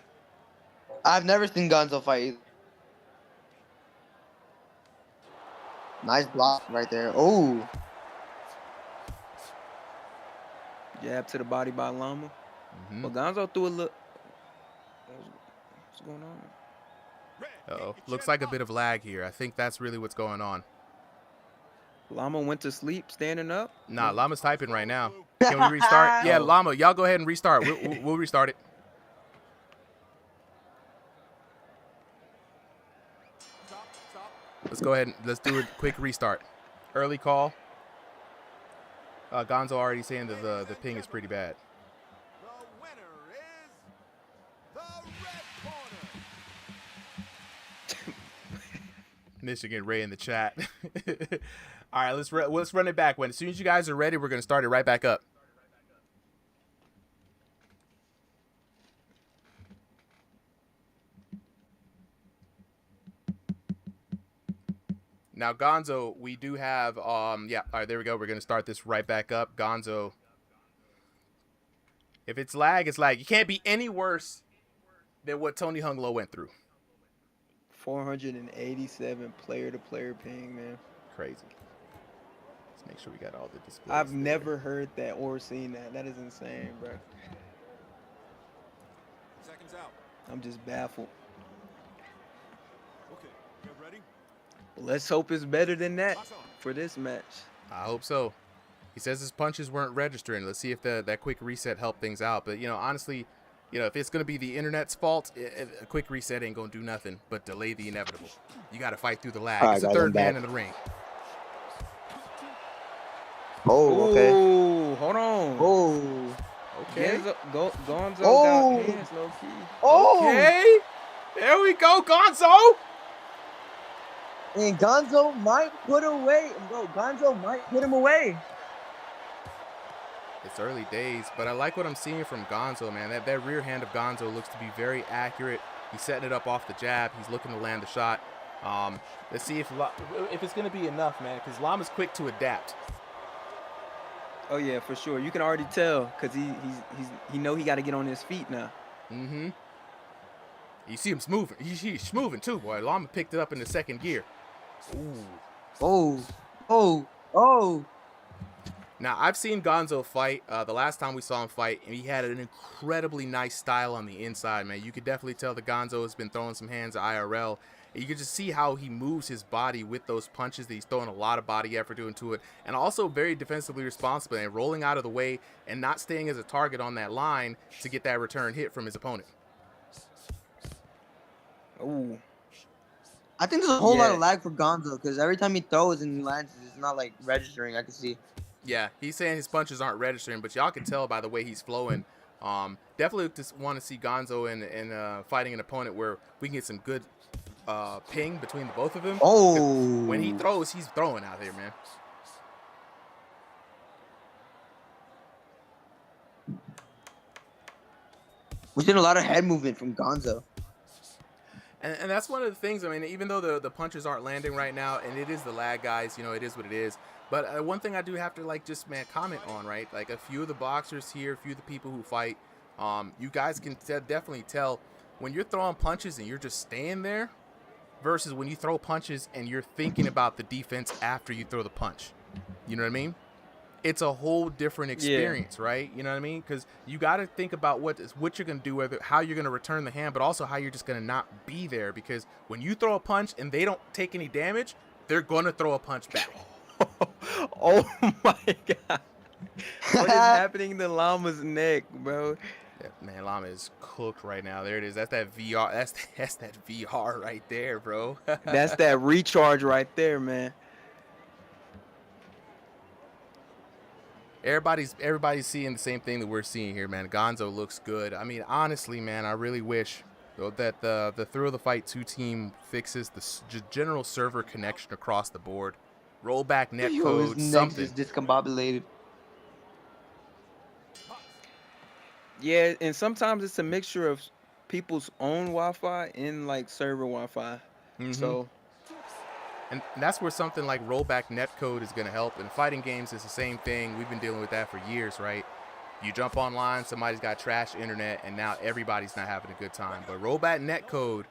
I've never seen Gonzo fight either. Nice block right there. Oh. Jab to the body by Llama. But Gonzo threw a look. What's going on? Uh-oh. Looks like a bit of lag here. I think that's really what's going on. Llama went to sleep standing up? Nah, Llama's typing right now. Can we restart? Yeah, Llama, y'all go ahead and restart. We'll restart it. Let's go ahead and let's do a quick restart. Early call. Gonzo already saying that the ping is pretty bad. The winner is the red corner. Michigan Ray in the chat. All right, let's run it back. As soon as you guys are ready, we're gonna start it right back up. Now, Gonzo, we do have, yeah, all right, there we go. We're going to start this right back up. Gonzo, if it's lag, it's lag. You can't be any worse than what Tony Hunglo went through. 487 player-to-player ping, man. Crazy. Let's make sure we got all the displays. I've never heard that or seen that. That is insane, bro. Seconds out. I'm just baffled. Okay, get ready. Let's hope it's better than that for this match. I hope so. He says his punches weren't registering. Let's see if that quick reset helped things out. But, you know, honestly, you know, if it's going to be the internet's fault, a quick reset ain't going to do nothing but delay the inevitable. You got to fight through the lag. All right, it's the guys, third I'm back. man in the ring. Oh, okay. Oh, hold on. Oh. Okay. Gonzo Oh. got hands low key. Oh. Okay. There we go, Gonzo. And Gonzo might put away. Bro, Gonzo might put him away. It's early days, but I like what I'm seeing from Gonzo, man. That rear hand of Gonzo looks to be very accurate. He's setting it up off the jab. He's looking to land the shot. Let's see if it's going to be enough, man, because Llama's quick to adapt. Oh yeah, for sure. You can already tell because he know he got to get on his feet now. Mm-hmm. You see him moving. He's moving too, boy. Llama picked it up in the second gear. Ooh. Oh. Now, I've seen Gonzo fight. The last time we saw him fight, and he had an incredibly nice style on the inside, man. You could definitely tell that Gonzo has been throwing some hands at IRL. And you can just see how he moves his body with those punches. That he's throwing a lot of body effort into it. And also very defensively responsible and rolling out of the way and not staying as a target on that line to get that return hit from his opponent. Ooh. I think there's a whole lot of lag for Gonzo because every time he throws and lands, it's not like registering. I can see. Yeah, he's saying his punches aren't registering, but y'all can tell by the way he's flowing. Definitely just want to see Gonzo in fighting an opponent where we can get some good ping between the both of them. Oh. When he throws, he's throwing out there, man. We've seen a lot of head movement from Gonzo. And that's one of the things. I mean, even though the punches aren't landing right now, and it is the lag, guys, you know, it is what it is. But one thing I do have to, like, just, man, comment on, right? Like, a few of the boxers here, a few of the people who fight, you guys can definitely tell when you're throwing punches and you're just staying there versus when you throw punches and you're thinking about the defense after you throw the punch. You know what I mean? It's a whole different experience, right? You know what I mean? Because you got to think about what you're going to do, how you're going to return the hand, but also how you're just going to not be there. Because when you throw a punch and they don't take any damage, they're going to throw a punch back. Oh my God. What is happening to Llama's neck, bro? Yeah, man, Llama is cooked right now. There it is. That's that VR. That's that VR right there, bro. That's that recharge right there, man. Everybody's seeing the same thing that we're seeing here, man. Gonzo looks good. I mean, honestly, man, I really wish that the Thrill of the Fight 2 team fixes the general server connection across the board. Rollback net code, something. Is discombobulated. Yeah, and sometimes it's a mixture of people's own Wi-Fi and like server Wi-Fi. Mm-hmm. So And that's where something like rollback netcode is going to help. In fighting games, it's the same thing. We've been dealing with that for years, right? You jump online, somebody's got trash internet, and now everybody's not having a good time. But rollback netcode,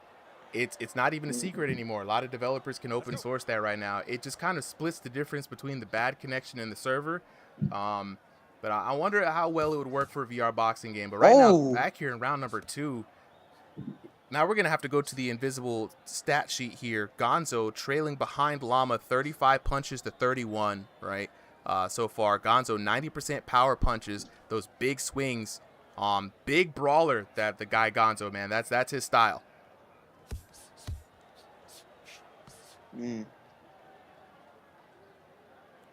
it's not even a secret anymore. A lot of developers can open source that right now. It just kind of splits the difference between the bad connection and the server. But I wonder how well it would work for a VR boxing game. But right now, back here in round number 2, now we're going to have to go to the invisible stat sheet here. Gonzo trailing behind Llama 35 punches to 31, right? So far, Gonzo 90% power punches, those big swings. Big brawler, that the guy Gonzo, man. That's his style.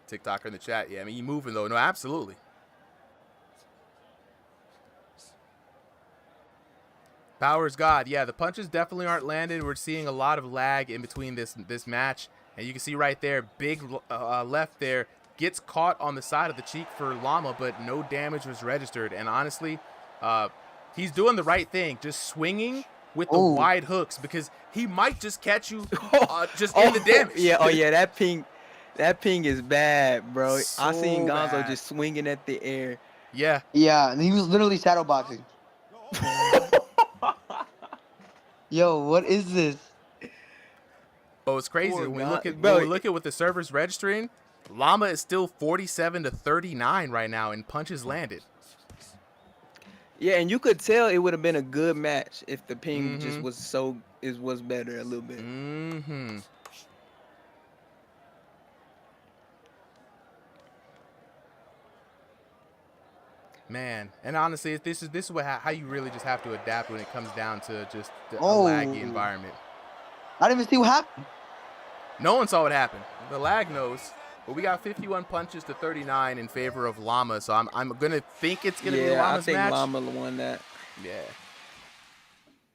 TikToker in the chat. Yeah, I mean, you moving though. No, absolutely. Power is God. Yeah, the punches definitely aren't landing. We're seeing a lot of lag in between this match. And you can see right there, big left there. Gets caught on the side of the cheek for Llama, but no damage was registered. And honestly, he's doing the right thing. Just swinging with the wide hooks because he might just catch you just in the damage. Yeah, that ping is bad, bro. So I seen Gonzo bad. just swinging at the air. Yeah. Yeah, and he was literally shadow boxing. Yo, what is this? Oh, it's crazy. Poor When we God. look at Bro, when we look at what the server's registering, Llama is still 47 to 39 right now in punches landed. Yeah, and you could tell it would have been a good match if the ping just was better a little bit. Mm-hmm. Man, and honestly, this is how you really just have to adapt when it comes down to just a laggy environment. I didn't even see what happened. No one saw what happened. The lag knows. But we got 51 punches to 39 in favor of Llama, so I'm gonna think it's gonna be Llama's match. I think Llama won that. Yeah.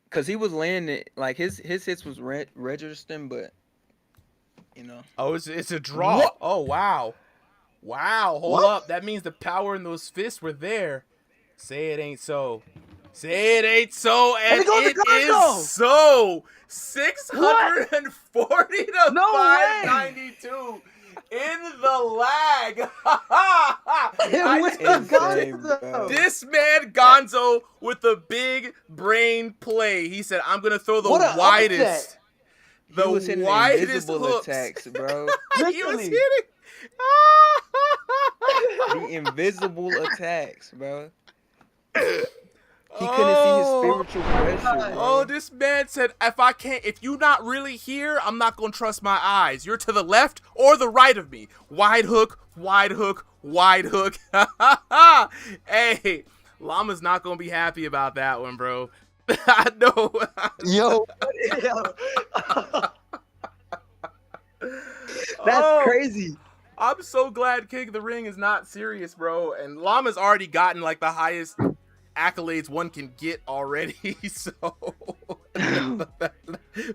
Cause he was landing like his hits was registering, but you know. Oh, it's a draw. What? Oh wow. Wow, hold up. That means the power in those fists were there. Say it ain't so. Say it ain't so, and it is so. 640 to 592 in the lag. This man Gonzo with the big brain play. He said, "I'm gonna throw the widest, the widest hooks." Attacks, bro. He was hitting. The invisible attacks, bro. He couldn't see his spiritual pressure, bro. Oh, this man said, if you not really here, I'm not gonna trust my eyes. You're to the left or the right of me. Wide hook, wide hook, wide hook. Hey, Llama's not gonna be happy about that one, bro. I know. Yo. That's crazy. I'm so glad King of the Ring is not serious, bro. And Llama's already gotten like the highest accolades one can get already. So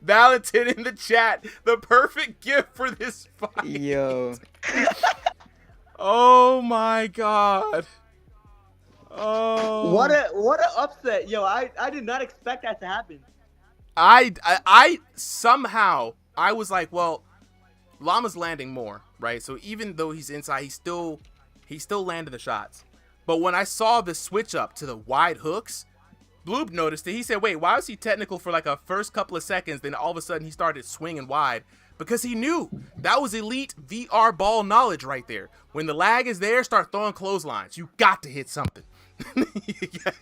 Valentin in the chat, the perfect gift for this fight. Yo. Oh my god. Oh. What a upset. Yo, I did not expect that to happen. I somehow I was like, well, Llama's landing more, right? So even though he's inside, he still landed the shots. But when I saw the switch up to the wide hooks, Bloob noticed it. He said, wait, why was he technical for like a first couple of seconds? Then all of a sudden he started swinging wide because he knew that was elite VR ball knowledge right there. When the lag is there, start throwing clotheslines. You got to hit something.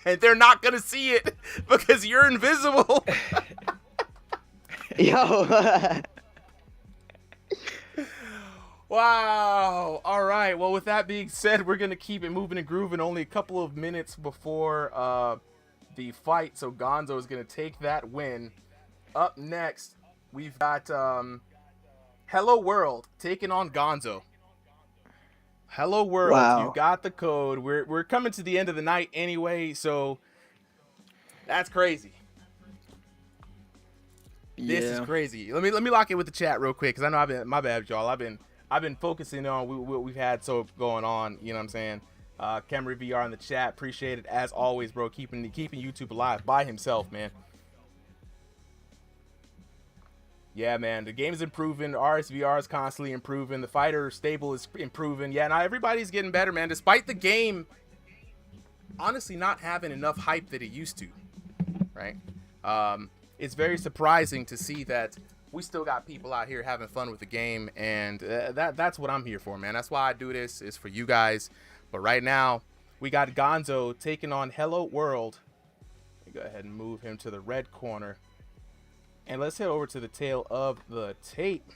And they're not going to see it because you're invisible. Yo. Wow. All right. Well, with that being said, we're going to keep it moving and grooving. Only a couple of minutes before the fight. So Gonzo is going to take that win. Up next, we've got Hello World taking on Gonzo. Hello World. Wow. You got the code. We're coming to the end of the night anyway. So that's crazy. This is crazy. Let me lock it with the chat real quick. Cause I know my bad, y'all. I've been focusing on what we've had going on, you know what I'm saying? Camry VR in the chat. Appreciate it as always, bro. Keeping YouTube alive by himself, man. Yeah, man. The game is improving. RSVR is constantly improving. The fighter stable is improving. Yeah, now everybody's getting better, man. Despite the game, honestly, not having enough hype that it used to, right? It's very surprising to see that we still got people out here having fun with the game, and that's what I'm here for, man. That's why I do this, is for you guys. But right now, we got Gonzo taking on Hello World. Let me go ahead and move him to the red corner. And let's head over to the tail of the tape.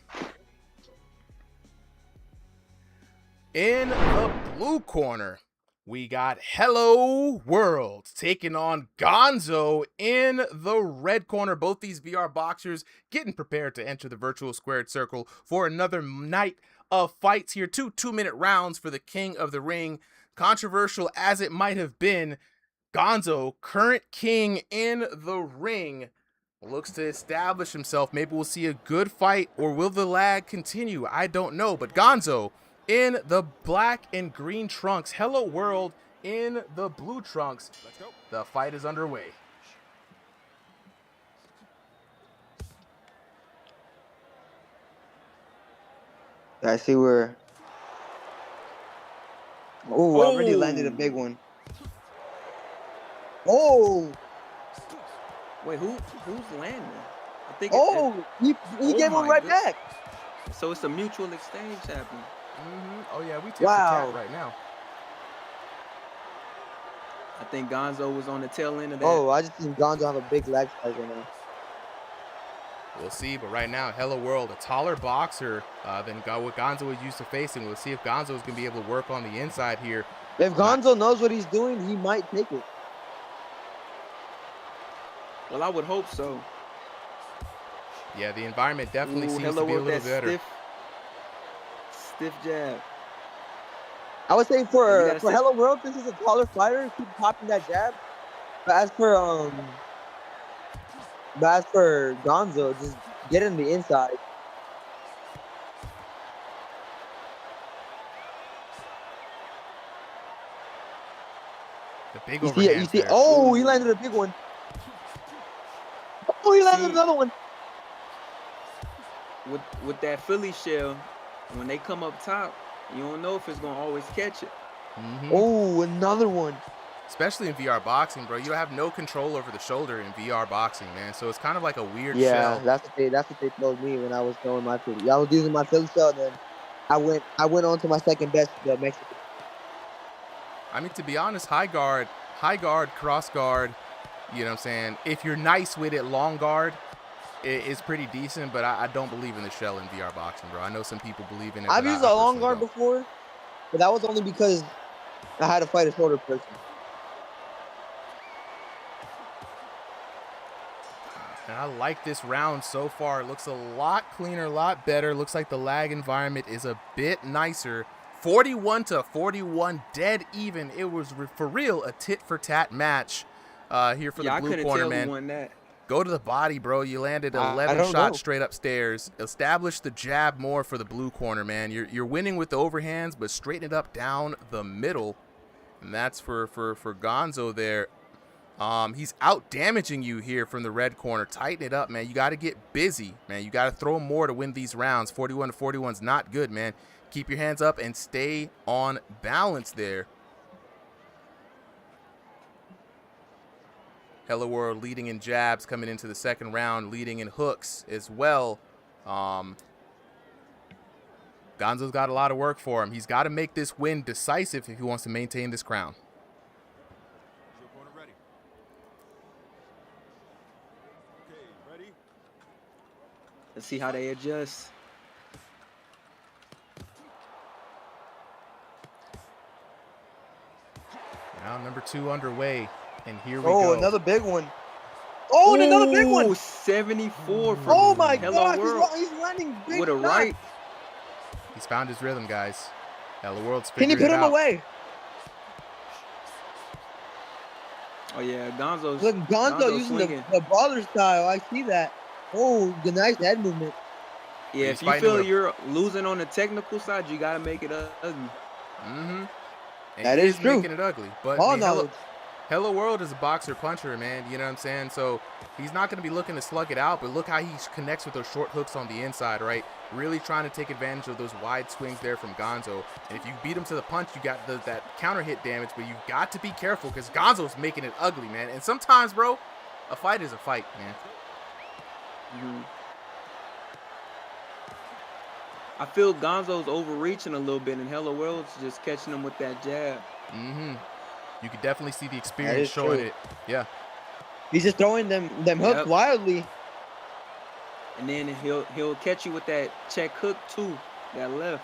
In the blue corner, we got Hello World taking on Gonzo in the red corner. Both these VR boxers getting prepared to enter the virtual squared circle for another night of fights here. 2 2-minute rounds for the King of the Ring. Controversial as it might have been, Gonzo, current king in the ring, looks to establish himself. Maybe we'll see a good fight, or will the lag continue? I don't know. But Gonzo in the black and green trunks, Hello World in the blue trunks. Let's go. The fight is underway. I see where. Oh, I already landed a big one. Oh! Wait, who's landing? I think. He gave one right back. So it's a mutual exchange happening. Oh yeah, we tip the cat right now. I think Gonzo was on the tail end of that. Oh, I just seen Gonzo have a big leg spike right now. We'll see, but right now, Hello World, a taller boxer than what Gonzo is used to facing. We'll see if Gonzo is going to be able to work on the inside here. If Gonzo knows what he's doing, he might take it. Well, I would hope so. Yeah, the environment definitely seems to be a little better. Stiff jab. I would say for Hello World, this is a taller fighter. Keep popping that jab. But as for Gonzo, just get in the inside. The big overhand. You see. Oh, he landed a big one. Oh, he landed another one. With that Philly shell, when they come up top, you don't know if it's gonna always catch it. Oh, another one. Especially in VR boxing, bro. You have no control over the shoulder in VR boxing, man. So it's kind of like a weird shell. That's what they told me when I was throwing my Philly. I was using my Philly shell, then I went on to my second best, the Mexican. I mean, to be honest, high guard, cross guard, you know what I'm saying? If you're nice with it, long guard is pretty decent, but I don't believe in the shell in VR boxing, bro. I know some people believe in it. I've used a long guard before, but that was only because I had to fight a shorter person. And I like this round so far. It looks a lot cleaner, a lot better. Looks like the lag environment is a bit nicer. 41-41, dead even. It was for real a tit-for-tat match here for the blue corner, man. Won that. Go to the body, bro. You landed 11 shots straight upstairs. Establish the jab more for the blue corner, man. You're winning with the overhands, but straighten it up down the middle. And that's for Gonzo there. He's out damaging you here from the red corner. Tighten it up, man. You got to get busy, man. You got to throw more to win these rounds. 41-41 is not good, man. Keep your hands up and stay on balance there. Hello World leading in jabs coming into the second round, leading in hooks as well. Gonzo's got a lot of work for him. He's got to make this win decisive if he wants to maintain this crown. Your opponent ready. Okay, ready? Let's see how they adjust. Round number 2 underway, and here we go. Oh, another big one. Oh, and another big one. 74 from Oh my Hello God, World. he's landing big With a shots. right. He's found his rhythm, guys. Hello World's Can you figured put it him out. away? Oh yeah, Gonzo's. Look, Gonzo using the baller style. I see that. Oh, the nice head movement. Yeah, if you feel you're losing on the technical side, you gotta make it ugly. And That he is is true. making it ugly. But Ball I mean, knowledge. Hello World is a boxer puncher, man. You know what I'm saying? So he's not going to be looking to slug it out, but look how he connects with those short hooks on the inside, right? Really trying to take advantage of those wide swings there from Gonzo. And if you beat him to the punch, you got that counter hit damage, but you've got to be careful because Gonzo's making it ugly, man. And sometimes, bro, a fight is a fight, man. Mm-hmm. I feel Gonzo's overreaching a little bit, and Hello World's just catching him with that jab. Mm-hmm. You can definitely see the experience showing it. Yeah. He's just throwing them hooks wildly. And then he'll catch you with that check hook too. That left.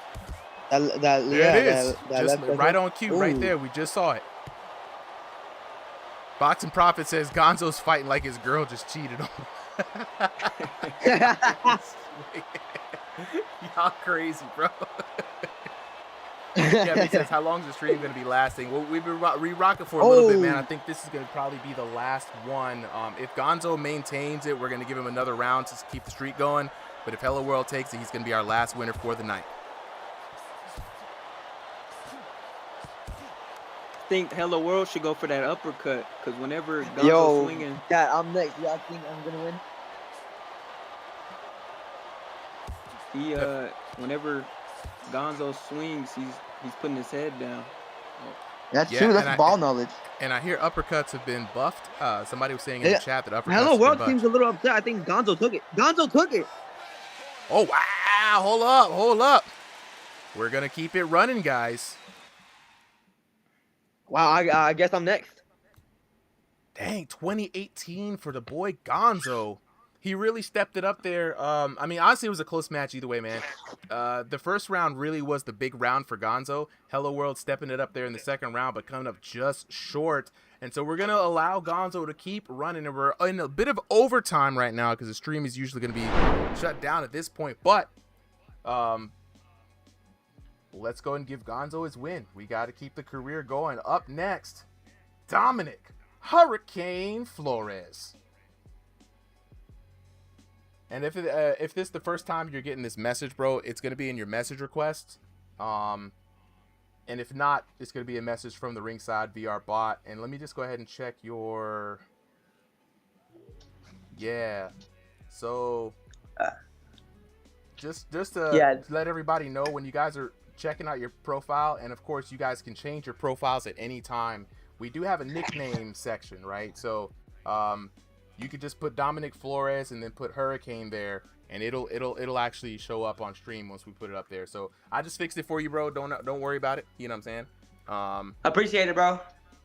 There it is. That just left right hook. on cue, right there. We just saw it. Boxing Prophet says Gonzo's fighting like his girl just cheated on him. Y'all crazy, bro. Yeah, he says, how long is the stream going to be lasting? Well, we've been re-rocking for a little bit, man. I think this is going to probably be the last one. If Gonzo maintains it, we're going to give him another round to keep the streak going. But if Hello World takes it, he's going to be our last winner for the night. I think Hello World should go for that uppercut, because whenever Gonzo's swinging... Yeah, I'm next. Y'all think I'm going to win? Whenever Gonzo swings, he's putting his head down. That's true. That's ball knowledge. And I hear uppercuts have been buffed. Somebody was saying in the chat that uppercuts Hello World seems a little upset. I think Gonzo took it. Gonzo took it. Oh, wow. Hold up. We're going to keep it running, guys. Wow, I guess I'm next. Dang, 2018 for the boy Gonzo. He really stepped it up there. I mean, honestly, it was a close match either way, man. The first round really was the big round for Gonzo. Hello World stepping it up there in the second round, but coming up just short. And so we're going to allow Gonzo to keep running. And we're in a bit of overtime right now because the stream is usually going to be shut down at this point. But let's go and give Gonzo his win. We got to keep the career going. Up next, Dominic Hurricane Flores. And if this is the first time you're getting this message, bro, it's going to be in your message request. And if not, it's going to be a message from the RingsideVR bot. And let me just go ahead and check your... Yeah. So just to let everybody know, when you guys are checking out your profile, and of course you guys can change your profiles at any time. We do have a nickname section, right? So you could just put Dominic Flores and then put Hurricane there, and it'll actually show up on stream once we put it up there. So I just fixed it for you, bro. Don't worry about it. You know what I'm saying? Appreciate it, bro.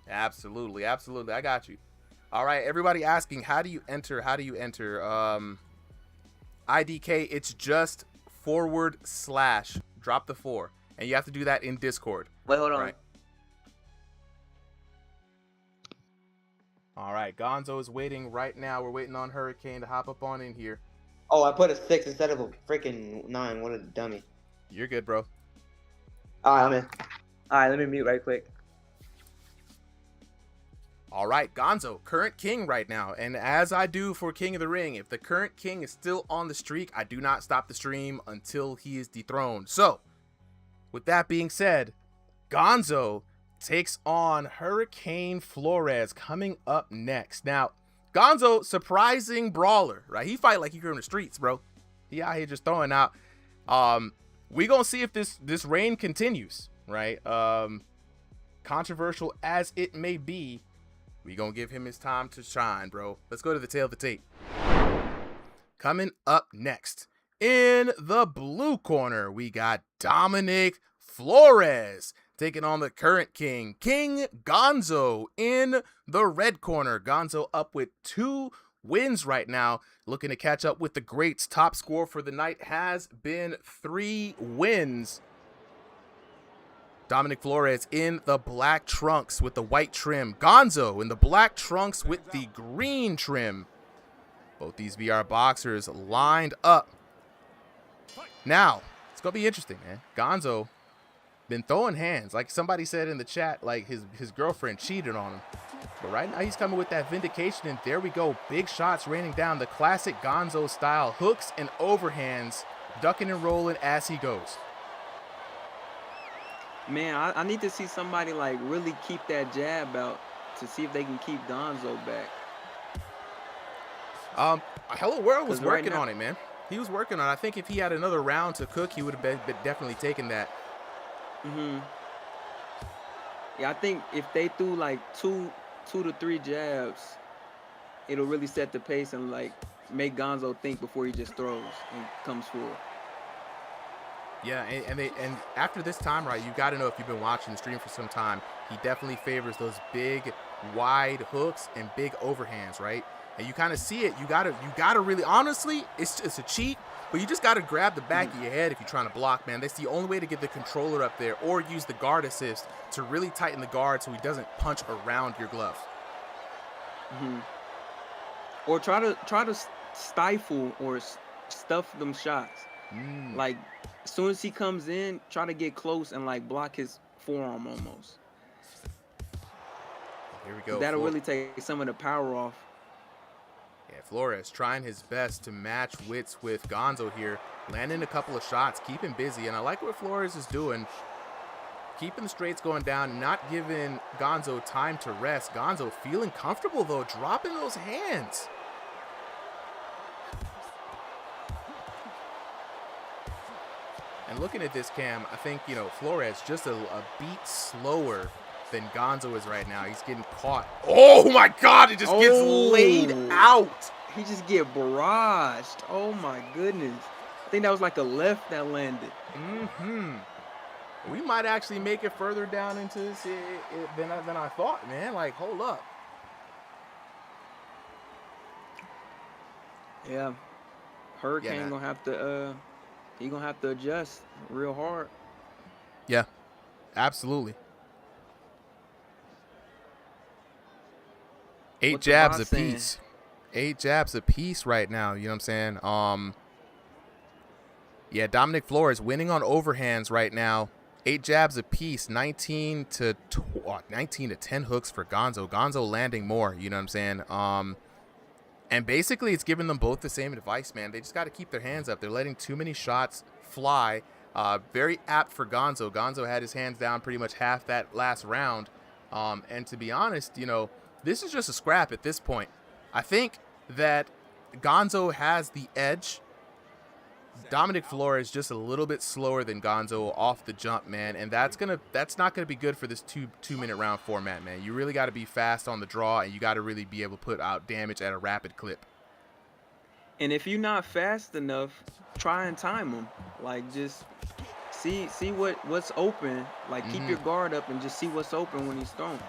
Absolutely. I got you. All right, everybody asking, how do you enter? IDK, it's just / drop the 4, and you have to do that in Discord. Wait, hold on. Right? All right, Gonzo is waiting right now. We're waiting on Hurricane to hop up on in here. Oh, I put a 6 instead of a freaking 9. What a dummy. You're good, bro. All right, I'm in. All right, let me mute right quick. All right, Gonzo, current king right now. And as I do for King of the Ring, if the current king is still on the streak, I do not stop the stream until he is dethroned. So, with that being said, Gonzo takes on Hurricane Flores coming up next. Now, Gonzo, surprising brawler, right? He fight like he grew in the streets, bro. He out here just throwing out. We gonna see if this reign continues, right? Controversial as it may be, we gonna give him his time to shine, bro. Let's go to the tail of the tape. Coming up next, in the blue corner, we got Dominic Flores taking on the current king, King Gonzo. In the red corner, Gonzo up with 2 wins right now, looking to catch up with the greats. Top score for the night has been 3 wins. Dominic Flores in the black trunks with the white trim. Gonzo in the black trunks with the green trim. Both these VR boxers lined up. Now, it's going to be interesting, man. Gonzo been throwing hands. Like somebody said in the chat, like his girlfriend cheated on him. But right now he's coming with that vindication, and there we go. Big shots raining down, the classic Gonzo style. Hooks and overhands, ducking and rolling as he goes. Man, I need to see somebody like really keep that jab out to see if they can keep Gonzo back. Hello World was 'Cause right working now- on it, man. He was working on it. I think if he had another round to cook, he would have been definitely taken that. Yeah, I think if they threw like two to three jabs, it'll really set the pace and like make Gonzo think before he just throws and comes forward. Yeah, and after this time, right, you got to know, if you've been watching the stream for some time, he definitely favors those big, wide hooks and big overhands, right? And you kind of see it. You gotta really, honestly, it's a cheat, but you just gotta grab the back of your head if you're trying to block, man. That's the only way to get the controller up there, or use the guard assist to really tighten the guard so he doesn't punch around your glove. Or try to stifle or stuff them shots. Like as soon as he comes in, try to get close and like block his forearm almost. Here we go. That'll really take some of the power off. Yeah, Flores trying his best to match wits with Gonzo here, landing a couple of shots, keeping busy, and I like what Flores is doing, keeping the straights going down, not giving Gonzo time to rest. Gonzo feeling comfortable though, dropping those hands. And looking at this, Cam, I think, you know, Flores just a beat slower than Gonzo is right now. He's getting caught. Oh my God, it just gets laid out. He just get barraged. Oh my goodness. I think that was like a left that landed. We might actually make it further down into this than I thought, man. Like, hold up. Yeah. Hurricane gonna have to he gonna have to adjust real hard. Yeah, absolutely. 8 jabs apiece. 8 jabs apiece right now. You know what I'm saying? Yeah, Dominic Flores winning on overhands right now. 8 jabs apiece. 19 to 10 hooks for Gonzo. Gonzo landing more. You know what I'm saying? And basically, it's giving them both the same advice, man. They just got to keep their hands up. They're letting too many shots fly. Very apt for Gonzo. Gonzo had his hands down pretty much half that last round. And to be honest, you know, this is just a scrap at this point. I think that Gonzo has the edge. Dominic Flores just a little bit slower than Gonzo off the jump, man, and that's not gonna be good for this two-minute round format, man. You really got to be fast on the draw, and you got to really be able to put out damage at a rapid clip. And if you're not fast enough, try and time him. Like, just see what's open. Like, keep your guard up and just see what's open when he's throwing.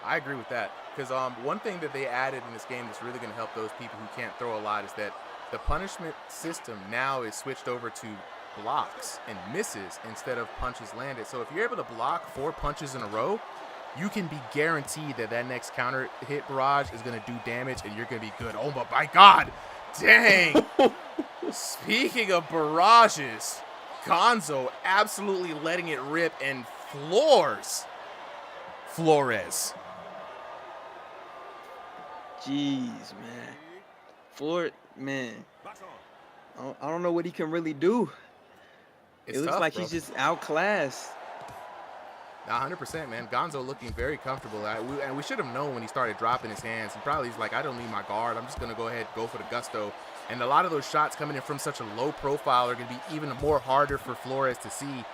I agree with that, because one thing that they added in this game that's really going to help those people who can't throw a lot is that the punishment system now is switched over to blocks and misses instead of punches landed. So if you're able to block 4 punches in a row, you can be guaranteed that that next counter hit barrage is going to do damage and you're going to be good. Oh my God, dang. Speaking of barrages, Gonzo absolutely letting it rip and floors Flores. Jeez, man. Man, I don't know what he can really do. It looks tough, like bro. he's just outclassed. 100%, man. Gonzo looking very comfortable. And we should have known when he started dropping his hands. He's like, I don't need my guard. I'm just going to go ahead and go for the gusto. And a lot of those shots coming in from such a low profile are going to be even more harder for Flores to see.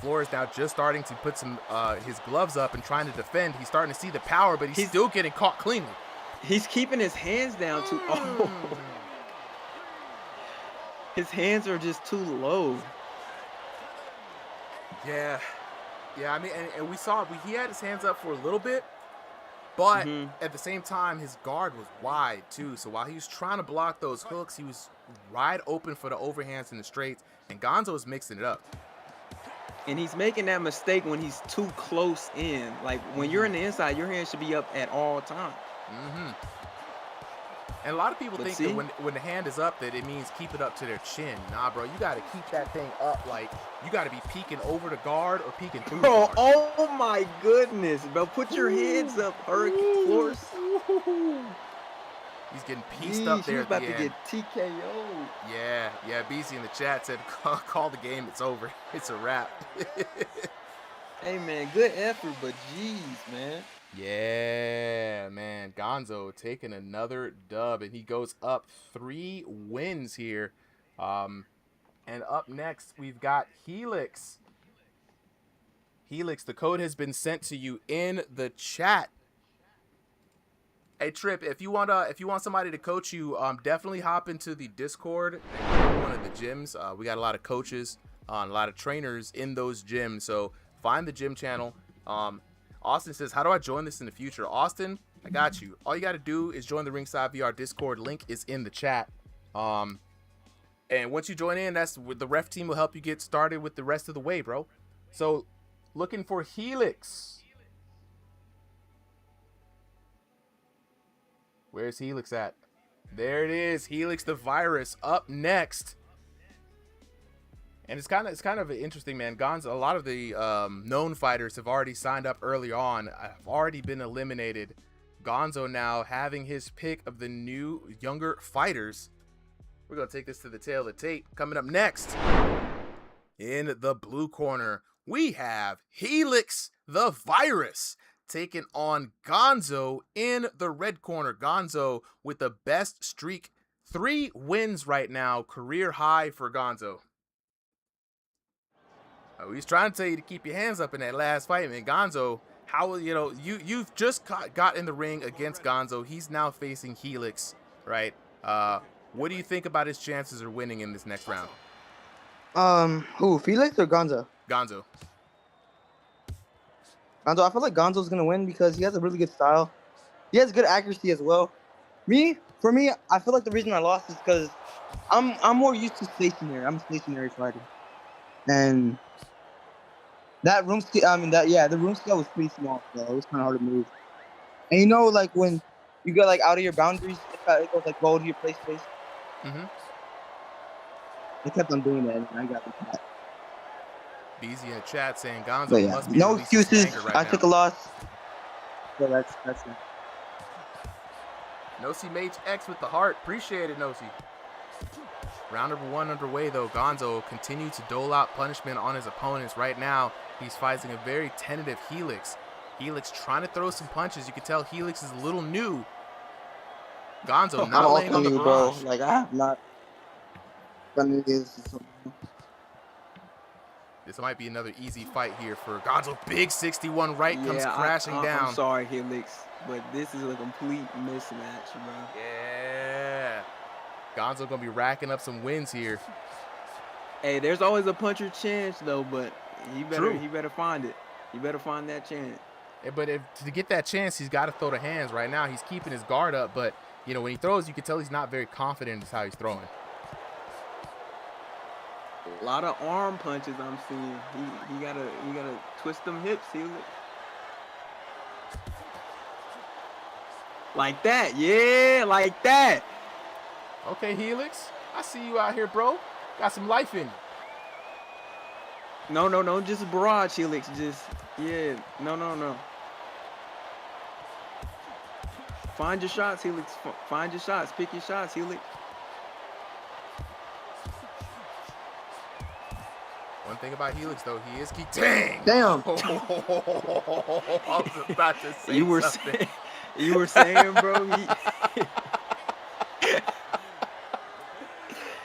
Flores now just starting to put some his gloves up and trying to defend. He's starting to see the power, but he's still getting caught cleanly. He's keeping his hands down too. Oh. His hands are just too low. Yeah. I mean, and we saw he had his hands up for a little bit, but at the same time, his guard was wide too. So while he was trying to block those hooks, he was wide open for the overhands and the straights, and Gonzo was mixing it up. And he's making that mistake when he's too close in. Like, when you're in the inside, your hands should be up at all times. And a lot of people think that when the hand is up that it means keep it up to their chin. Nah, bro, you got to keep that thing up. Like, you got to be peeking over the guard or peeking through the guard. Oh my goodness, bro. Put your hands up, Hurricane Flores. He's getting pieced up there He was at the about to end. get TKO. Yeah, BC in the chat said, call the game, it's over. It's a wrap. Hey, man, good effort, but jeez, man. Yeah, man. Gonzo taking another dub, and he goes up 3 wins here. And up next, we've got Helix. Helix, the code has been sent to you in the chat. Hey Trip, if you want somebody to coach you, definitely hop into the Discord and go to one of the gyms. We got a lot of coaches, a lot of trainers in those gyms. So find the gym channel. Austin says, "How do I join this in the future?" Austin, I got you. All you got to do is join the Ringside VR Discord. Link is in the chat. And once you join in, that's the ref team will help you get started with the rest of the way, bro. So looking for Helix. Where's Helix at? There it is. Helix the Virus up next. And it's kind of interesting, man. Gonzo, a lot of the known fighters have already signed up early on. Have already been eliminated. Gonzo now having his pick of the new younger fighters. We're gonna take this to the tail of the tape. Coming up next, in the blue corner, we have Helix the Virus taking on Gonzo in the red corner. Gonzo with the best streak, 3 wins right now, career high for Gonzo. Oh, he's trying to tell you to keep your hands up in that last fight, man. Gonzo, you've just got in the ring against Gonzo. He's now facing Helix, right? What do you think about his chances of winning in this next round? Who, Felix or Gonzo? Gonzo. Gonzo, I feel like Gonzo's gonna win because he has a really good style. He has good accuracy as well. For me, I feel like the reason I lost is because I'm more used to stationary. I'm a stationary fighter, and that room scale. The room scale was pretty small, so it was kind of hard to move. And you know, like when you get like out of your boundaries, it goes like go to your play space. Mm-hmm. I kept on doing that, and I got the cat. BZ in the chat saying Gonzo must be no releasing excuses. anger right I now. took a loss. So that's it. Nosy Mage X with the heart. Appreciate it, Nosy. Round number 1 underway, though. Gonzo continued to dole out punishment on his opponents. Right now, he's fighting a very tentative Helix. Helix trying to throw some punches. You can tell Helix is a little new. Gonzo not laying on the barrage. Like, I have not done this. This might be another easy fight here for Gonzo. Big 61 right comes crashing down. I'm sorry, Helix, but this is a complete mismatch, bro. Yeah. Gonzo gonna be racking up some wins here. Hey, there's always a puncher chance though, but he better find it. He better find that chance. Yeah, but to get that chance, he's got to throw the hands. Right now, he's keeping his guard up, but when he throws, you can tell he's not very confident in how he's throwing. A lot of arm punches I'm seeing. He gotta twist them hips, Helix. Like that, yeah, like that. Okay, Helix, I see you out here, bro. Got some life in you. No, just barrage, Helix. No. Find your shots, Helix. Find your shots. Pick your shots, Helix. One thing about Helix, though, he is Damn! Damn! I was about to say something. You were saying, bro.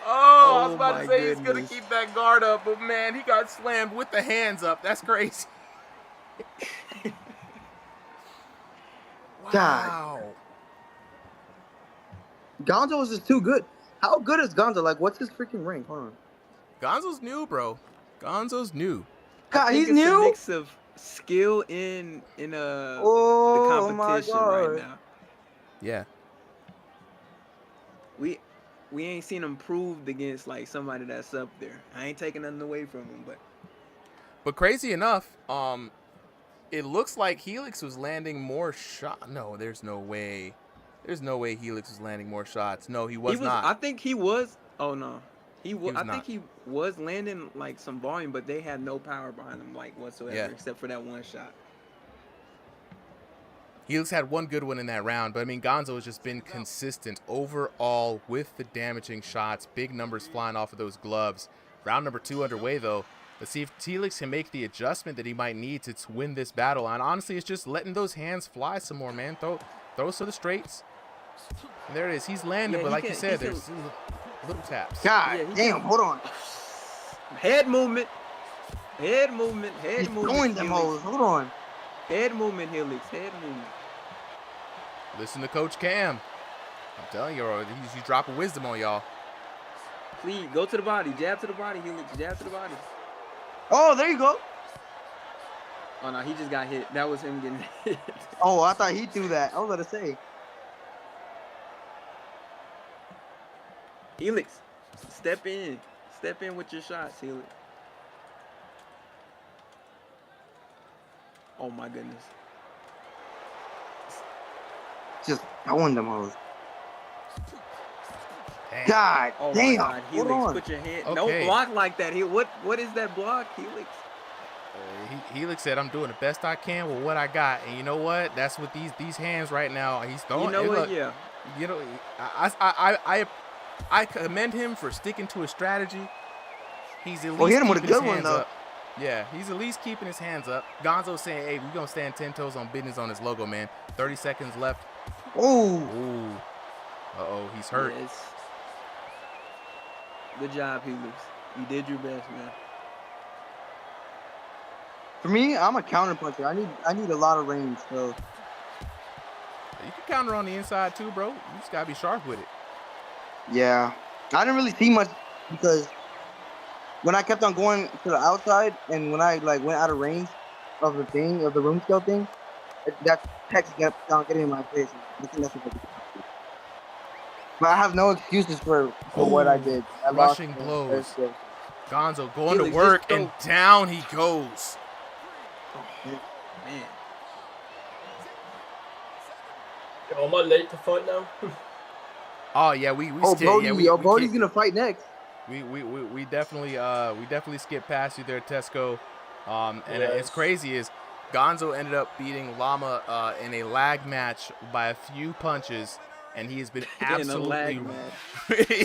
I was about to say he's going to keep that guard up, but man, he got slammed with the hands up. That's crazy. Wow. Gonzo is just too good. How good is Gonzo? Like, what's his freaking rank? Hold on. Gonzo's new, bro. Gonzo's new. God, he's it's new? A mix of skill in the competition right now. Yeah. We ain't seen him proved against like somebody that's up there. I ain't taking nothing away from him, but crazy enough, it looks like Helix was landing more shots. No, there's no way. There's no way Helix was landing more shots. No, he was not. I think he was. Oh no. I not. think he was landing like some volume, but they had no power behind him like whatsoever, except for that one shot. Helix had one good one in that round, but I mean, Gonzo has just been consistent overall with the damaging shots. Big numbers flying off of those gloves. Round number 2 underway, though. Let's see if Helix can make the adjustment that he might need to win this battle. And honestly, it's just letting those hands fly some more, man. Throw to the straights. And there it is. He's landing, but like you said, there's little taps. God damn, hold on. Head movement. Head movement. He's throwing them hoes. Hold on. Head movement, Helix. Head movement. Listen to Coach Cam. I'm telling you, he's dropping wisdom on y'all. Please, go to the body. Jab to the body, Helix. Jab to the body. Oh, there you go. Oh, no, he just got hit. That was him getting hit. Oh, I thought he threw that. I was going to say. Helix, step in. Step in with your shots, Helix. Oh, my goodness. Just throwing them hoes. God oh damn. My God. Helix, put your hand. Okay. Don't block like that. What is that block, Helix? Helix said, "I'm doing the best I can with what I got," and you know what? That's what these hands right now. He's throwing. You know what? Yeah. You know, I commend him for sticking to his strategy. He's at least hit him with a keeping good his one hands though. up. Yeah, he's at least keeping his hands up. Gonzo's saying, "Hey, we're gonna stand 10 toes on business on his logo, man." 30 seconds left. Ooh. Uh-oh, he's hurt. Yes. Good job, Helix. You did your best, man. For me, I'm a counter puncher. I need a lot of range, so. You can counter on the inside too, bro. You just gotta be sharp with it. Yeah, I didn't really see much because when I kept on going to the outside and when I went out of range of the room scale thing, that text kept on getting in my face. I think that's what I did. But I have no excuses for what I did. I Rushing lost blows. Gonzo going Helix, to work just and down he goes. Man. Am I late to fight now? Oh yeah, we Brody, Brody's gonna fight next. We definitely skipped past you there, Tesco. And it's crazy is Gonzo ended up beating Llama in a lag match by a few punches, and he has been absolutely.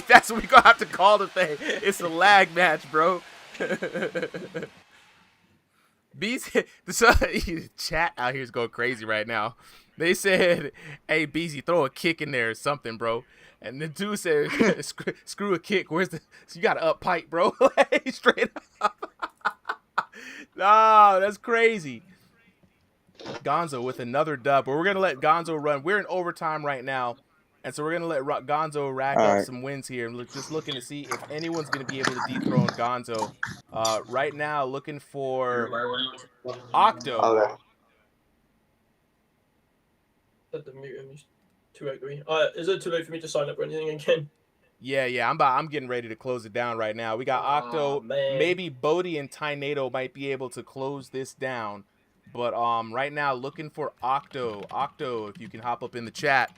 That's what we gonna have to call the thing. It's a lag match, bro. The chat out here is going crazy right now. They said, "Hey, BZ, throw a kick in there or something, bro." And the dude said, "Screw a kick. Where's the? So you got to up pipe, bro." Straight up. No, that's crazy. Gonzo with another dub, but we're gonna let Gonzo run. We're in overtime right now, and so we're gonna let Gonzo rack up some wins here. Just looking to see if anyone's gonna be able to dethrone Gonzo. Right now, looking for Octo. Okay. Let them mute him. He's too angry. Is it too late for me to sign up or anything again? Yeah. I'm getting ready to close it down right now. We got Octo. Man. Maybe Bodie and Tynado might be able to close this down. But right now, looking for Octo. Octo, if you can hop up in the chat.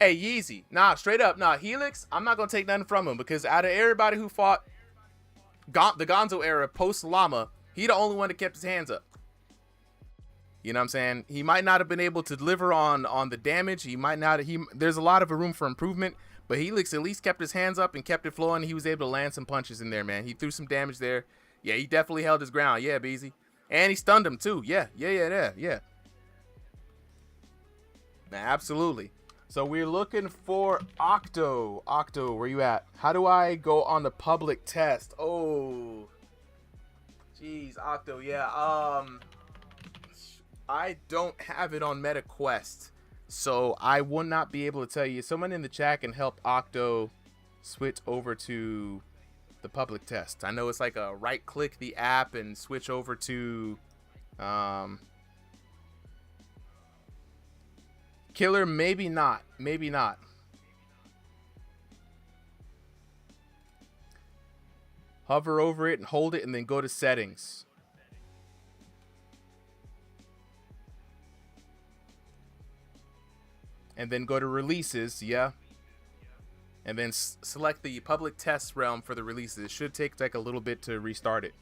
Hey, Yeezy. Nah, straight up. Nah, Helix, I'm not going to take nothing from him because out of everybody who fought the Gonzo era post-Llama, he the only one that kept his hands up. You know what I'm saying? He might not have been able to deliver on the damage. He might not. There's a lot of room for improvement. But Helix at least kept his hands up and kept it flowing. He was able to land some punches in there, man. He threw some damage there. Yeah, he definitely held his ground. Yeah, Beezy. And he stunned him, too. Yeah. Man, absolutely. So we're looking for Octo. Octo, where you at? How do I go on the public test? Oh. Jeez, Octo, yeah. I don't have it on MetaQuest. So I will not be able to tell you. Someone in the chat can help Octo switch over to the public test. I know it's like a right click the app and switch over to Killer. Maybe not. Hover over it and hold it and then go to settings. And then go to releases, yeah. and then select the public test realm for the releases. It should take like a little bit to restart it.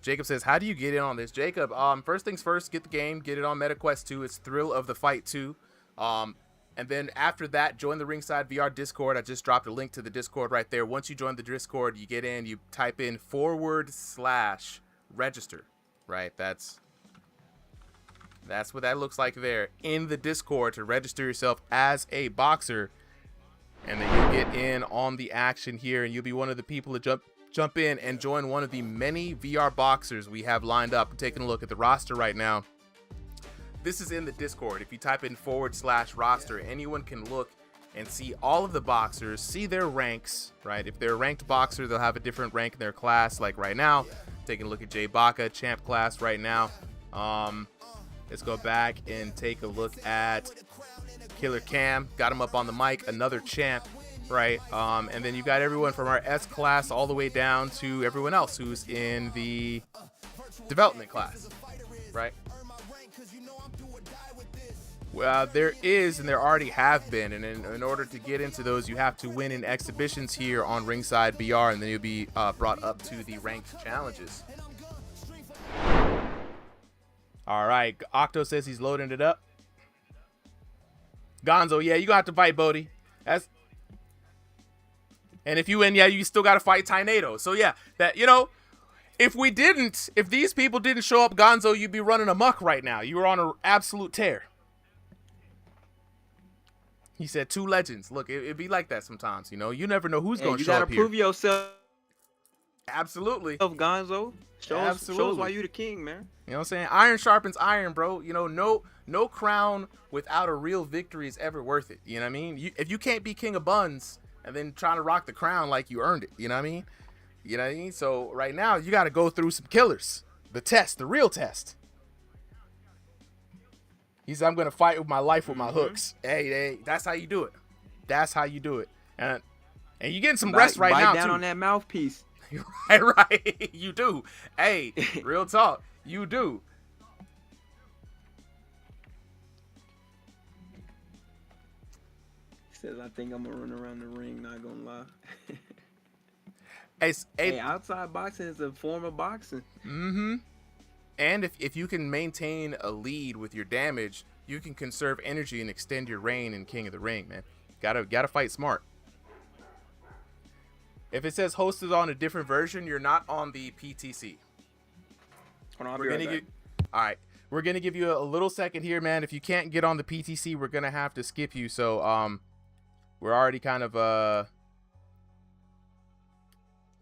Jacob says, how do you get in on this? Jacob, first things first, get the game, get it on MetaQuest 2. It's Thrill of the Fight 2. And then after that, join the Ringside VR Discord. I just dropped a link to the Discord right there. Once you join the Discord, you get in, you type in /register, right? That's what that looks like there in the Discord to register yourself as a boxer. And then you get in on the action here, and you'll be one of the people to jump in and join one of the many VR boxers we have lined up. I'm taking a look at the roster right now. This is in the Discord. If you type in /roster, anyone can look and see all of the boxers, see their ranks, right? If they're a ranked boxer, they'll have a different rank in their class. Like right now, taking a look at Jay Baca, champ class right now. Let's go back and take a look at Killer Cam. Got him up on the mic, another champ, right? And then you got everyone from our S class all the way down to everyone else who's in the development class, right? Well, there is, and there already have been, and in order to get into those, you have to win in exhibitions here on Ringside VR, and then you'll be brought up to the ranked challenges. All right, Octo says he's loading it up. Gonzo, yeah, you got to fight Bodhi. And if you win, yeah, you still got to fight Tornado. So yeah, that, you know, if these people didn't show up, Gonzo, you'd be running amok right now. You were on an absolute tear. He said 2 legends. Look, it'd be like that sometimes, you know. You never know who's going to show up here. You got to prove yourself. Absolutely. Gonzo. Shows why you the king, man. You know what I'm saying? Iron sharpens iron, bro. You know, no crown without a real victory is ever worth it. You know what I mean? If you can't be king of buns and then trying to rock the crown like you earned it, you know what I mean? You know what I mean? So right now, you got to go through some killers. The test, the real test. He said, I'm going to fight with my life with my hooks. Hey, that's how you do it. That's how you do it. And you're getting some rest right now, bite down too. On that mouthpiece. right. You do. Hey, real talk. You do. He says, I think I'm going to run around the ring, not going to lie. Hey, outside boxing is a form of boxing. Mm-hmm. And if you can maintain a lead with your damage, you can conserve energy and extend your reign in King of the Ring, man. Gotta fight smart. If it says hosted on a different version, you're not on the PTC. All right. We're gonna give you a little second here, man. If you can't get on the PTC, we're gonna have to skip you. So we're already kind of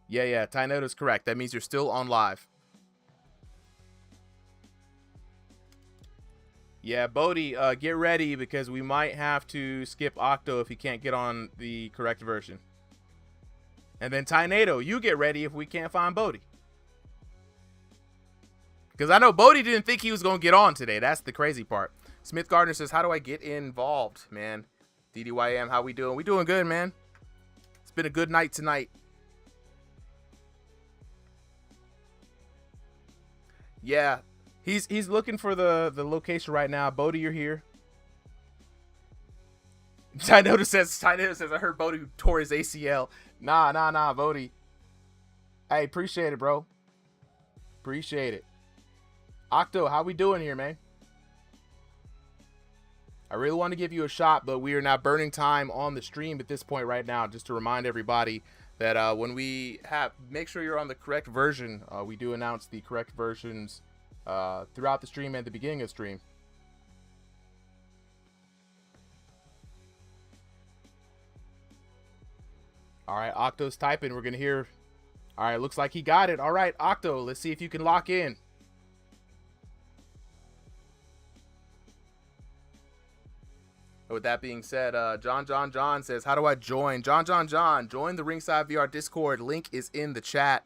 yeah, Tornado's correct. That means you're still on live. Yeah, Bodhi, get ready because we might have to skip Octo if he can't get on the correct version. And then Tornado, you get ready if we can't find Bodhi. Because I know Bodhi didn't think he was going to get on today. That's the crazy part. Smith Gardner says, how do I get involved, man? DDYM, how we doing? We doing good, man. It's been a good night tonight. Yeah. He's looking for the location right now. Bodhi, you're here. Tornado says, I heard Bodhi tore his ACL. Nah, Bodhi. Hey, appreciate it, bro. Appreciate it. Octo, how we doing here, man? I really want to give you a shot, but we are now burning time on the stream at this point right now. Just to remind everybody that when we make sure you're on the correct version. We do announce the correct versions throughout the stream and the beginning of the stream. All right, Octo's typing. We're going to hear. All right, looks like he got it. All right, Octo, let's see if you can lock in. With that being said, John says, how do I join? John, join the Ringside VR Discord. Link is in the chat.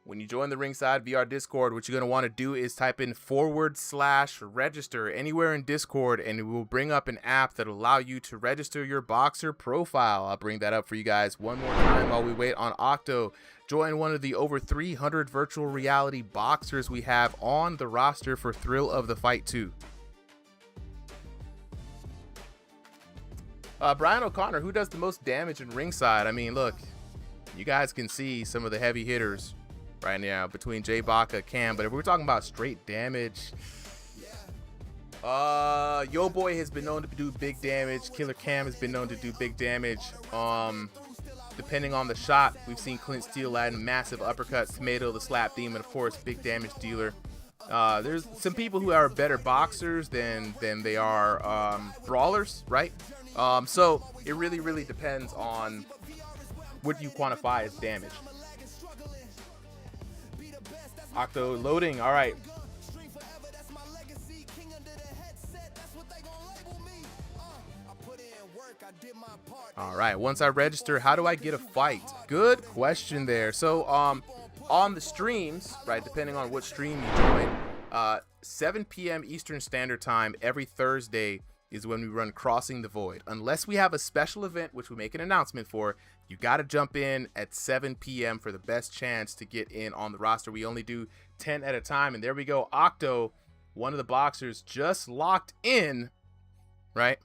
When you join the Ringside VR Discord, what you're going to want to do is type in /register anywhere in Discord, and it will bring up an app that will allow you to register your boxer profile. I'll bring that up for you guys one more time while we wait on Octo. Join one of the over 300 virtual reality boxers we have on the roster for Thrill of the Fight 2. Brian O'Connor, who does the most damage in ringside? I mean, look, you guys can see some of the heavy hitters right now between Jay Baca, Cam. But if we're talking about straight damage, Yo Boy has been known to do big damage. Killer Cam has been known to do big damage. Depending on the shot, we've seen Clint Steele adding massive uppercuts. Tomato, the slap demon, of course, big damage dealer. There's some people who are better boxers than they are brawlers, right? So it really depends on what you quantify as damage. Octo loading. All right. All right, once I register, how do I get a fight? Good question there. So on the streams, right, depending on what stream you join, 7 p.m. Eastern Standard Time every Thursday is when we run Crossing the Void. Unless we have a special event, which we make an announcement for, you got to jump in at 7 p.m. for the best chance to get in on the roster. We only do 10 at a time, and there we go. Octo, one of the boxers, just locked in, right?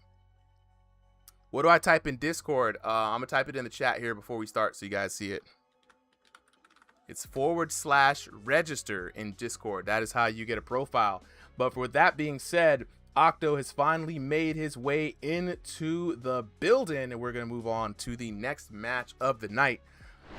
What do I type in Discord? I'm going to type it in the chat here before we start so you guys see it. It's /register in Discord. That is how you get a profile. But with that being said, Octo has finally made his way into the building, and we're going to move on to the next match of the night.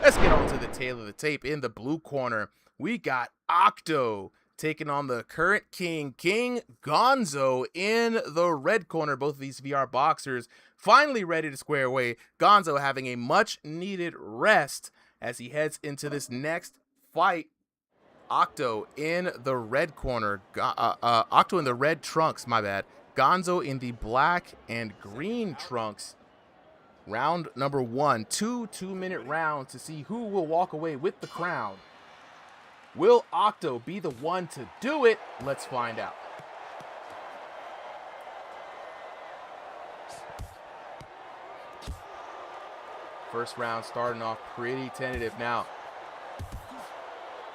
Let's get on to the tail of the tape. In the blue corner, we got Octo taking on the current king, King Gonzo, in the red corner. Both of these VR boxers finally ready to square away. Gonzo having a much-needed rest as he heads into this next fight. Octo in the red corner. Octo in the red trunks, my bad. Gonzo in the black and green trunks. Round number 1. 2 2-minute rounds to see who will walk away with the crown. Will Octo be the one to do it? Let's find out. First round starting off pretty tentative now.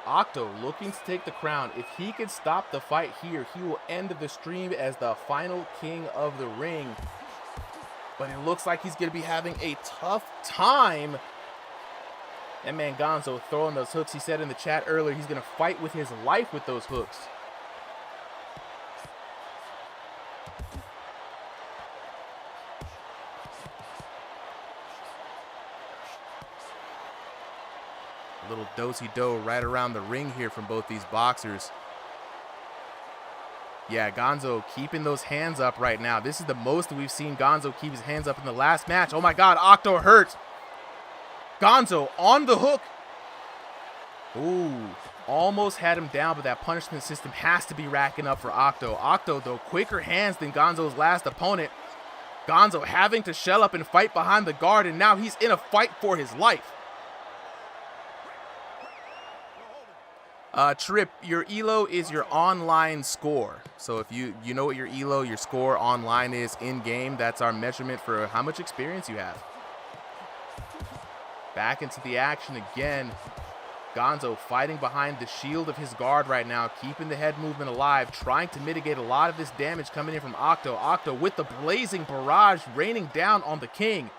Octo looking to take the crown. If he can stop the fight here, he will end the stream as the final king of the ring. But it looks like he's going to be having a tough time. That man Gonzo throwing those hooks. He said in the chat earlier he's going to fight with his life with those hooks. A little do-si-do right around the ring here from both these boxers. Yeah, Gonzo keeping those hands up right now. This is the most that we've seen Gonzo keep his hands up in the last match. Oh my God, Octo hurt. Gonzo on the hook. Ooh, almost had him down, but that punishment system has to be racking up for Octo. Octo, though, quicker hands than Gonzo's last opponent. Gonzo having to shell up and fight behind the guard, and now he's in a fight for his life. Trip, your ELO is your online score. So if you know what your ELO, your score online is in-game, that's our measurement for how much experience you have. Back into the action again. Gonzo fighting behind the shield of his guard right now, keeping the head movement alive, trying to mitigate a lot of this damage coming in from Octo. Octo with the blazing barrage raining down on the king.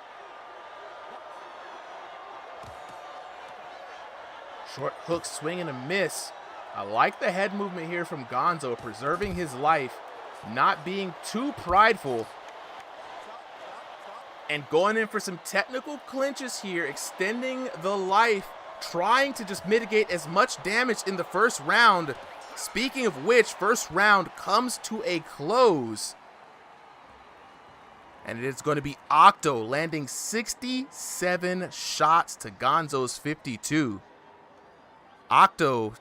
Short hook, swing and a miss. I like the head movement here from Gonzo, preserving his life, not being too prideful, and going in for some technical clinches here, extending the life, trying to just mitigate as much damage in the first round. Speaking of which, first round comes to a close. And it is going to be Octo landing 67 shots to Gonzo's 52. Octo,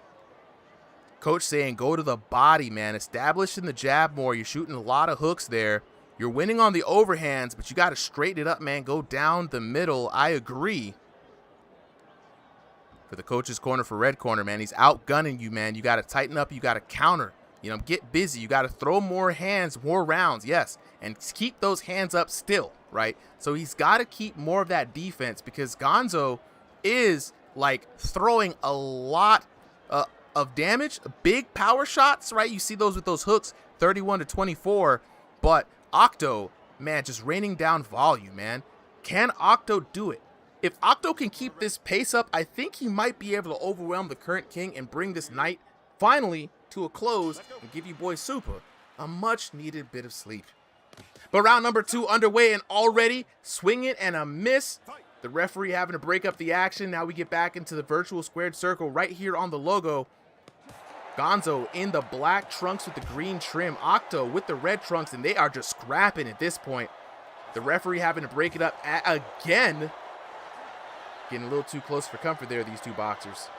coach saying go to the body, man. Establishing the jab more. You're shooting a lot of hooks there. You're winning on the overhands, but you got to straighten it up, man. Go down the middle. I agree. For the coach's corner, for red corner, man, he's outgunning you, man. You got to tighten up. You got to counter. You know, get busy. You got to throw more hands, more rounds, yes, and keep those hands up still, right? So he's got to keep more of that defense because Gonzo is like throwing a lot of damage, big power shots, right? You see those with those hooks, 31 to 24, but Octo man, just raining down volume, man. Can Octo do it? If Octo can keep this pace up, I think he might be able to overwhelm the current king and bring this night finally to a close and give you boys Super a much needed bit of sleep. But round number 2 underway, and already swinging and a miss. The referee having to break up the action. Now we get back into the virtual squared circle right here on the logo. Gonzo in the black trunks with the green trim. Octo with the red trunks, and they are just scrapping at this point. The referee having to break it up again. Getting a little too close for comfort there, these two boxers.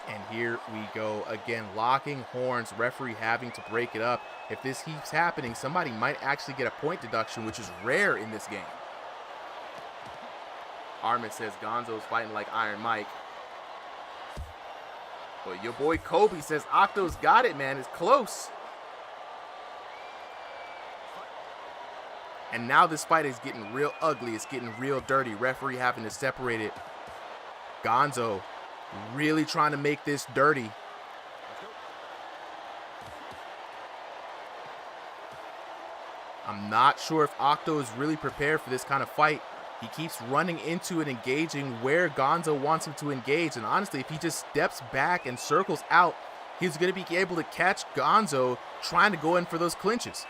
And here we go again, locking horns, referee having to break it up. If this keeps happening, somebody might actually get a point deduction, which is rare in this game. Armin says Gonzo's fighting like Iron Mike. But your boy Kobe says Octo's got it, man. It's close. And now this fight is getting real ugly. It's getting real dirty. Referee having to separate it. Gonzo really trying to make this dirty. I'm not sure if Octo is really prepared for this kind of fight. He keeps running into and engaging where Gonzo wants him to engage. And honestly, if he just steps back and circles out, he's going to be able to catch Gonzo trying to go in for those clinches.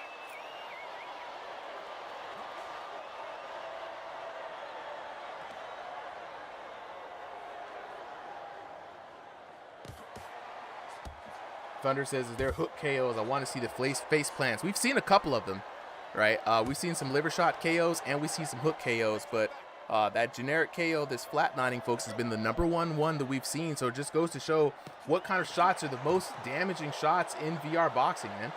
Thunder says, is there hook KOs? I want to see the face plants. We've seen a couple of them, right? We've seen some liver shot KOs and we see some hook KOs, but that generic KO, this flatlining, folks, has been the #1 one that we've seen. So it just goes to show what kind of shots are the most damaging shots in VR boxing, man.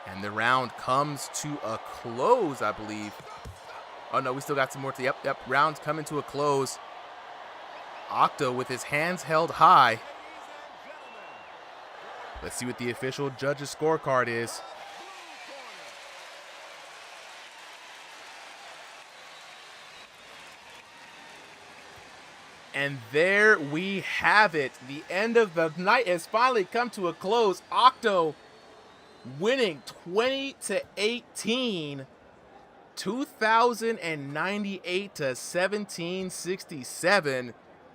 And the round comes to a close, I believe. Oh, no, we still got some more. Yep, round's coming to a close. Octo with his hands held high. Let's see what the official judge's scorecard is. And there we have it. The end of the night has finally come to a close. Octo winning 20-18, 2098 to 1767.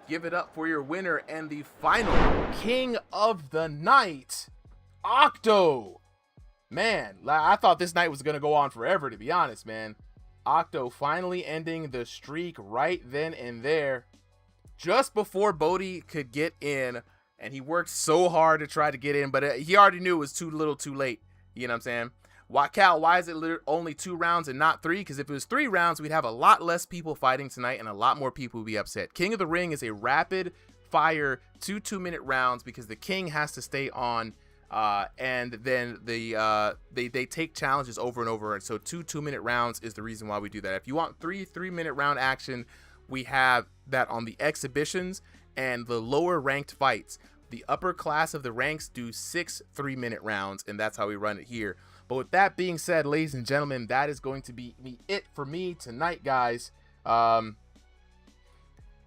Give it up for your winner and the final king of the night, Octo. Man, I thought this night was going to go on forever, to be honest, man. Octo finally ending the streak right then and there, just before Bodhi could get in. And he worked so hard to try to get in, but he already knew it was too little too late. You know what I'm saying? Why is it only 2 rounds and not 3? Because if it was 3 rounds, we'd have a lot less people fighting tonight and a lot more people would be upset. King of the Ring is a rapid fire 2-minute rounds because the king has to stay on, and then they take challenges over and over. And so 2-minute rounds is the reason why we do that. If you want 3-minute round action, we have that on the exhibitions and the lower ranked fights. The upper class of the ranks do 6 3-minute rounds, and that's how we run it here. But with that being said, ladies and gentlemen, that is going to be it for me tonight, guys.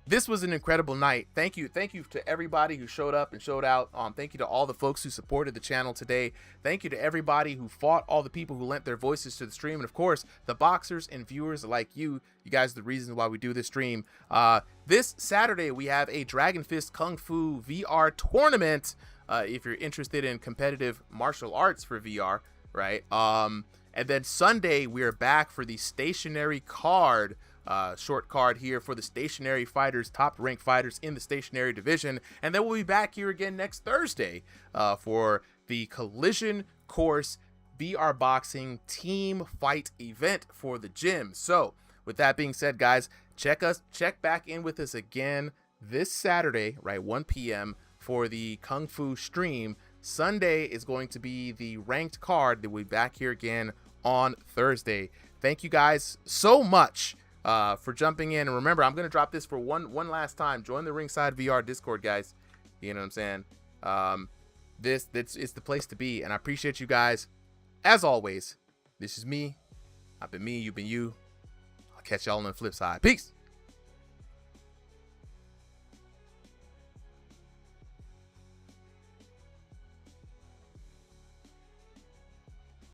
This was an incredible night. Thank you to everybody who showed up and showed out. Thank you to all the folks who supported the channel today. Thank you to everybody who fought, all the people who lent their voices to the stream, and of course the boxers and viewers like you guys are the reason why we do this stream. This Saturday we have a Dragon Fist Kung Fu VR tournament, if you're interested in competitive martial arts for VR, right? And then Sunday we are back for the stationary card, short card here for the stationary fighters, top ranked fighters in the stationary division. And then we'll be back here again next Thursday for the Collision Course VR Boxing Team Fight event for the gym. So with that being said, guys, check back in with us again this Saturday, right, 1 p.m. for the Kung Fu stream. Sunday is going to be the ranked card that we'll be back here again on Thursday. Thank you guys so much for jumping in. And remember, I'm going to drop this for one last time. Join the Ringside VR Discord, guys. You know what I'm saying? This is the place to be. And I appreciate you guys. As always, this is me. I've been me. You've been you. I'll catch y'all on the flip side. Peace.